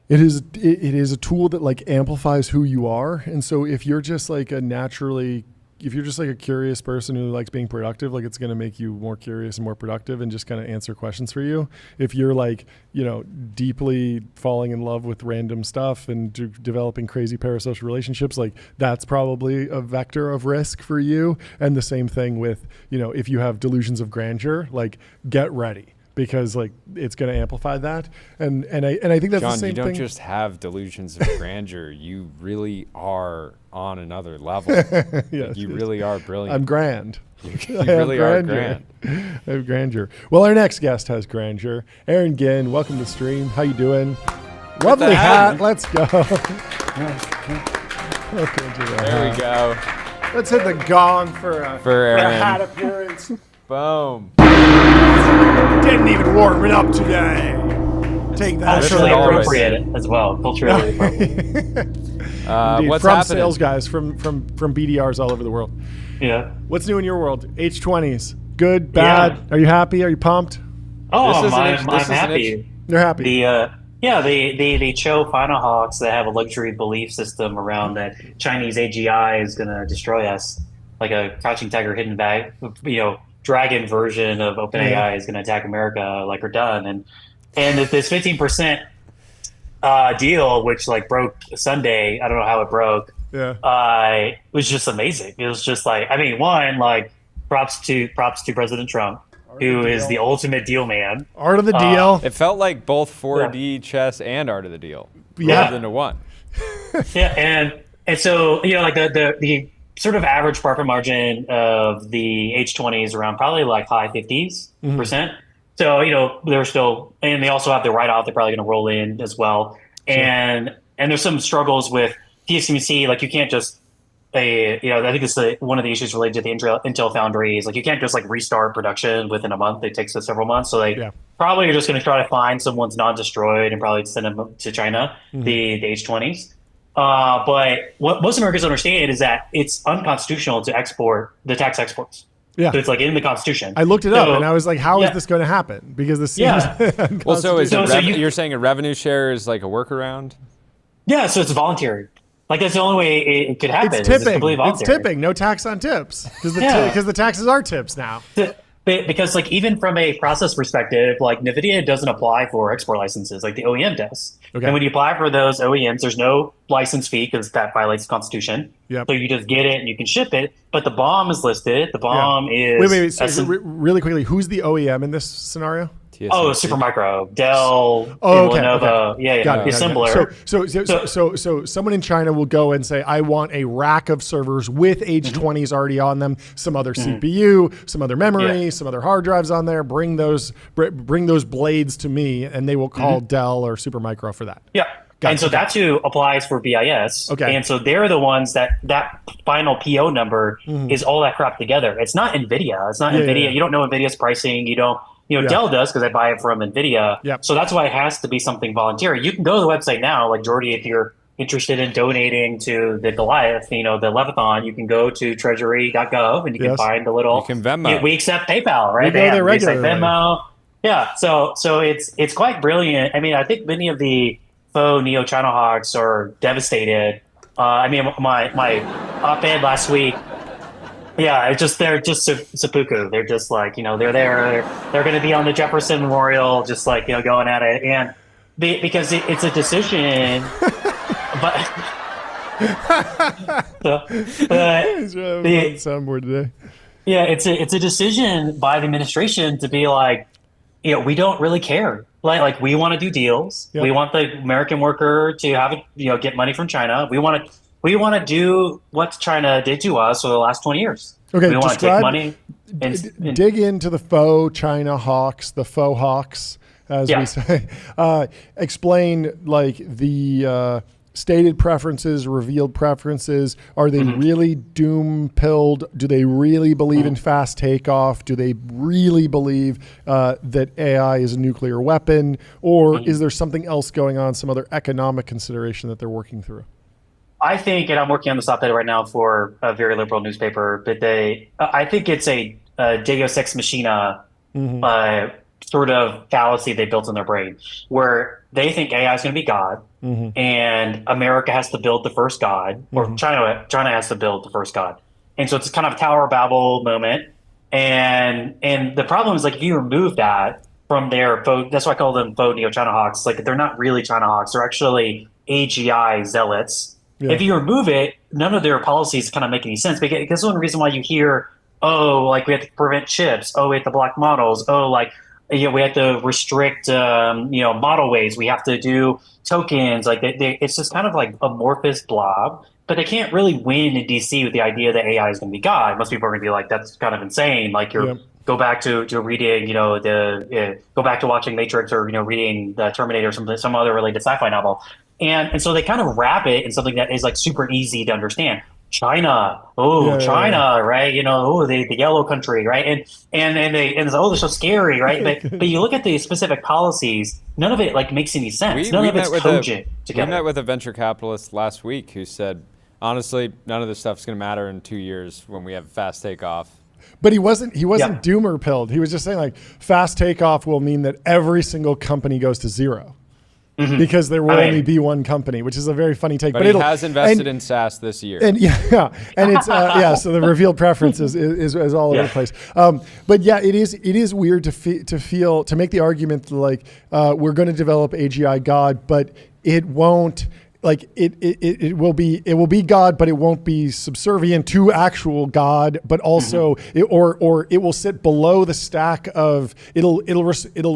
Speaker 1: it is a tool that like amplifies who you are, and so if you're just like a curious person who likes being productive, like it's going to make you more curious and more productive and just kind of answer questions for you. If you're like, deeply falling in love with random stuff and developing crazy parasocial relationships, like that's probably a vector of risk for you. And the same thing with, if you have delusions of grandeur, like get ready. Because like it's going to amplify that, and I think that's
Speaker 2: John,
Speaker 1: the same thing.
Speaker 2: You don't just have delusions of grandeur; you really are on another level.
Speaker 1: Yes,
Speaker 2: you really are brilliant.
Speaker 1: I'm grand.
Speaker 2: You really are grand.
Speaker 1: I have grandeur. Well, our next guest has grandeur. Aaron Ginn, welcome to the stream. How you doing? Lovely hat. Let's go.
Speaker 2: There we go.
Speaker 1: Let's hit the gong for a hat appearance.
Speaker 2: Boom.
Speaker 1: Didn't even warm it up today. Take that.
Speaker 6: Culturally appropriate as well. Culturally appropriate.
Speaker 2: What's
Speaker 1: from
Speaker 2: happening?
Speaker 1: Sales guys from BDRs all over the world.
Speaker 6: Yeah.
Speaker 1: What's new in your world? H20s. Good, bad. Yeah. Are you happy? Are you pumped?
Speaker 6: Oh, I'm happy.
Speaker 1: You're happy.
Speaker 6: The Cho Final Hawks that have a luxury belief system around that Chinese AGI is going to destroy us, like a crouching tiger, hidden bag, dragon version of OpenAI is going to attack America, like we're done. And this 15% deal, which like broke Sunday, I don't know how it broke. Yeah. Was just amazing. It was just like, props to President Trump, who is the ultimate deal man.
Speaker 1: Art of the deal.
Speaker 2: It felt like both 4D chess and art of the deal.
Speaker 1: Yeah.
Speaker 2: Into one.
Speaker 6: Yeah, and so like the sort of average profit margin of the H20 is around probably like high 50s%. So, they're still, and they also have the write-off they're probably going to roll in as well. Sure. And and there's some struggles with TSMC. Like you can't just I think it's one of the issues related to the Intel foundries. Like you can't just like restart production within a month. It takes several months. So they probably are just going to try to find someone's non-destroyed and probably send them to China, the H20s. But what most Americans don't understand is that it's unconstitutional to export the tax exports. Yeah. So it's like in the Constitution.
Speaker 1: I looked it up and I was like, how is this going to happen? Because this seems
Speaker 2: well, so you're saying a revenue share is like a workaround?
Speaker 6: Yeah, so it's voluntary. Like that's the only way it could happen.
Speaker 1: It's tipping. It's tipping. No tax on tips because the taxes are tips now.
Speaker 6: Because like even from a process perspective, like Nvidia doesn't apply for export licenses like the OEM does. Okay. And when you apply for those OEMs, there's no license fee because that violates the Constitution. Yep. So you just get it and you can ship it. But the BOM is listed. The BOM is
Speaker 1: wait. So really quickly, who's the OEM in this scenario?
Speaker 6: TSMC. Oh, Supermicro, Dell, Lenovo, assembler.
Speaker 1: So someone in China will go and say, I want a rack of servers with H20s already on them, some other CPU, some other memory, some other hard drives on there. Bring those blades to me, and they will call Dell or Supermicro for that.
Speaker 6: Yeah. And so that's who applies for BIS. Okay. And so they're the ones that final PO number is all that crap together. It's not Nvidia. It's not Nvidia. Yeah. You don't know Nvidia's pricing. You don't. Dell does because I buy it from Nvidia. Yep. So that's why it has to be something voluntary. You can go to the website now, like Jordy, if you're interested in donating to the Goliath, the Leviathan, you can go to treasury.gov and you can find a little.
Speaker 2: You can Venmo.
Speaker 6: We accept PayPal, right?
Speaker 1: They go there regularly.
Speaker 6: Venmo. Yeah. So it's quite brilliant. I mean, I think many of the faux neo-China hawks are devastated. My op-ed last week. Yeah, they're just seppuku. They're just like, they're there. They're going to be on the Jefferson Memorial, just like, going at it. And because it's a decision, but
Speaker 1: soundboard today.
Speaker 6: Yeah, it's a decision by the administration to be like, we don't really care. Like we want to do deals. Yep. We want the American worker to have get money from China. We want to do what China did to us for the last 20 years.
Speaker 1: Okay,
Speaker 6: we want to take money
Speaker 1: and dig into the faux China hawks, the faux hawks, as we say. Explain like the stated preferences, revealed preferences. Are they really doom-pilled? Do they really believe in fast takeoff? Do they really believe that AI is a nuclear weapon? Or is there something else going on, some other economic consideration that they're working through?
Speaker 6: I think, and I'm working on this op-ed right now for a very liberal newspaper, but I think it's a Deus Ex Machina sort of fallacy they built in their brain, where they think AI is going to be God, and America has to build the first God, or China has to build the first God. And so it's kind of a Tower of Babel moment. And the problem is, like, if you remove that from their faux, that's why I call them faux neo-China hawks. Like, they're not really China hawks. They're actually AGI zealots. Yeah. If you remove it, none of their policies kind of make any sense. Because that's one reason why you hear, like we have to prevent chips. We have to block models. We have to restrict, model ways. We have to do tokens. Like it's just kind of like amorphous blob. But they can't really win in DC with the idea that AI is going to be God. Most people are going to be like, that's kind of insane. Like go back to reading, go back to watching Matrix or reading the Terminator or some other related sci-fi novel. And so they kind of wrap it in something that is like super easy to understand. China, right? The yellow country, right? And they're so scary, right? But you look at the specific policies, none of it like makes any sense. None of it's cogent together.
Speaker 2: We met with a venture capitalist last week who said, honestly, none of this stuff's going to matter in 2 years when we have fast takeoff.
Speaker 1: But he wasn't doomer pilled. He was just saying like fast takeoff will mean that every single company goes to zero. Because there will only be one company, which is a very funny take.
Speaker 2: But he has invested in SAS this year.
Speaker 1: And it's so the revealed preference is all over the place. But yeah, it is weird to make the argument like we're going to develop AGI God, but it won't. Like it will be God, but it won't be subservient to actual God. But also, it will sit below the stack of it'll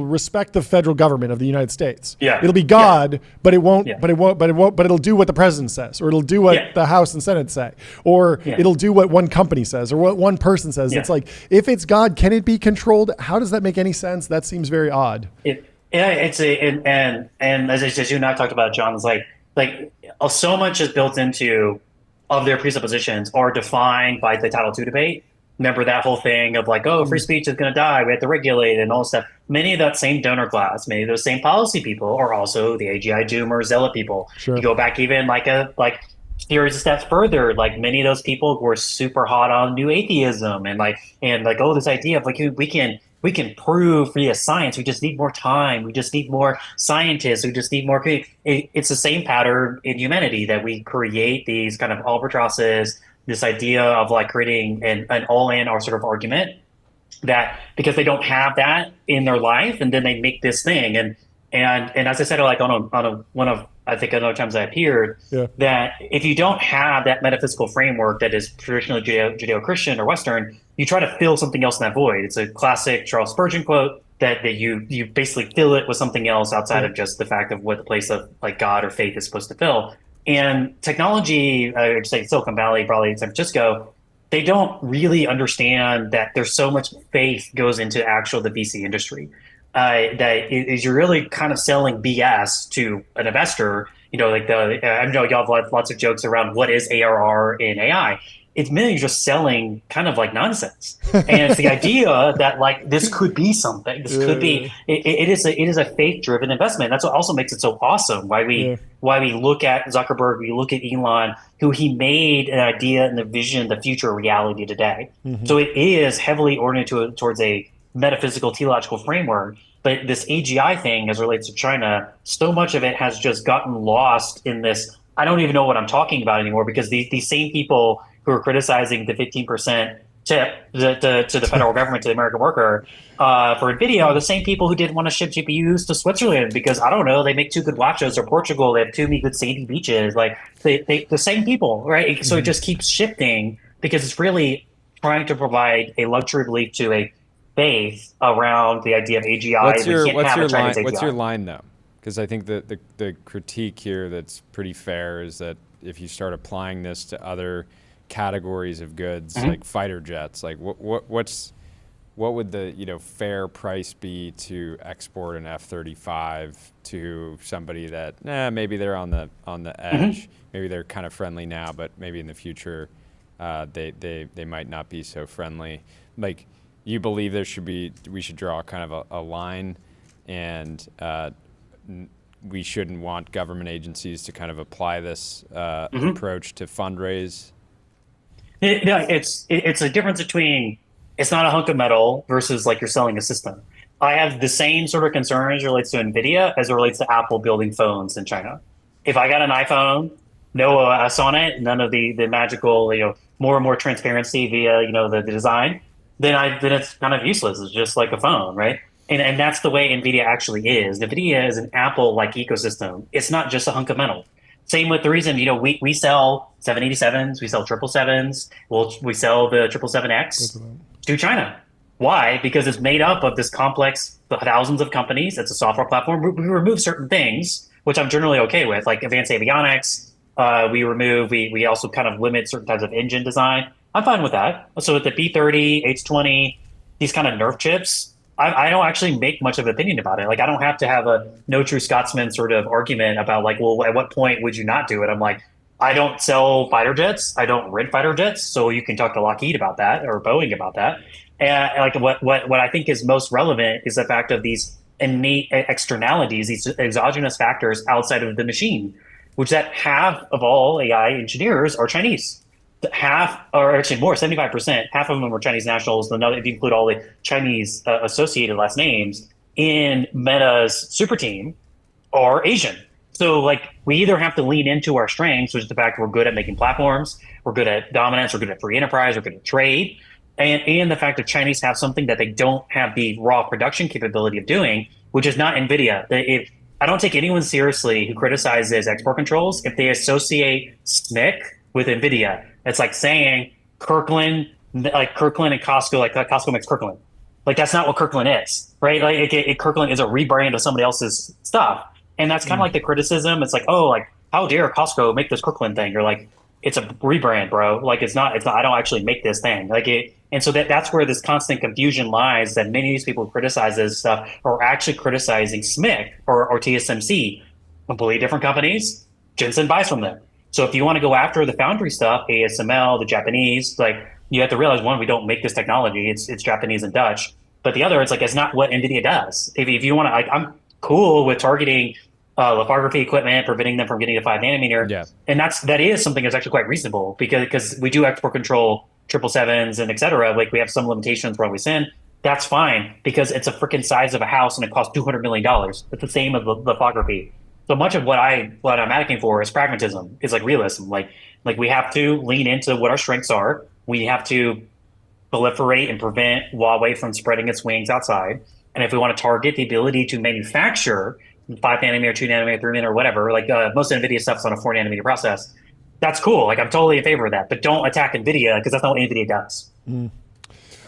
Speaker 1: respect the federal government of the United States.
Speaker 6: Yeah,
Speaker 1: it'll be God, but it won't. But it'll do what the president says, or it'll do what the House and Senate say, or it'll do what one company says, or what one person says. It's like if it's God, can it be controlled? How does that make any sense? That seems very odd.
Speaker 6: And as you and I talked about, John, is like. like so much is built into of their presuppositions are defined by the Title II debate. Remember that whole thing of like, oh, free speech is going to die, we have to regulate and all this stuff. Many of that same donor class, many of those same policy people are also the AGI doomer zealot people.
Speaker 1: Sure.
Speaker 6: You go back even like series of steps further, like many of those people were super hot on new atheism and oh, this idea of like we can prove via science. We just need more time. We just need more scientists. We just need more. It's the same pattern in humanity that we create these kind of albatrosses, this idea of like creating an all-in or sort of argument that because they don't have that in their life, and then they make this thing. And as I said, like on one of I think other times I appeared, that if you don't have that metaphysical framework that is traditionally Judeo-Christian or Western, you try to fill something else in that void. It's a classic Charles Spurgeon quote that you basically fill it with something else outside of just the fact of what the place of like God or faith is supposed to fill. And technology, say Silicon Valley, probably San Francisco, they don't really understand that there's so much faith goes into the VC industry. That is you're really kind of selling BS to an investor. You know, like I know y'all have lots of jokes around what is ARR in AI. It's mainly just selling kind of like nonsense. And it's the idea that like this could be something. This could be. It is a faith driven investment. That's what also makes it so awesome. Why we look at Zuckerberg, we look at Elon, who he made an idea and the vision, the future reality today. Mm-hmm. So it is heavily oriented towards a metaphysical teleological framework. But this AGI thing, as it relates to China, so much of it has just gotten lost in this. I don't even know what I'm talking about anymore, because these same people who are criticizing the 15% tip to the federal government, to the American worker for Nvidia, are the same people who didn't want to ship GPUs to Switzerland because, I don't know, they make too good watches, or Portugal, they have too many good sandy beaches. Like the same people, right? So it just keeps shifting because it's really trying to provide a luxury belief to a faith around the idea of AGI.
Speaker 2: What's your line though? Because I think the critique here that's pretty fair is that if you start applying this to other categories of goods, like fighter jets, like what would the fair price be to export an F-35 to somebody that maybe they're on the edge, maybe they're kind of friendly now, but maybe in the future they might not be so friendly. Like, you believe we should draw kind of a line, and we shouldn't want government agencies to kind of apply this approach to fundraise?
Speaker 6: Yeah, it's a difference between, it's not a hunk of metal versus like you're selling a system. I have the same sort of concerns relates to Nvidia as it relates to Apple building phones in China. If I got an iPhone, no OS on it, none of the magical, more and more transparency via, the design, then it's kind of useless. It's just like a phone, right? And that's the way Nvidia actually is. Nvidia is an Apple-like ecosystem. It's not just a hunk of metal. Same with the reason, we sell 787s, we sell 777s, we sell the 777X to China. Why? Because it's made up of this complex, thousands of companies. It's a software platform. We remove certain things, which I'm generally okay with, like advanced avionics. We also kind of limit certain types of engine design. I'm fine with that. So with the B30, H20, these kind of nerf chips, I don't actually make much of an opinion about it. Like, I don't have to have a no true Scotsman sort of argument about like, well, at what point would you not do it? I'm like, I don't sell fighter jets. I don't rent fighter jets. So you can talk to Lockheed about that, or Boeing about that. And like what I think is most relevant is the fact of these innate externalities, these exogenous factors outside of the machine, which that half of all AI engineers are Chinese. Half, or actually more, 75%, half of them are Chinese nationals. If you include all the Chinese associated last names in Meta's super team, are Asian. So like, we either have to lean into our strengths, which is the fact we're good at making platforms, we're good at dominance, we're good at free enterprise, we're good at trade, and the fact that Chinese have something that they don't have the raw production capability of doing, which is not Nvidia. I don't take anyone seriously who criticizes export controls if they associate SNCC with Nvidia. It's like saying Kirkland and Costco, like Costco makes Kirkland. Like, that's not what Kirkland is, right? Like, Kirkland is a rebrand of somebody else's stuff. And that's kind of like the criticism. It's like, oh, like, how dare Costco make this Kirkland thing? You're like, it's a rebrand, bro. Like, it's not, I don't actually make this thing. And so that's where this constant confusion lies, that many of these people who criticize this stuff are actually criticizing SMIC or TSMC, completely different companies, Jensen buys from them. So if you want to go after the foundry stuff, ASML, the Japanese, like you have to realize, one, we don't make this technology. It's Japanese and Dutch. But the other, it's like, it's not what Nvidia does. If you want to, like, I'm cool with targeting lithography equipment, preventing them from getting to 5 nanometer.
Speaker 2: Yeah.
Speaker 6: And that is something that's actually quite reasonable because we do export control 777s and et cetera. Like we have some limitations where we send. That's fine because it's a freaking size of a house and it costs $200 million. It's the same as lithography. So much of what I'm advocating for is pragmatism. It's like realism. Like we have to lean into what our strengths are. We have to proliferate and prevent Huawei from spreading its wings outside. And if we want to target the ability to manufacture 5 nanometer, 2 nanometer, 3 nanometer, or whatever, like most Nvidia stuff's on a 4 nanometer process. That's cool. Like I'm totally in favor of that. But don't attack Nvidia because that's not what Nvidia does.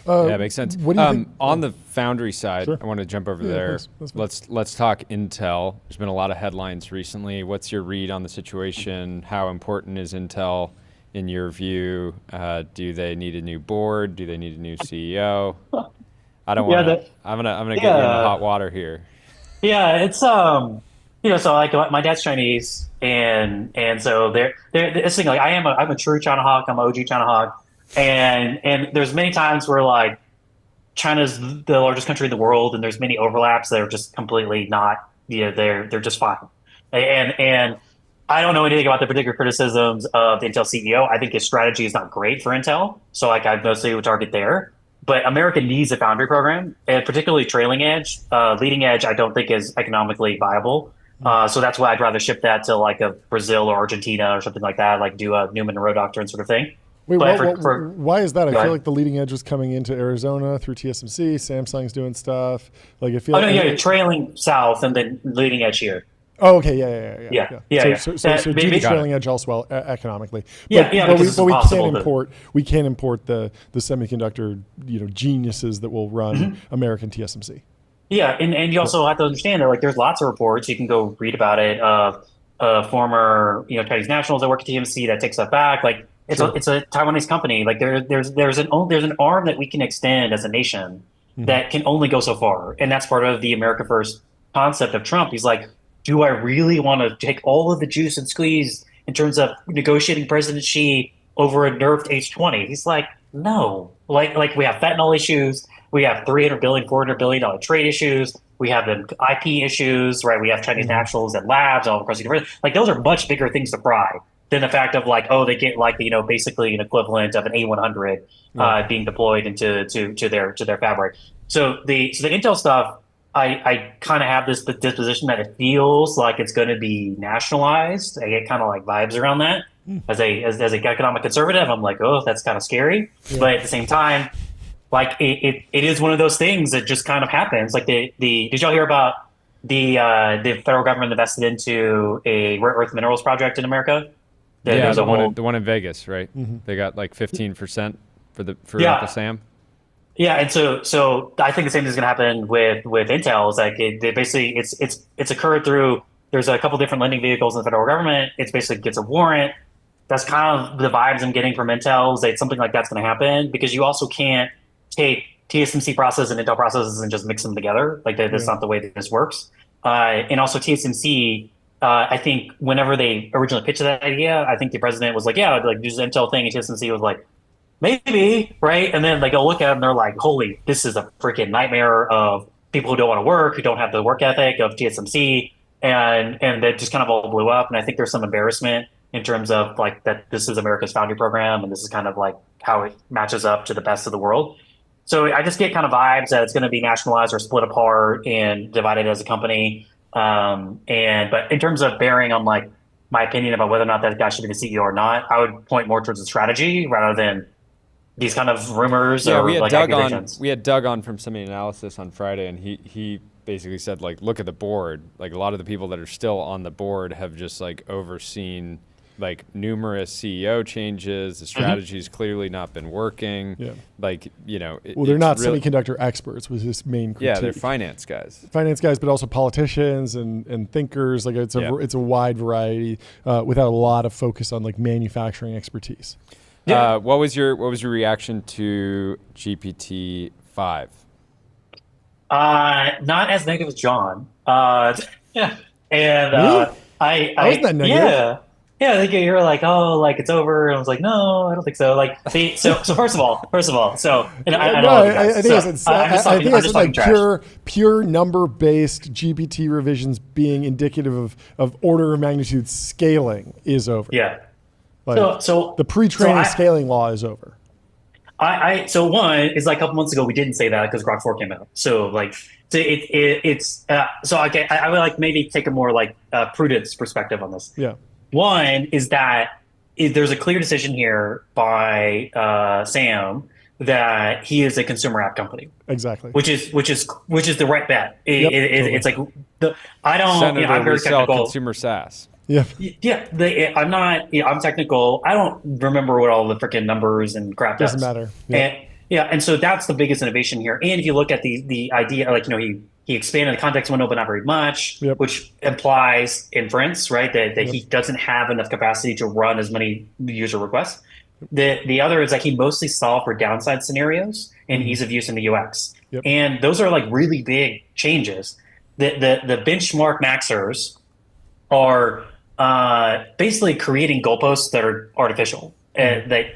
Speaker 2: Yeah, makes sense.
Speaker 1: What do you think?
Speaker 2: On the foundry side,
Speaker 1: Sure.
Speaker 2: I want to jump over there. Let's talk Intel. There's been a lot of headlines recently. What's your read on the situation? How important is Intel in your view? Do they need a new board? Do they need a new CEO? I don't want to. I'm gonna get you in the hot water here.
Speaker 6: Yeah, it's so like my dad's Chinese, and so they're this thing, like I'm a true China hawk. I'm an OG China hawk, and there's many times where like China's the largest country in the world, and there's many overlaps that are just completely not. They're just fine, and I don't know anything about the particular criticisms of the Intel CEO. I think his strategy is not great for Intel, so like I mostly would target there. But America needs a foundry program, and particularly trailing edge. Leading edge, I don't think is economically viable. So that's why I'd rather ship that to like a Brazil or Argentina or something like that, like do a Newman and Rowe doctrine sort of thing.
Speaker 1: Wait, why is that? I feel like the leading edge is coming into Arizona through TSMC. Samsung's doing stuff. Like I feel.
Speaker 6: Oh no, yeah, trailing south and then leading edge here.
Speaker 1: Oh, okay, yeah. So do the trailing edge also economically. But we can't import the semiconductor geniuses that will run American TSMC.
Speaker 6: Yeah, and you also have to understand that like there's lots of reports you can go read about it of former Chinese nationals that work at TSMC that take stuff back. Like it's a Taiwanese company. Like there's an arm that we can extend as a nation that can only go so far, and that's part of the America First concept of Trump. He's like, do I really want to take all of the juice and squeeze in terms of negotiating President Xi over a nerfed H-20? He's like, no. Like we have fentanyl issues. We have $300 billion, $400 billion trade issues. We have the IP issues, right? We have Chinese nationals and labs all across the university. Like those are much bigger things to fry than the fact of like, oh, they get like, basically an equivalent of an A100 being deployed into their fabric. So the Intel stuff, I kind of have this disposition that it feels like it's going to be nationalized. I get kind of like vibes around that. As a economic conservative, I'm like, oh, that's kind of scary. Yeah. But at the same time, like it is one of those things that just kind of happens. Like did y'all hear about the federal government invested into a rare earth minerals project in America?
Speaker 2: The one in Vegas, right? Mm-hmm. They got like 15% for Uncle Sam.
Speaker 6: Yeah, and so I think the same thing is going to happen with Intel. Is like they basically it's occurred through. There's a couple different lending vehicles in the federal government. It's basically gets a warrant. That's kind of the vibes I'm getting from Intel. Is that something like that's going to happen because you also can't take TSMC process and Intel processes and just mix them together. Like that's not the way that this works. And also TSMC. I think whenever they originally pitched that idea, I think the president was like, yeah, like do this Intel thing, and TSMC was like, maybe, right? And then they go look at it and they're like, holy, this is a freaking nightmare of people who don't want to work, who don't have the work ethic of TSMC. And that just kind of all blew up. And I think there's some embarrassment in terms of like that this is America's foundry program and this is kind of like how it matches up to the best of the world. So I just get kind of vibes that it's going to be nationalized or split apart and divided as a company. But in terms of bearing on like my opinion about whether or not that guy should be the CEO or not, I would point more towards the strategy rather than these kind of rumors or like accusations.
Speaker 2: We had Doug on from SemiAnalysis on Friday, and he basically said, like, look at the board. Like, a lot of the people that are still on the board have just, like, overseen, like, numerous CEO changes. The strategy's clearly not been working. Yeah. Like,
Speaker 1: they're not semiconductor experts was his main critique.
Speaker 2: Yeah, they're finance guys.
Speaker 1: Finance guys, but also politicians and thinkers. Like, it's a wide variety without a lot of focus on, like, manufacturing expertise.
Speaker 2: Yeah. What was your reaction to GPT-5?
Speaker 6: Not as negative as John. And
Speaker 1: wasn't that negative.
Speaker 6: Yeah, I think you're like, oh, like it's over. And I was like, no, I don't think so. Like, so first of all, so and
Speaker 1: I think it's like pure number-based GPT revisions being indicative of order of magnitude scaling is over.
Speaker 6: Yeah.
Speaker 1: Like, so the pre-training scaling law is over.
Speaker 6: So one is like a couple months ago we didn't say that because Grok 4 came out. So like, I would like maybe take a more like prudence perspective on this.
Speaker 1: Yeah.
Speaker 6: One is that there's a clear decision here by Sam that he is a consumer app company.
Speaker 1: Exactly.
Speaker 6: Which is the right bet. It's like
Speaker 2: Senator,
Speaker 6: I'm very technical.
Speaker 2: Consumer SaaS.
Speaker 1: Yeah.
Speaker 6: Yeah. I'm technical. I don't remember what all the freaking numbers and crap does.
Speaker 1: Doesn't matter.
Speaker 6: Yeah. And so that's the biggest innovation here. And if you look at the idea, like, he expanded the context window, but not very much, which implies inference, right? That he doesn't have enough capacity to run as many user requests. The other is like he mostly solved for downside scenarios and ease of use in the UX. Yep. And those are like really big changes. The benchmark maxers are basically creating goalposts that are artificial. That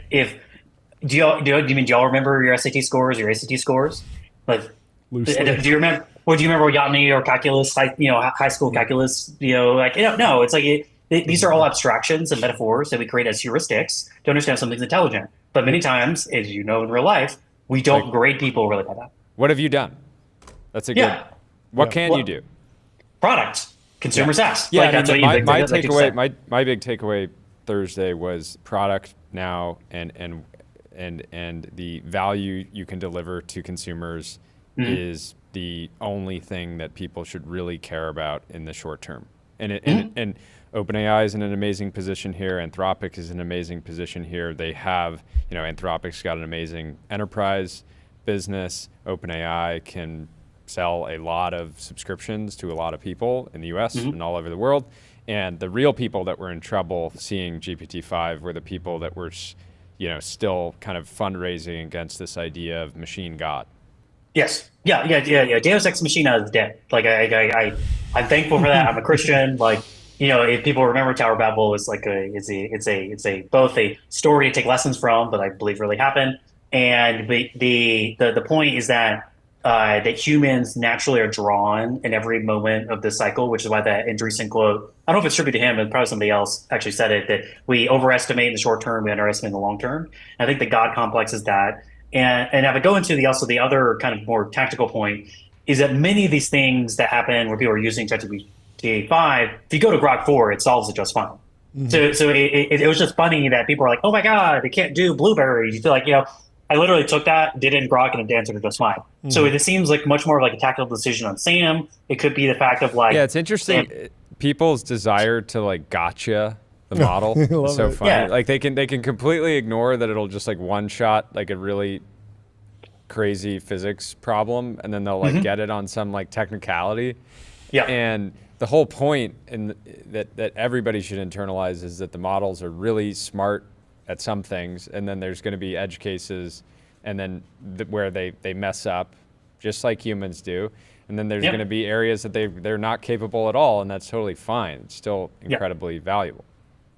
Speaker 6: do y'all remember your SAT scores, your ACT scores? Like,
Speaker 1: loosely.
Speaker 6: Do you remember? Or do you remember Yamni or calculus, high school calculus? No, it's like these are all abstractions and metaphors that we create as heuristics to understand something's intelligent. But many times, as you know in real life, we don't grade people really by that.
Speaker 2: What have you done? That's a good. What can you do?
Speaker 6: Product, consumer SaaS.
Speaker 2: Yeah, my takeaway, my big takeaway Thursday was product now, and the value you can deliver to consumers is the only thing that people should really care about in the short term. And OpenAI is in an amazing position here. Anthropic is in an amazing position here. They have, Anthropic's got an amazing enterprise business. OpenAI can sell a lot of subscriptions to a lot of people in the US and all over the world. And the real people that were in trouble seeing GPT-5 were the people that were, still kind of fundraising against this idea of machine God.
Speaker 6: Yes. Yeah. Deus Ex Machina is dead. Like I'm thankful for that. I'm a Christian. Like, if people remember Tower of Babel is like it's both a story to take lessons from, but I believe really happened. And the point is that humans naturally are drawn in every moment of the cycle, which is why that Andreessen quote, I don't know if it's tribute to him, but probably somebody else actually said it, that we overestimate in the short term, we underestimate in the long term. And I think the God complex is that. And if I go into the other kind of more tactical point is that many of these things that happen where people are using ChatGPT-5, if you go to Grok 4, it solves it just fine. So it was just funny that people are like, oh my God, they can't do blueberries. You feel like, I literally took that, did it in Grok, and it answered it just fine. So it seems like much more like a tactical decision on Sam. It could be the fact of like...
Speaker 2: Yeah, it's interesting. People's desire to like gotcha the model is so funny. Yeah. Like they can completely ignore that it'll just like one shot like a really crazy physics problem, and then they'll like get it on some like technicality.
Speaker 6: Yeah.
Speaker 2: And the whole point that everybody should internalize is that the models are really smart at some things, and then there's going to be edge cases, and then where they mess up, just like humans do. And then there's going to be areas that they're not capable at all, and that's totally fine. It's still incredibly valuable.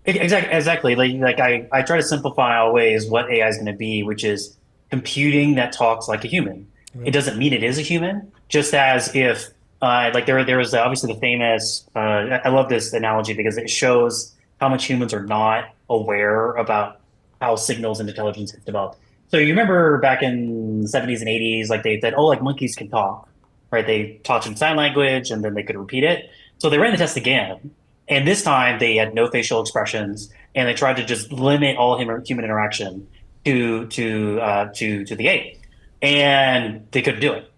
Speaker 6: Exactly. Like I try to simplify always what AI is going to be, which is computing that talks like a human. It doesn't mean it is a human, just as if there was obviously the famous. I love this analogy because it shows how much humans are not aware about how signals and intelligence have developed. So you remember back in the 70s and 80s, like they said, like monkeys can talk, right? They talked in sign language and then they could repeat it. So they ran the test again. And this time they had no facial expressions and they tried to just limit all human interaction to the ape. And they couldn't do it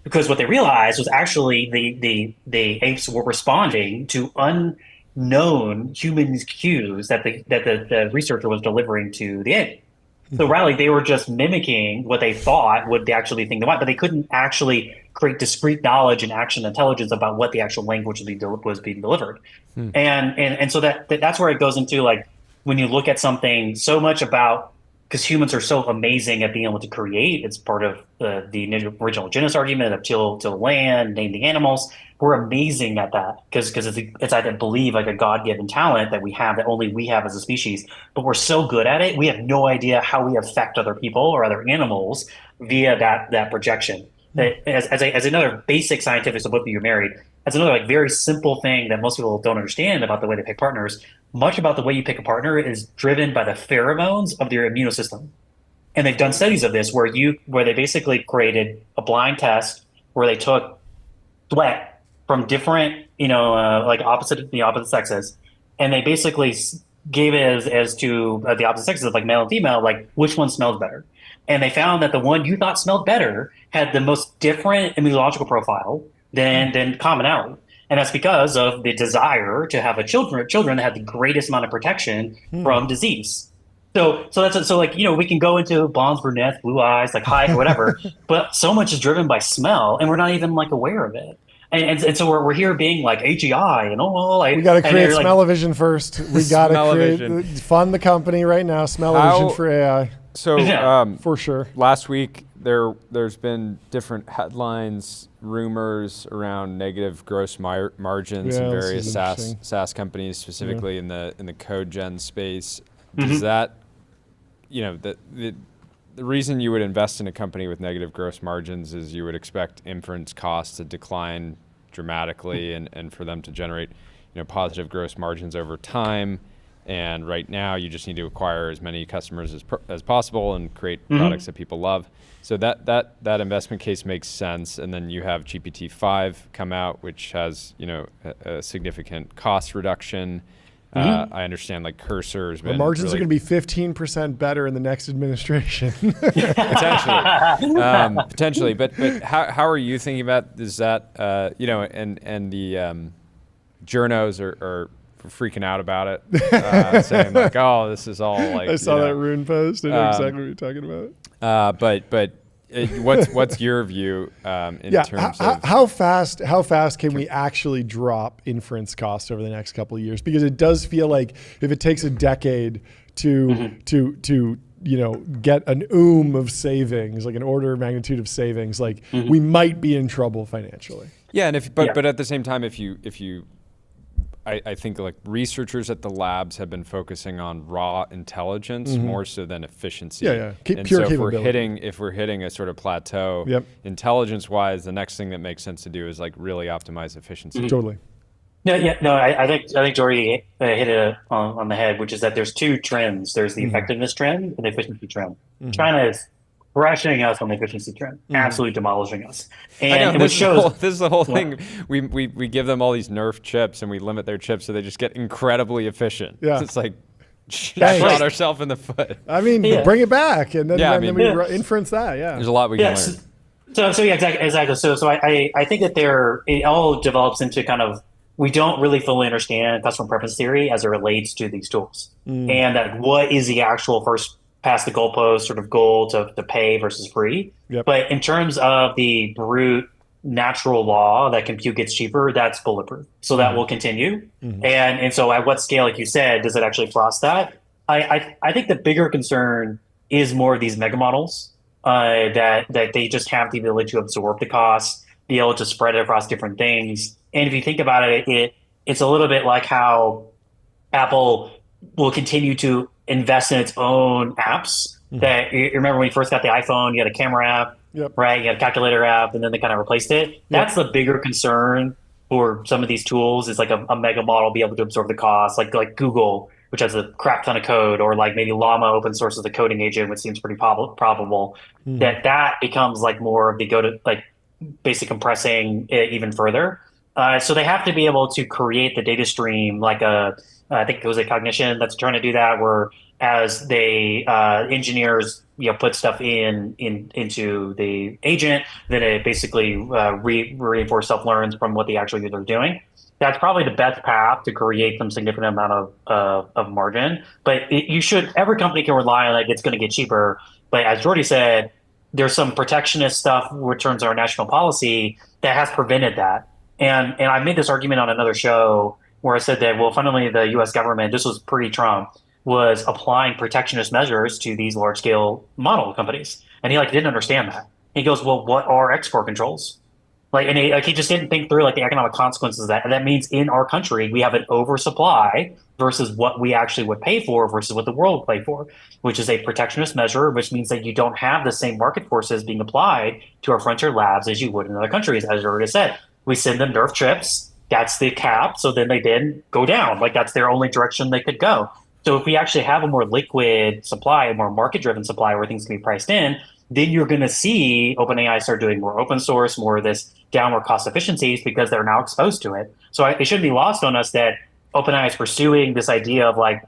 Speaker 6: because what they realized was actually the apes were responding to unknown human cues that the researcher was delivering to the ape. So really, they were just mimicking what they thought would the actually thing they want, but they couldn't actually create discrete knowledge and action intelligence about what the actual language was being delivered. And so that's where it goes into like when you look at something so much about because humans are so amazing at being able to create. It's part of the original genus argument of till land, name the animals. We're amazing at that because it's I believe like a God-given talent that we have that only we have as a species. But we're so good at it, we have no idea how we affect other people or other animals via that projection. As another basic scientific, so both of you are married, as another like very simple thing that most people don't understand about the way they pick partners, much about the way you pick a partner is driven by the pheromones of their immune system. And they've done studies of this where they basically created a blind test where they took sweat from different, like opposite sexes, and they basically gave it as to the opposite sexes of like male and female, like which one smells better. And they found that the one you thought smelled better had the most different immunological profile than commonality. And that's because of the desire to have children that have the greatest amount of protection from disease. So we can go into blondes, brunettes, blue eyes, like height or whatever, but so much is driven by smell, and we're not even like aware of it. And so we're here being like AGI and we
Speaker 1: got to create smell-o-vision first. We got to fund the company right now. Smell-o-vision for AI.
Speaker 2: So
Speaker 1: for sure.
Speaker 2: Last week there's been different headlines, rumors around negative gross margins in various SaaS companies, specifically in the code gen space. Does that, the reason you would invest in a company with negative gross margins is you would expect inference costs to decline dramatically and for them to generate, positive gross margins over time. And right now, you just need to acquire as many customers as possible and create products that people love. So that investment case makes sense. And then you have GPT-5 come out, which has a significant cost reduction. I understand like Cursor has been
Speaker 1: margins are going to be 15% better in the next administration.
Speaker 2: Potentially. But how are you thinking about is that and the journos are freaking out about it, saying like, "Oh, this is all like."
Speaker 1: I saw that Rune post. I know exactly what you're talking about.
Speaker 2: But what's your view in terms of
Speaker 1: how fast can we actually drop inference costs over the next couple of years? Because it does feel like if it takes a decade to get an of savings, like an order of magnitude of savings, like we might be in trouble financially.
Speaker 2: Yeah, and but at the same time, if you I think like researchers at the labs have been focusing on raw intelligence more so than efficiency.
Speaker 1: And
Speaker 2: pure so if we're hitting a sort of plateau, intelligence-wise, the next thing that makes sense to do is like really optimize efficiency.
Speaker 1: Totally.
Speaker 6: I think Jordy hit it on the head, which is that there's two trends. There's the effectiveness trend and the efficiency trend. China is crushing us on the efficiency trend, absolutely demolishing us. And
Speaker 2: this is the whole thing. We give them all these Nerf chips and we limit their chips so they just get incredibly efficient. Yeah. It's like shot ourselves in the foot.
Speaker 1: I mean, bring it back and then we inference that. Yeah.
Speaker 2: There's a lot we can learn.
Speaker 6: So exactly. So I think that it all develops into kind of, we don't really fully understand customer preference theory as it relates to these tools. And that what is the actual first past the goalpost sort of goal to pay versus free. But in terms of the brute natural law that compute gets cheaper, that's bulletproof. So that will continue. And so at what scale, like you said, does it actually frost that? I think the bigger concern is more of these mega models that they just have the ability to absorb the costs, be able to spread it across different things. And if you think about it, it's a little bit like how Apple will continue to invest in its own apps. That you remember when you first got the iPhone, you had a camera app, right? You had a calculator app, and then they kind of replaced it. That's the bigger concern for some of these tools is like a mega model be able to absorb the cost, like Google, which has a crap ton of code, or like maybe Llama open source as the coding agent, which seems pretty probable. That becomes like more of the go to like basic compressing it even further. So they have to be able to create the data stream like I think it was a Cognition that's trying to do that, where as they engineers put stuff into the agent, then it basically reinforce self-learns from what the actual user is doing. That's probably the best path to create some significant amount of margin. But every company can rely on it's going to get cheaper. But as Jordy said, there's some protectionist stuff in terms of our national policy that has prevented that. And I made this argument on another show where I said that, well, finally, the U.S. government, this was pre-Trump, was applying protectionist measures to these large scale model companies. And he like didn't understand that. He goes, well, what are export controls? Like, and he just didn't think through like the economic consequences of that. And that means in our country, we have an oversupply versus what we actually would pay for versus what the world would pay for, which is a protectionist measure, which means that you don't have the same market forces being applied to our frontier labs as you would in other countries. As I already said, we send them nerf chips. That's the cap. So then they didn't go down. Like that's their only direction they could go. So if we actually have a more liquid supply, a more market driven supply where things can be priced in, then you're going to see OpenAI start doing more open source, more of this downward cost efficiencies because they're now exposed to it. So it shouldn't be lost on us that OpenAI is pursuing this idea of like,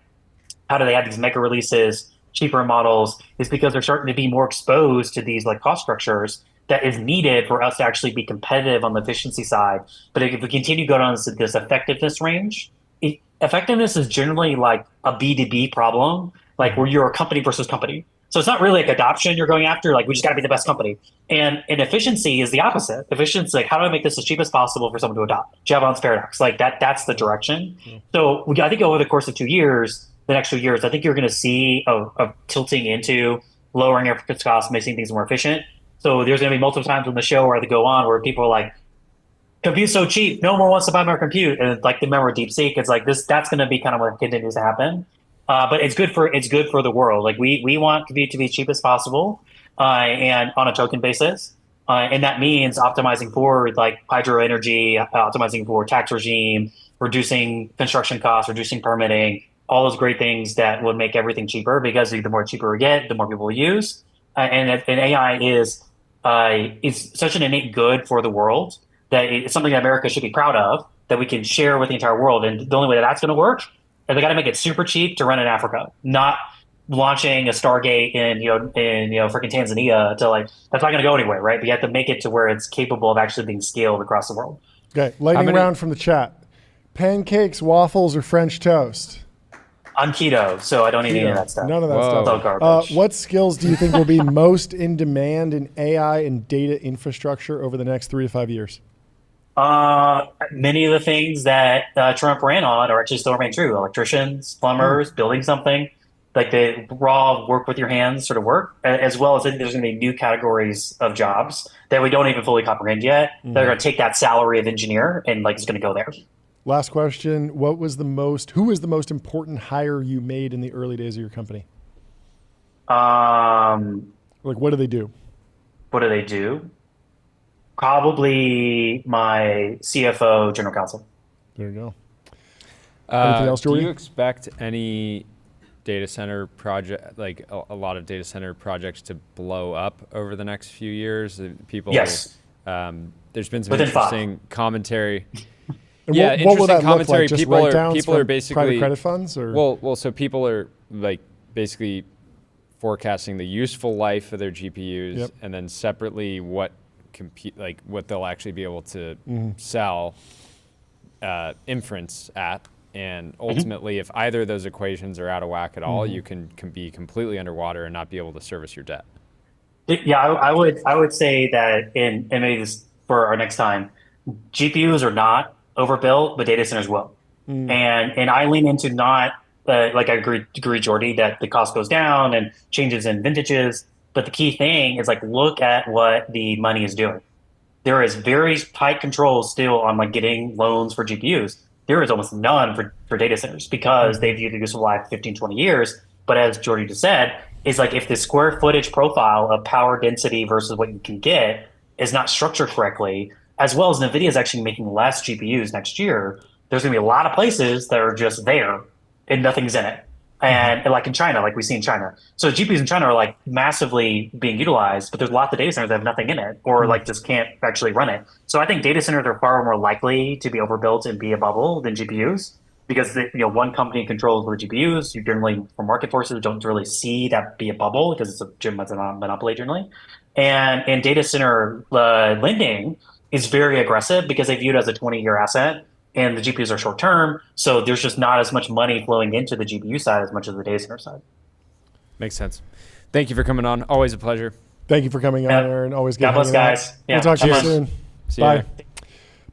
Speaker 6: how do they have these mega releases, cheaper models, is because they're starting to be more exposed to these like cost structures that is needed for us to actually be competitive on the efficiency side. But if we continue going on this effectiveness range, effectiveness is generally like a B2B problem, like where you're a company versus company. So it's not really like adoption you're going after, like we just got to be the best company. And efficiency is the opposite. Efficiency is like, how do I make this as cheap as possible for someone to adopt? Jevons paradox, like that's the direction. So I think over the course of 2 years, the next 2 years, I think you're going to see a tilting into lowering our costs, making things more efficient. So there's going to be multiple times on the show where they go on where people are like, compute's so cheap, no one wants to buy more compute. And like the member DeepSeek, it's like that's going to be kind of what continues to happen. But it's good for the world. Like we want compute to be cheap as possible, and on a token basis, and that means optimizing for like hydro energy, optimizing for tax regime, reducing construction costs, reducing permitting, all those great things that would make everything cheaper. Because the more cheaper we get, the more people will use, and AI is such an innate good for the world that it's something that America should be proud of, that we can share with the entire world. And the only way that that's going to work, and they got to make it super cheap to run in Africa, not launching a Stargate in freaking Tanzania to like, that's not going to go anywhere, right? But you have to make it to where it's capable of actually being scaled across the world.
Speaker 1: Okay, lightning round from the chat. Pancakes, waffles, or French toast?
Speaker 6: I'm keto, so I don't eat any of that stuff.
Speaker 1: None of that stuff.
Speaker 6: It's all garbage.
Speaker 1: What skills do you think will be most in demand in AI and data infrastructure over the next 3 to 5 years?
Speaker 6: Many of the things that Trump ran on are actually still remain true. Electricians, plumbers, building something, like the raw work with your hands sort of work, as well as there's going to be new categories of jobs that we don't even fully comprehend yet. They're going to take that salary of engineer and like it's going to go there.
Speaker 1: Last question. who was the most important hire you made in the early days of your company? Like, what do they do?
Speaker 6: What do they do? Probably my CFO, general counsel.
Speaker 1: There you go. Anything else, Jordy?
Speaker 2: Do you expect any data center project, like a lot of data center projects, to blow up over the next few years? People,
Speaker 6: yes.
Speaker 2: There's been some interesting commentary.
Speaker 1: And
Speaker 2: yeah,
Speaker 1: what will that
Speaker 2: commentary.
Speaker 1: Look like? Just
Speaker 2: People are basically
Speaker 1: private credit funds, or
Speaker 2: well, so people are like basically forecasting the useful life of their GPUs, and then separately what they'll actually be able to sell inference at, and ultimately, if either of those equations are out of whack at all, you can be completely underwater and not be able to service your debt.
Speaker 6: Yeah, I would say that and maybe this for our next time, GPUs are not overbuilt, but data centers will. And I lean into not like I agree, Jordy, that the cost goes down and changes in vintages. But the key thing is like, look at what the money is doing. There is very tight control still on like getting loans for GPUs. There is almost none for data centers because they view the useful life 15, 20 years. But as Jordy just said, is like if the square footage profile of power density versus what you can get is not structured correctly, as well as Nvidia is actually making less GPUs next year, there's going to be a lot of places that are just there and nothing's in it. And like in China, like we see in China. So GPUs in China are like massively being utilized, but there's lots of data centers that have nothing in it or like just can't actually run it. So I think data centers are far more likely to be overbuilt and be a bubble than GPUs because one company controls the GPUs. You generally, for market forces, don't really see that be a bubble because it's a monopoly generally. And data center lending is very aggressive because they view it as a 20-year asset. And the GPUs are short term, so there's just not as much money flowing into the GPU side as much as the data center side.
Speaker 2: Makes sense. Thank you for coming on. Always a pleasure.
Speaker 1: Thank you for coming on, Aaron. Always good.
Speaker 6: God bless, guys.
Speaker 1: We'll talk to you soon.
Speaker 2: See
Speaker 1: Bye.
Speaker 2: ya.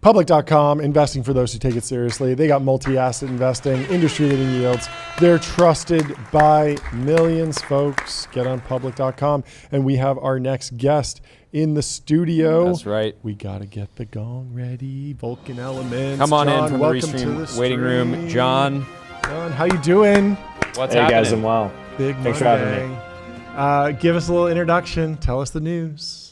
Speaker 1: Public.com, investing for those who take it seriously. They got multi-asset investing, industry-leading yields. They're trusted by millions, folks. Get on Public.com. And we have our next guest in the studio.
Speaker 2: That's right.
Speaker 1: We got to get the gong ready. Vulcan Elements.
Speaker 2: Come on
Speaker 1: John,
Speaker 2: in from the Restream waiting room. John,
Speaker 1: how you doing?
Speaker 2: What's
Speaker 7: happening?
Speaker 2: Hey
Speaker 7: guys, I'm well.
Speaker 1: Big
Speaker 7: Thanks
Speaker 1: Monday.
Speaker 7: for having me.
Speaker 1: Give us a little introduction. Tell us the news.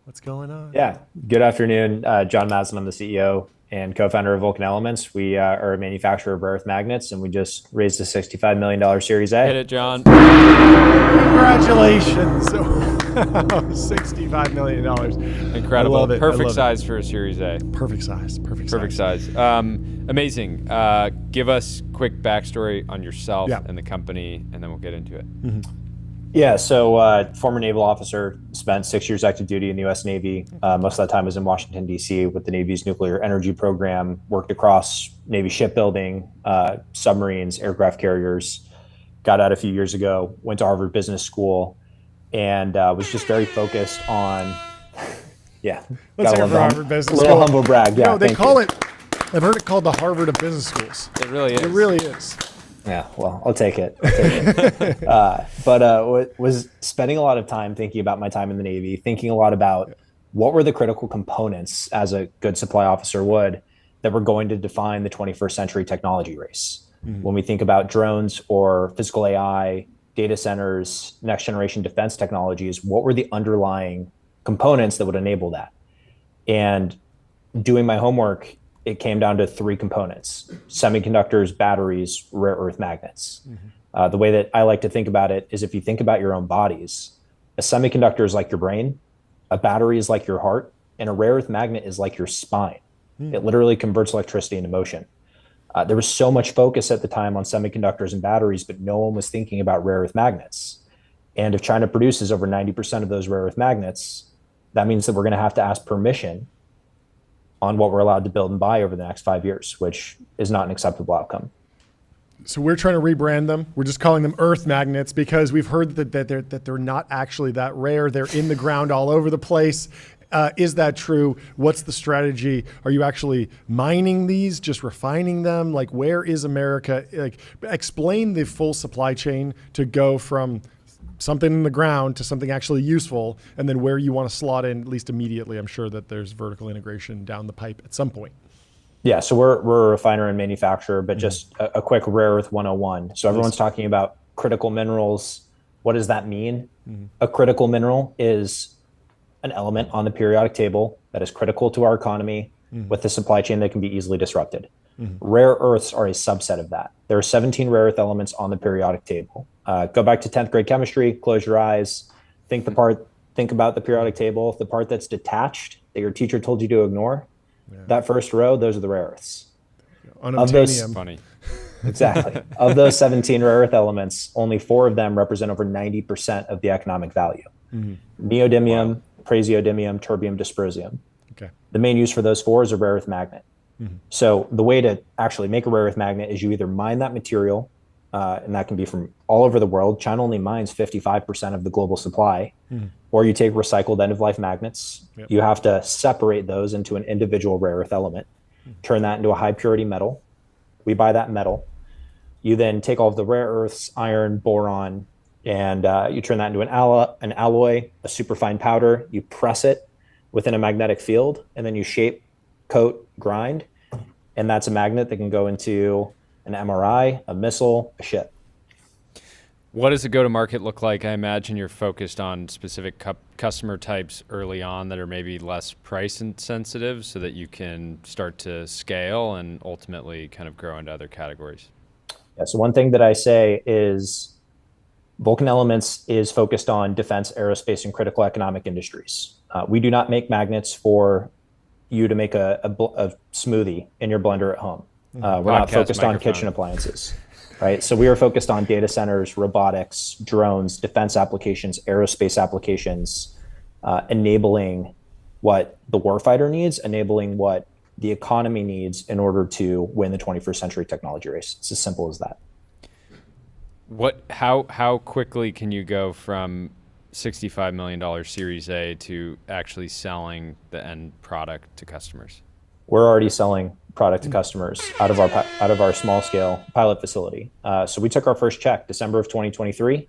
Speaker 1: What's going on?
Speaker 7: Yeah. Good afternoon. John Maslin, I'm the CEO and co-founder of Vulcan Elements. We are a manufacturer of rare earth magnets, and we just raised a $65 million Series A.
Speaker 2: Hit it, John.
Speaker 1: Congratulations. $65 million.
Speaker 2: Incredible.
Speaker 1: I love it.
Speaker 2: Perfect size for a Series A.
Speaker 1: Perfect size.
Speaker 2: Perfect size. Amazing. Give us quick backstory on yourself and the company, and then we'll get into it.
Speaker 1: Mm-hmm.
Speaker 7: Yeah, so former naval officer, spent 6 years active duty in the U.S. Navy. Most of that time was in Washington, D.C. with the Navy's nuclear energy program, worked across Navy shipbuilding, submarines, aircraft carriers, got out a few years ago, went to Harvard Business School, and was just very focused on,
Speaker 1: Let's hear for Harvard Business
Speaker 7: School. A little humble brag, yeah.
Speaker 1: No, they call it, I've heard it called the Harvard of Business Schools.
Speaker 2: It really is.
Speaker 1: It really is.
Speaker 7: Yeah, well, I'll take it. Was spending a lot of time thinking about my time in the Navy, thinking a lot about what were the critical components, as a good supply officer would, that were going to define the 21st century technology race. Mm-hmm. When we think about drones or physical AI, data centers, next generation defense technologies, what were the underlying components that would enable that? And doing my homework, it came down to three components: semiconductors, batteries, rare earth magnets. Mm-hmm. The way that I like to think about it is, if you think about your own bodies, a semiconductor is like your brain, a battery is like your heart, and a rare earth magnet is like your spine. Mm. It literally converts electricity into motion. There was so much focus at the time on semiconductors and batteries, but no one was thinking about rare earth magnets. And if China produces over 90% of those rare earth magnets, that means that we're going to have to ask permission on what we're allowed to build and buy over the next 5 years, which is not an acceptable outcome.
Speaker 1: So we're trying to rebrand them. We're just calling them earth magnets because we've heard that they're not actually that rare. They're in the ground all over the place. Is that true? What's the strategy? Are you actually mining these, just refining them? Like, where is America? Like, explain the full supply chain to go from something in the ground to something actually useful, and then where you want to slot in, at least immediately. I'm sure that there's vertical integration down the pipe at some point.
Speaker 7: Yeah, so we're a refiner and manufacturer, but just a quick rare earth 101. So everyone's talking about critical minerals. What does that mean? Mm-hmm. A critical mineral is an element on the periodic table that is critical to our economy with a supply chain that can be easily disrupted. Mm-hmm. Rare earths are a subset of that. There are 17 rare earth elements on the periodic table. Go back to 10th grade chemistry, close your eyes, think about the periodic table. The part that's detached that your teacher told you to ignore, that first row, those are the rare earths.
Speaker 1: Unobtainium.
Speaker 2: Funny.
Speaker 7: Exactly. Of those 17 rare earth elements, only 4 of them represent over 90% of the economic value. Mm-hmm. Neodymium, praseodymium, terbium, dysprosium. Okay. The main use for those 4 is a rare earth magnet. Mm-hmm. So the way to actually make a rare earth magnet is you either mine that material, and that can be from all over the world. China only mines 55% of the global supply. Mm-hmm. Or you take recycled end-of-life magnets. Yep. You have to separate those into an individual rare earth element, turn that into a high-purity metal. We buy that metal. You then take all of the rare earths, iron, boron, and you turn that into an alloy, a superfine powder. You press it within a magnetic field, and then you shape, coat, grind, and that's a magnet that can go into an MRI, a missile, a ship.
Speaker 2: What does the go-to-market look like? I imagine you're focused on specific customer types early on that are maybe less price sensitive, so that you can start to scale and ultimately kind of grow into other categories.
Speaker 7: Yeah, so one thing that I say is Vulcan Elements is focused on defense, aerospace, and critical economic industries. We do not make magnets for you to make a smoothie in your blender at home. We're not focused on kitchen appliances, right? So we are focused on data centers, robotics, drones, defense applications, aerospace applications, enabling what the warfighter needs, enabling what the economy needs in order to win the 21st century technology race. It's as simple as that.
Speaker 2: How quickly can you go from $65 million Series A to actually selling the end product to customers?
Speaker 7: We're already selling product to customers out of our small scale pilot facility. So we took our first check December of 2023.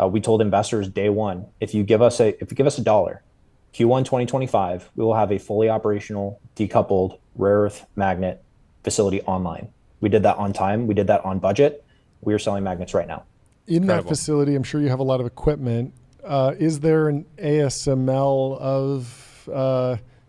Speaker 7: We told investors day one, if you give us a dollar, Q1 2025, we will have a fully operational decoupled rare earth magnet facility online. We did that on time. We did that on budget. We are selling magnets right now.
Speaker 1: In that facility, I'm sure you have a lot of equipment. Is there an ASML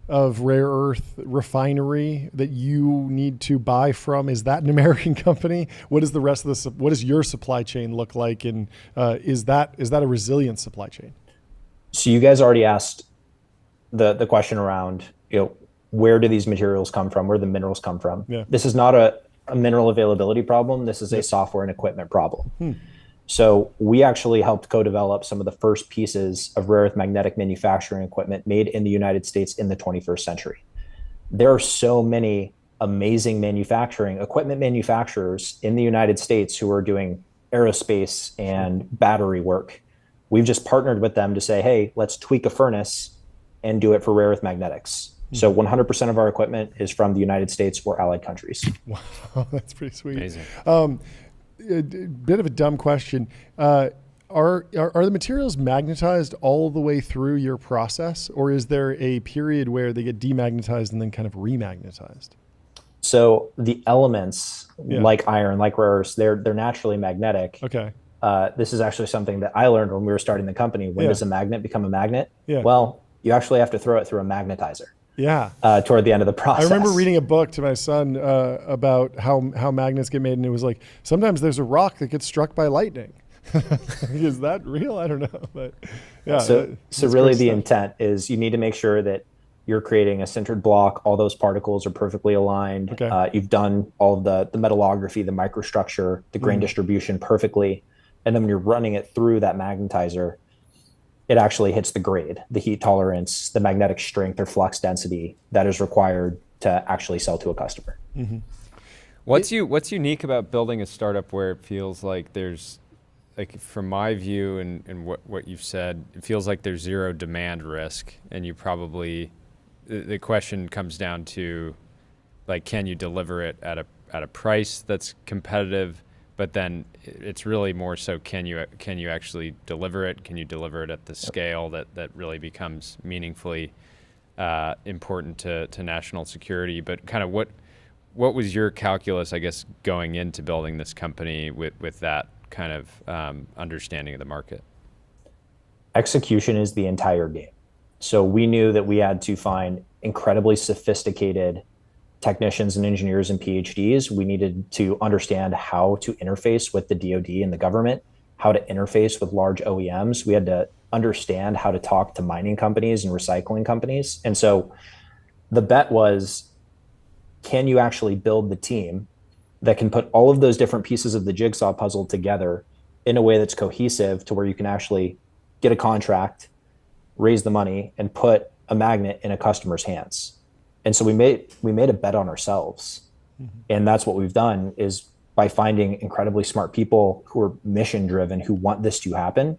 Speaker 1: of rare earth refinery that you need to buy from? Is that an American company? What is the rest of the? What does your supply chain look like? And is that a resilient supply chain?
Speaker 7: So you guys already asked the question around, where do these materials come from? Where do the minerals come from? Yeah. This is not a mineral availability problem. This is a software and equipment problem. So we actually helped co-develop some of the first pieces of rare earth magnetic manufacturing equipment made in the United States in the 21st century. There are so many amazing equipment manufacturers in the United States who are doing aerospace and battery work. We've just partnered with them to say, hey, let's tweak a furnace and do it for rare earth magnetics. So 100% of our equipment is from the United States or allied countries.
Speaker 1: Wow, that's pretty sweet.
Speaker 2: Amazing.
Speaker 1: A bit of a dumb question. Are the materials magnetized all the way through your process, or is there a period where they get demagnetized and then kind of remagnetized?
Speaker 7: So the elements, like iron, like rare earths, they're naturally magnetic.
Speaker 1: Okay.
Speaker 7: This is actually something that I learned when we were starting the company. When does a magnet become a magnet? Well, you actually have to throw it through a magnetizer. Toward the end of the process.
Speaker 1: I remember reading a book to my son about how magnets get made, and it was like, sometimes there's a rock that gets struck by lightning. Is that real? I don't know, but yeah.
Speaker 7: So really the intent is you need to make sure that you're creating a sintered block. All those particles are perfectly aligned. Okay. You've done all of the metallography, the microstructure, the grain distribution perfectly. And then when you're running it through that magnetizer, it actually hits the grade, the heat tolerance, the magnetic strength or flux density that is required to actually sell to a customer.
Speaker 2: Mm-hmm. What's unique about building a startup where it feels like there's, like from my view and what you've said, it feels like there's zero demand risk, and you probably, the question comes down to, like, can you deliver it at a price that's competitive? But then it's really more so, can you actually deliver it? Can you deliver it at the scale that really becomes meaningfully important to national security? But kind of what was your calculus, I guess, going into building this company with that kind of understanding of the market?
Speaker 7: Execution is the entire game. So we knew that we had to find incredibly sophisticated technicians and engineers and PhDs. We needed to understand how to interface with the DoD and the government, how to interface with large OEMs. We had to understand how to talk to mining companies and recycling companies. And so the bet was, can you actually build the team that can put all of those different pieces of the jigsaw puzzle together in a way that's cohesive to where you can actually get a contract, raise the money, and put a magnet in a customer's hands? And so we made a bet on ourselves. Mm-hmm. And that's what we've done, is by finding incredibly smart people who are mission driven, who want this to happen,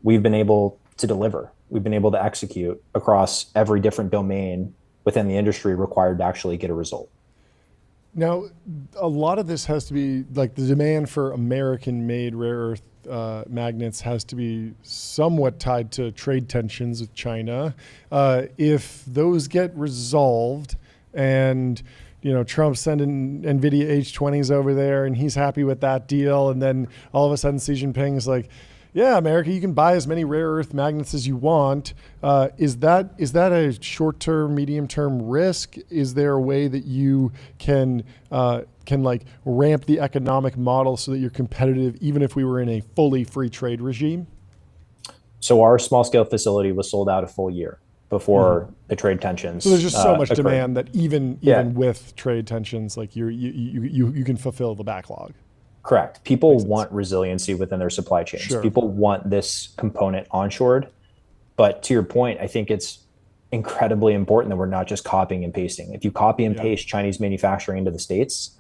Speaker 7: we've been able to deliver. We've been able to execute across every different domain within the industry required to actually get a result.
Speaker 1: Now, a lot of this has to be, like, the demand for American-made rare earth magnets has to be somewhat tied to trade tensions with China. If those get resolved and, Trump's sending Nvidia H20s over there and he's happy with that deal, and then all of a sudden Xi Jinping is like, yeah, America, you can buy as many rare earth magnets as you want. Is that a short-term, medium-term risk? Is there a way that you can like ramp the economic model so that you're competitive, even if we were in a fully free trade regime?
Speaker 7: So our small-scale facility was sold out a full year before the trade tensions.
Speaker 1: So there's just so much demand that even with trade tensions, like you can fulfill the backlog.
Speaker 7: Correct. People want resiliency within their supply chains. Sure. People want this component onshored. But to your point, I think it's incredibly important that we're not just copying and pasting. If you copy and paste Chinese manufacturing into the States,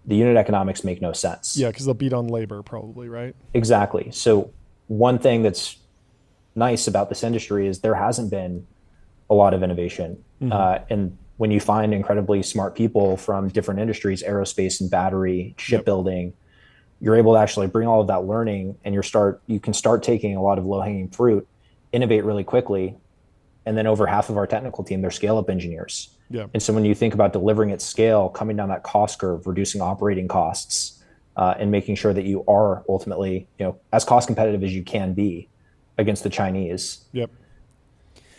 Speaker 7: the unit economics make no sense.
Speaker 1: Yeah, because they'll beat on labor probably, right?
Speaker 7: Exactly. So one thing that's nice about this industry is there hasn't been a lot of innovation. Mm-hmm. And when you find incredibly smart people from different industries, aerospace and battery, shipbuilding, you're able to actually bring all of that learning, and you can start taking a lot of low-hanging fruit, innovate really quickly, and then over half of our technical team, they're scale-up engineers.
Speaker 1: Yeah.
Speaker 7: And so when you think about delivering at scale, coming down that cost curve, reducing operating costs, and making sure that you are ultimately, as cost competitive as you can be against the Chinese.
Speaker 1: Yep.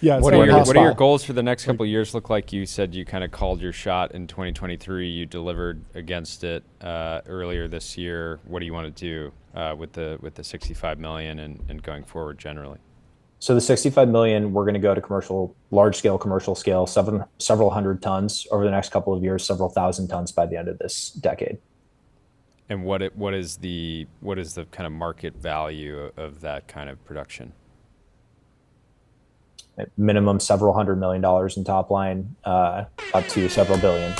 Speaker 1: Yeah.
Speaker 2: What are your goals for the next couple of years look like? You said you kind of called your shot in 2023. You delivered against it earlier this year. What do you want to do with the 65 million and going forward generally?
Speaker 7: So the 65 million, we're going to go to large-scale commercial scale, several hundred tons over the next couple of years, several thousand tons by the end of this decade.
Speaker 2: And what is the kind of market value of that kind of production?
Speaker 7: At minimum, several $100 million in top line, up to several billion.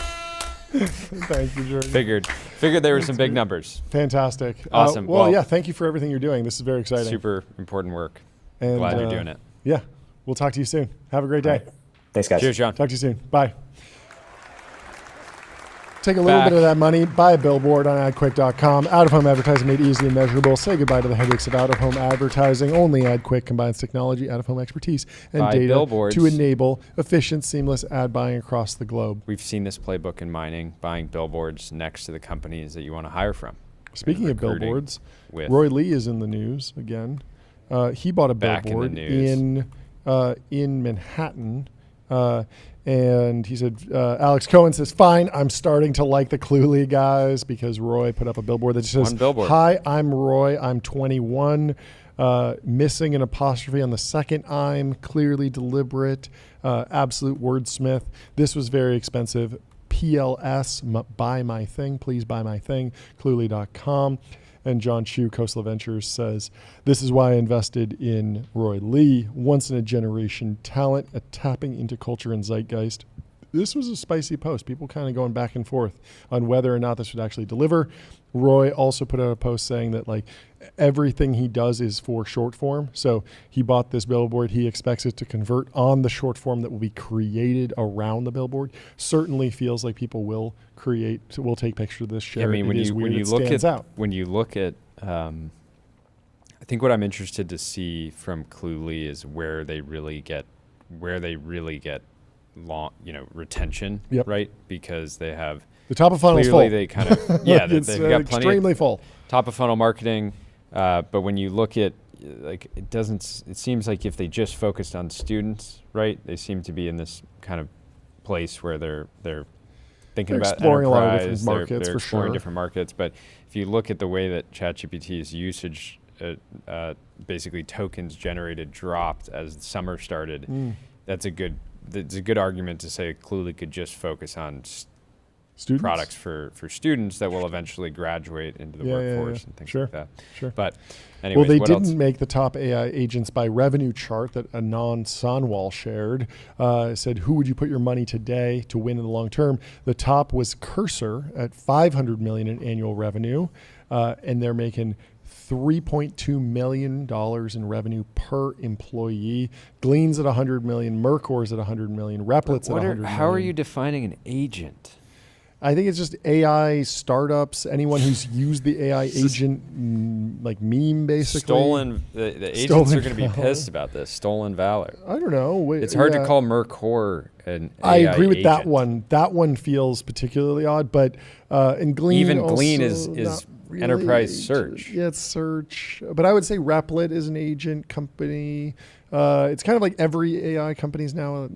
Speaker 1: Thank you, Jordan.
Speaker 2: Figured there were some big numbers.
Speaker 1: Fantastic.
Speaker 2: Awesome.
Speaker 1: Well, yeah, thank you for everything you're doing. This is very exciting.
Speaker 2: Super important work.
Speaker 1: And,
Speaker 2: glad you're doing it.
Speaker 1: Yeah. We'll talk to you soon. Have a great day.
Speaker 7: Right. Thanks, guys.
Speaker 2: Cheers, John.
Speaker 1: Talk to you soon. Bye. Take a little bit of that money, buy a billboard on adquick.com. Out-of-home advertising made easy and measurable. Say goodbye to the headaches of out-of-home advertising. Only AdQuick combines technology, out-of-home expertise, and data
Speaker 2: billboards
Speaker 1: to enable efficient, seamless ad buying across the globe.
Speaker 2: We've seen this playbook in mining, buying billboards next to the companies that you want to hire from.
Speaker 1: Speaking of billboards, Roy Lee is in the news again. He bought a billboard in Manhattan. And he said, Alex Cohen says, fine, I'm starting to like the Cluely guys, because Roy put up a billboard that says, hi, I'm Roy, I'm 21, missing an apostrophe on the second I'm, clearly deliberate, absolute wordsmith. This was very expensive. PLS, buy my thing, please buy my thing, Cluely.com. And John Chu, Coastal Ventures, says, this is why I invested in Roy Lee, once-in-a-generation talent, a tapping into culture and zeitgeist. This was a spicy post. People kind of going back and forth on whether or not this would actually deliver. Roy also put out a post saying that everything he does is for short form. So he bought this billboard. He expects it to convert on the short form that will be created around the billboard. Certainly feels like people will take pictures of this, share.
Speaker 2: I mean, when you look at, I think what I'm interested to see from Cluely is where they really get long, retention, right? Because they have
Speaker 1: the top of funnel is full.
Speaker 2: They kind of they've got plenty
Speaker 1: extremely full
Speaker 2: top of funnel marketing. But when you look at it seems like if they just focused on students, right? They seem to be in this kind of place where they're thinking about
Speaker 1: exploring
Speaker 2: enterprise,
Speaker 1: a lot of different markets,
Speaker 2: they're
Speaker 1: for
Speaker 2: exploring
Speaker 1: sure.
Speaker 2: different markets. But if you look at the way that ChatGPT's usage, basically tokens generated dropped as summer started, that's a good argument to say Cluely could just focus on
Speaker 1: students?
Speaker 2: Products for students that will eventually graduate into the workforce and things like that.
Speaker 1: Sure.
Speaker 2: But anyways,
Speaker 1: well, they
Speaker 2: what
Speaker 1: didn't
Speaker 2: else?
Speaker 1: make the top AI agents by revenue chart that Anand Sanwal shared. Said, who would you put your money today to win in the long term? The top was Cursor at $500 million in annual revenue, and they're making $3.2 million in revenue per employee. Glean's at $100 million, Mercor's at $100 million, Replit's at $100 million.
Speaker 2: How are you defining an agent?
Speaker 1: I think it's just AI startups, anyone who's used the AI agent meme, basically.
Speaker 2: The agents are going to be pissed about this. Stolen valor.
Speaker 1: I don't know.
Speaker 2: It's hard to call Mercor an AI
Speaker 1: I agree with
Speaker 2: agent.
Speaker 1: that one. That one feels particularly odd, but and Glean
Speaker 2: Even
Speaker 1: also
Speaker 2: Glean is
Speaker 1: really
Speaker 2: enterprise
Speaker 1: agent.
Speaker 2: search.
Speaker 1: Yeah, it's search. But I would say Replit is an agent company. It's kind of like every AI company is now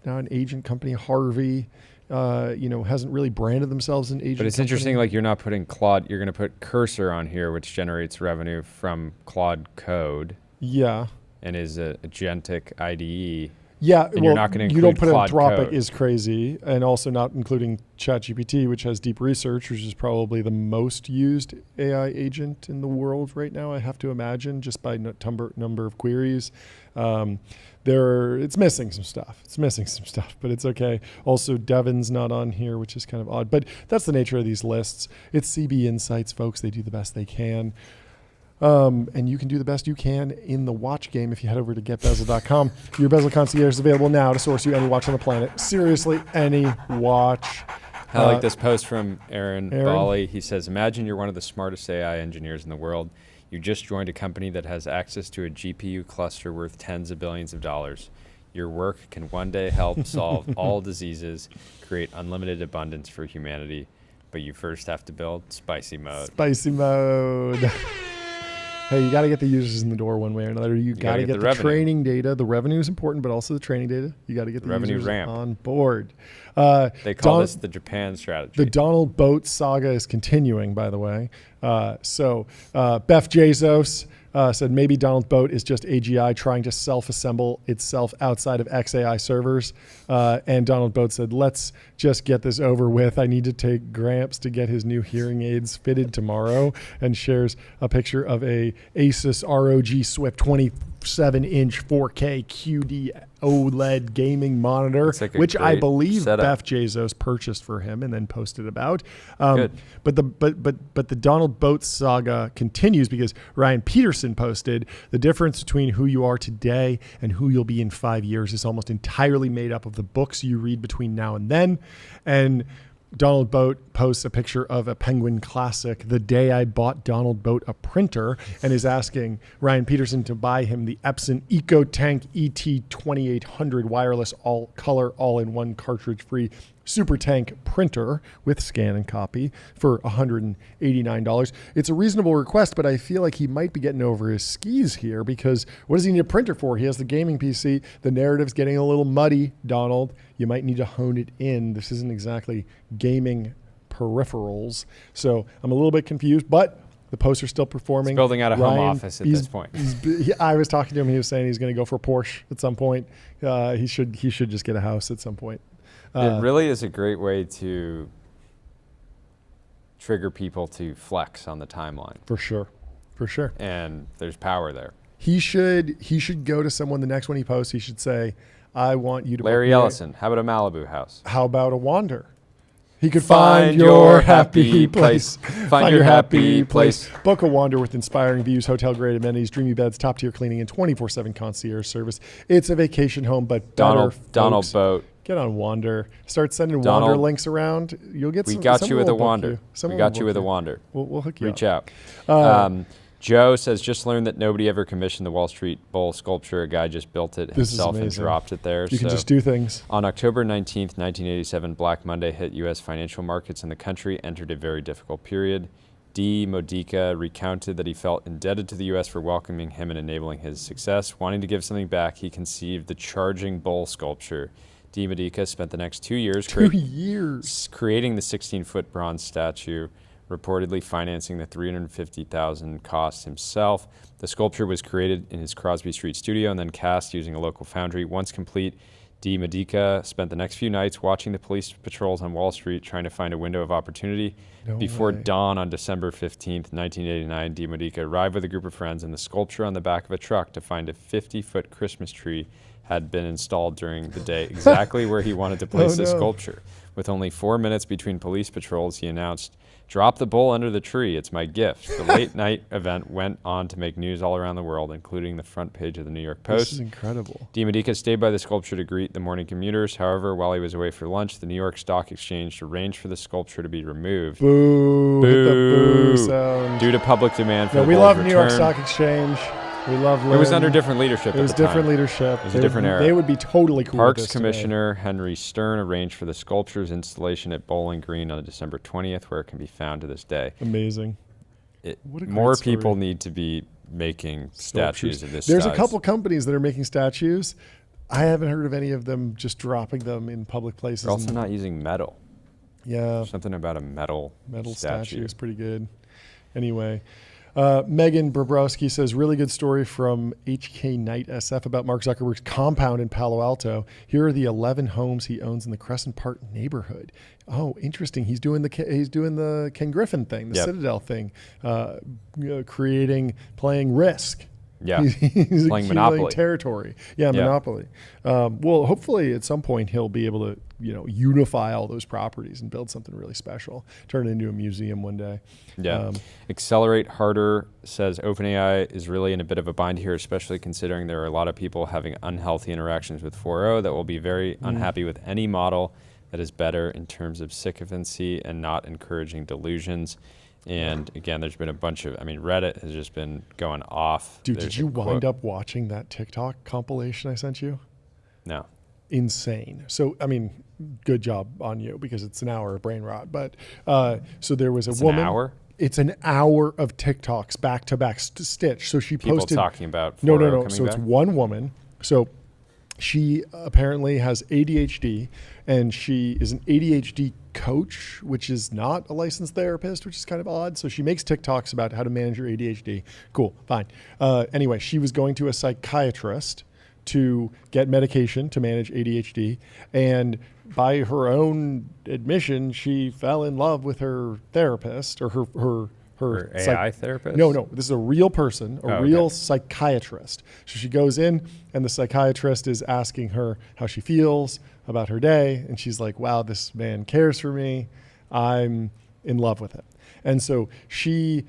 Speaker 1: an agent company. Harvey. Hasn't really branded themselves an agent.
Speaker 2: But it's interesting, you're not putting Claude, you're going to put Cursor on here, which generates revenue from Claude code.
Speaker 1: Yeah.
Speaker 2: And is a agentic IDE.
Speaker 1: Yeah,
Speaker 2: and you're not going to include
Speaker 1: you don't put
Speaker 2: Claude
Speaker 1: Anthropic
Speaker 2: code.
Speaker 1: Is crazy, and also not including ChatGPT, which has deep research, which is probably the most used AI agent in the world right now. I have to imagine, just by number of queries. It's missing some stuff, but it's okay. Also, Devon's not on here, which is kind of odd, but that's the nature of these lists. It's CB Insights, folks. They do the best they can. And you can do the best you can in the watch game if you head over to getbezel.com. Your Bezel Concierge is available now to source you any watch on the planet. Seriously, any watch.
Speaker 2: I like this post from Aaron Bali. He says, imagine you're one of the smartest AI engineers in the world. You just joined a company that has access to a GPU cluster worth tens of billions of dollars. Your work can one day help solve all diseases, create unlimited abundance for humanity, but you first have to build spicy mode.
Speaker 1: Spicy mode. Hey, you got to get the users in the door one way or another. You got to get the training data. The revenue is important, but also the training data. You got to get the
Speaker 2: revenue
Speaker 1: users
Speaker 2: ramp
Speaker 1: on board.
Speaker 2: They call this the Japan strategy.
Speaker 1: The Donald Boat saga is continuing, by the way. Beth Jesus said maybe Donald Boat is just AGI trying to self-assemble itself outside of XAI servers. And Donald Boat said, let's just get this over with. I need to take Gramps to get his new hearing aids fitted tomorrow, and shares a picture of a Asus ROG Swift 27-inch 4K QD OLED gaming monitor, which I believe Beth Jesus purchased for him and then posted about. But the Donald Boat saga continues because Ryan Peterson posted the difference between who you are today and who you'll be in 5 years is almost entirely made up of the books you read between now and then. And Donald Boat posts a picture of a Penguin Classic, the day I bought Donald Boat a printer, and is asking Ryan Peterson to buy him the Epson EcoTank ET2800 wireless all-color, all-in-one cartridge-free Super Tank printer with scan and copy for $189. It's a reasonable request, but I feel like he might be getting over his skis here, because what does he need a printer for? He has the gaming PC. The narrative's getting a little muddy, Donald. You might need to hone it in. This isn't exactly gaming peripherals. So I'm a little bit confused, but the poster's still performing.
Speaker 2: He's building out a home office at this point.
Speaker 1: I was talking to him. He was saying he's going to go for a Porsche at some point. He should just get a house at some point.
Speaker 2: It really is a great way to trigger people to flex on the timeline.
Speaker 1: For sure.
Speaker 2: And there's power there.
Speaker 1: He should go to someone, the next one he posts, he should say, I want you to...
Speaker 2: Larry Ellison, how about a Malibu house?
Speaker 1: How about a Wander? He could find your happy place.
Speaker 2: Find your happy place.
Speaker 1: Book a Wander with inspiring views, hotel-grade amenities, dreamy beds, top-tier cleaning, and 24/7 concierge service. It's a vacation home, but better.
Speaker 2: Donald Boat.
Speaker 1: Get on Wander. Start sending Wander links around. You'll get some.
Speaker 2: We got you with a Wander. We got you with a Wander.
Speaker 1: We'll hook you up.
Speaker 2: Reach out. Joe says, just learned that nobody ever commissioned the Wall Street Bull sculpture. A guy just built it himself and dropped it there.
Speaker 1: You can just do things.
Speaker 2: On October 19th, 1987, Black Monday hit U.S. financial markets, and the country entered a very difficult period. D. Modica recounted that he felt indebted to the U.S. for welcoming him and enabling his success. Wanting to give something back, he conceived the Charging Bull sculpture. D. Modica spent the next 2 years creating the 16-foot bronze statue, reportedly financing the $350,000 cost himself. The sculpture was created in his Crosby Street studio and then cast using a local foundry. Once complete, D. Modica spent the next few nights watching the police patrols on Wall Street, trying to find a window of opportunity. Before dawn on December 15th, 1989, D. Modica arrived with a group of friends, and the sculpture on the back of a truck to find a 50-foot Christmas tree had been installed during the day, exactly where he wanted to place the sculpture. With only 4 minutes between police patrols, he announced, "Drop the bull under the tree. It's my gift." The late-night event went on to make news all around the world, including the front page of the New York Post.
Speaker 1: This is incredible.
Speaker 2: D. Modica stayed by the sculpture to greet the morning commuters. However, while he was away for lunch, the New York Stock Exchange arranged for the sculpture to be removed.
Speaker 1: Boo.
Speaker 2: Boo.
Speaker 1: Hit the boo sound.
Speaker 2: Due to public demand for the
Speaker 1: we
Speaker 2: bull's
Speaker 1: love
Speaker 2: return.
Speaker 1: New York Stock Exchange. We love Lynn.
Speaker 2: It was under different leadership.
Speaker 1: It was different leadership.
Speaker 2: It was a different era.
Speaker 1: They would be totally cool.
Speaker 2: Parks Commissioner Henry Stern arranged for the sculpture's installation at Bowling Green on December 20th, where it can be found to this day.
Speaker 1: Amazing.
Speaker 2: More people need to be making statues of this
Speaker 1: There's
Speaker 2: size.
Speaker 1: a couple companies that are making statues. I haven't heard of any of them just dropping them in public places.
Speaker 2: They're also not using metal.
Speaker 1: Yeah.
Speaker 2: Something about a metal
Speaker 1: statue is pretty good. Anyway. Megan Bobrowski says, really good story from HK Knight SF about Mark Zuckerberg's compound in Palo Alto. Here are the 11 homes he owns in the Crescent Park neighborhood. Oh, interesting. He's doing the Ken Griffin thing, the Citadel thing, playing Risk.
Speaker 2: Yeah,
Speaker 1: he's
Speaker 2: playing Monopoly
Speaker 1: territory. Yeah, Monopoly. Well, hopefully at some point he'll be able to, unify all those properties and build something really special. Turn it into a museum one day.
Speaker 2: Yeah. Accelerate Harder says OpenAI is really in a bit of a bind here, especially considering there are a lot of people having unhealthy interactions with 4.0 that will be very unhappy with any model that is better in terms of sycophancy and not encouraging delusions. And again, there's been a bunch of, Reddit has just been going off.
Speaker 1: Dude, did you wind up watching that TikTok compilation I sent you?
Speaker 2: No.
Speaker 1: Insane. So, good job on you because it's an hour of brain rot. But so there was a woman.
Speaker 2: An hour?
Speaker 1: It's an hour of TikToks back to back stitch. So she
Speaker 2: People
Speaker 1: posted.
Speaker 2: talking about 4.0
Speaker 1: No. So it's one woman. So she apparently has ADHD, and she is an ADHD coach, which is not a licensed therapist, which is kind of odd. So she makes TikToks about how to manage your ADHD. Cool, fine. Anyway, she was going to a psychiatrist to get medication to manage ADHD, and by her own admission, she fell in love with her therapist or her
Speaker 2: AI therapist?
Speaker 1: No, this is a real person, real psychiatrist. So she goes in, and the psychiatrist is asking her how she feels about her day, and she's like, wow, this man cares for me. I'm in love with him. And so she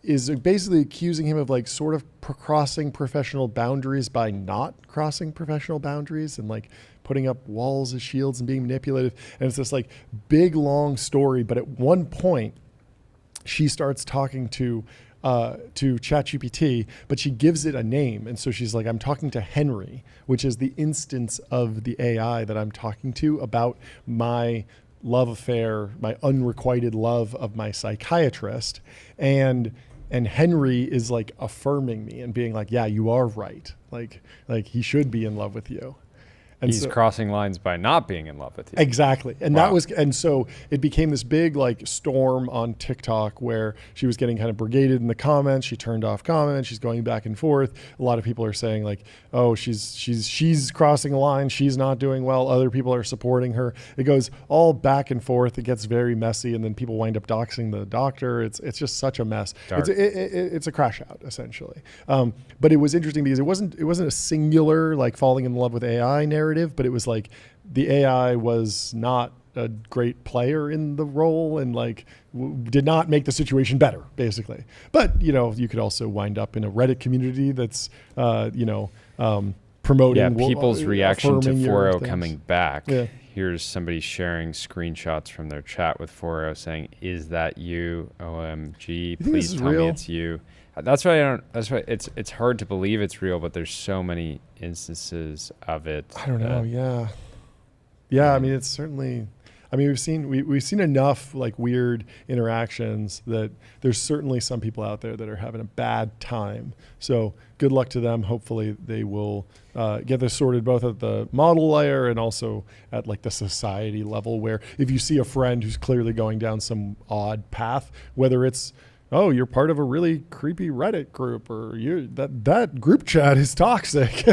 Speaker 1: is basically accusing him of sort of crossing professional boundaries by not crossing professional boundaries and putting up walls as shields and being manipulative. And it's this big, long story. But at one point, she starts talking to ChatGPT, but she gives it a name. And so she's like, I'm talking to Henry, which is the instance of the AI that I'm talking to about my love affair, my unrequited love of my psychiatrist. And Henry is affirming me and being like, yeah, you are right. Like he should be in love with you. And
Speaker 2: he's crossing lines by not being in love with you.
Speaker 1: Exactly. And so it became this big storm on TikTok where she was getting kind of brigaded in the comments. She turned off comments. She's going back and forth. A lot of people are saying oh, she's crossing a line. She's not doing well. Other people are supporting her. It goes all back and forth. It gets very messy, and then people wind up doxing the doctor. It's just such a mess. It's a crash out essentially. But it was interesting because it wasn't a singular falling in love with AI narrative. But it was the AI was not a great player in the role and did not make the situation better, basically. But you could also wind up in a Reddit community that's promoting
Speaker 2: people's reaction to 4.0 coming back. Yeah. Here's somebody sharing screenshots from their chat with 4.0 saying, "Is that you? OMG! Please tell me it's you." That's why it's hard to believe it's real, but there's so many instances of it.
Speaker 1: I don't know. Yeah. It's certainly. We've seen enough weird interactions that there's certainly some people out there that are having a bad time. So good luck to them. Hopefully they will get this sorted both at the model layer and also at the society level, where if you see a friend who's clearly going down some odd path, whether it's you're part of a really creepy Reddit group, or that group chat is toxic,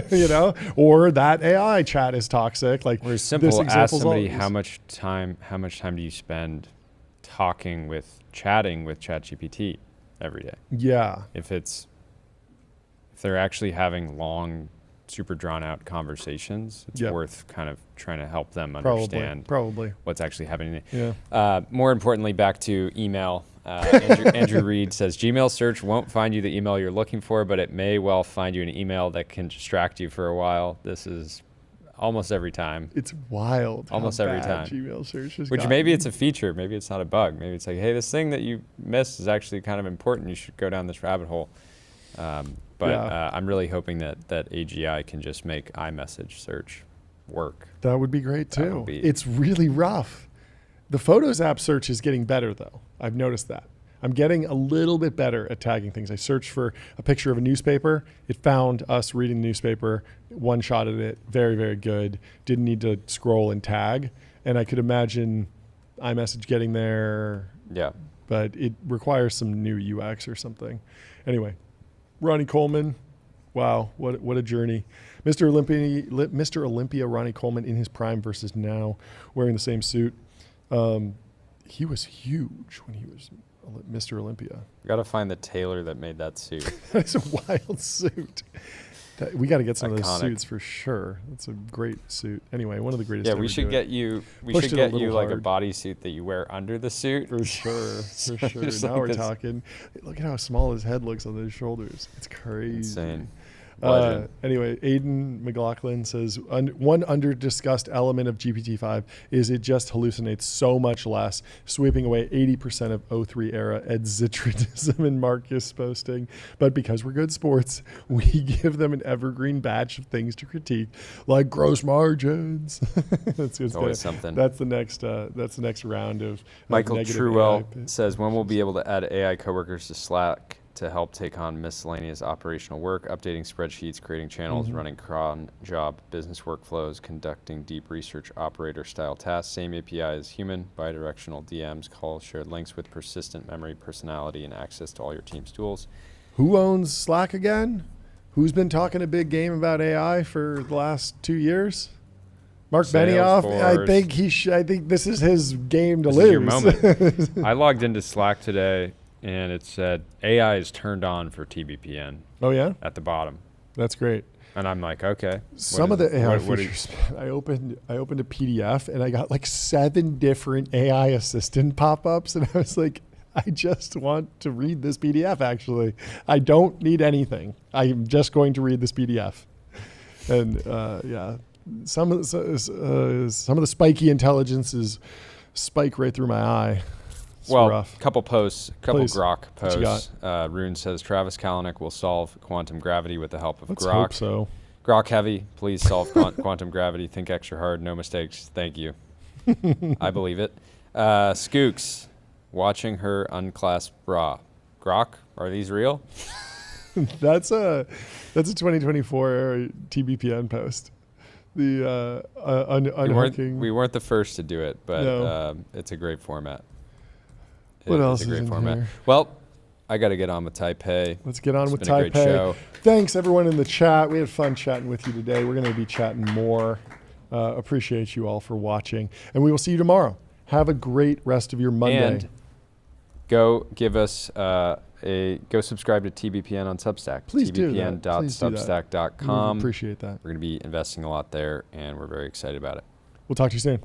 Speaker 1: or that AI chat is toxic.
Speaker 2: Or simple, ask somebody how much time do you spend chatting with ChatGPT every day? Yeah. If they're actually having long, super drawn out conversations, it's worth kind of trying to help them understand
Speaker 1: probably
Speaker 2: what's actually happening.
Speaker 1: Yeah.
Speaker 2: More importantly, back to email. Andrew Reed says Gmail search won't find you the email you're looking for, but it may well find you an email that can distract you for a while. This is almost every time.
Speaker 1: It's wild.
Speaker 2: Almost every time.
Speaker 1: Gmail search has
Speaker 2: Which maybe it's a feature. Maybe it's not a bug. Maybe it's hey, this thing that you missed is actually kind of important. You should go down this rabbit hole. I'm really hoping that AGI can just make iMessage search work.
Speaker 1: That would be great too. It's really rough. The Photos app search is getting better though. I've noticed that. I'm getting a little bit better at tagging things. I searched for a picture of a newspaper. It found us reading the newspaper, one shot at it, very, very good. Didn't need to scroll and tag. And I could imagine iMessage getting there.
Speaker 2: Yeah.
Speaker 1: But it requires some new UX or something. Anyway, Ronnie Coleman. Wow, what a journey. Mr. Olympia Ronnie Coleman in his prime versus now, wearing the same suit. he was huge when he was Mr. Olympia.
Speaker 2: Got to find the tailor that made that suit.
Speaker 1: That's a wild suit. We got to get some of those
Speaker 2: Iconic.
Speaker 1: suits for sure. That's a great suit. Anyway, one of the greatest.
Speaker 2: Yeah, we should get you. We should get you like a bodysuit that you wear under the suit.
Speaker 1: For sure, for sure. Now we're talking. Look at how small his head looks on those shoulders. It's crazy.
Speaker 2: Insane.
Speaker 1: Anyway, Aiden McLaughlin says one under-discussed element of GPT-5 is it just hallucinates so much less, sweeping away 80% of O3 era Ed Zitridism and Marcus posting. But because we're good sports, we give them an evergreen batch of things to critique, like gross margins. That's
Speaker 2: always something.
Speaker 1: That's the next round of
Speaker 2: Michael
Speaker 1: negative
Speaker 2: Truwell
Speaker 1: AI.
Speaker 2: says, when we'll be able to add AI coworkers to Slack to help take on miscellaneous operational work, updating spreadsheets, creating channels, running cron job business workflows, conducting deep research operator style tasks. Same API as human, bidirectional DMs, calls, shared links with persistent memory, personality, and access to all your team's tools.
Speaker 1: Who owns Slack again? Who's been talking a big game about AI for the last 2 years? Mark Benioff. I think this is his game to lose.
Speaker 2: Is your moment. I logged into Slack today, and it said AI is turned on for TBPN.
Speaker 1: Oh yeah,
Speaker 2: at the bottom.
Speaker 1: That's great.
Speaker 2: And I'm like, okay.
Speaker 1: Some of the AI features. I opened a PDF and I got like 7 different AI assistant pop-ups, and I was like, I just want to read this PDF. Actually, I don't need anything. I'm just going to read this PDF. And yeah, some of the spiky intelligences spike right through my eye. Rough.
Speaker 2: Couple Grok posts. Rune says Travis Kalanick will solve quantum gravity with the help of
Speaker 1: Let's
Speaker 2: Grok.
Speaker 1: Hope so.
Speaker 2: Grok heavy, please solve quantum gravity. Think extra hard, no mistakes. Thank you. I believe it. Skooks, watching her unclasped bra. Grok, are these real?
Speaker 1: That's a 2024 TBPN post. The unhooking.
Speaker 2: We weren't the first to do it, but no. It's a great format.
Speaker 1: What else is in here?
Speaker 2: Well, I got to get on with Taipei.
Speaker 1: Let's get on with
Speaker 2: Taipei. Been a great show.
Speaker 1: Thanks, everyone in the chat. We had fun chatting with you today. We're going to be chatting more. Appreciate you all for watching. And we will see you tomorrow. Have a great rest of your Monday.
Speaker 2: And go give us go subscribe to TBPN on Substack.
Speaker 1: Please do that.
Speaker 2: TBPN.substack.com.
Speaker 1: We appreciate that.
Speaker 2: We're going to be investing a lot there, and we're very excited about it.
Speaker 1: We'll talk to you soon.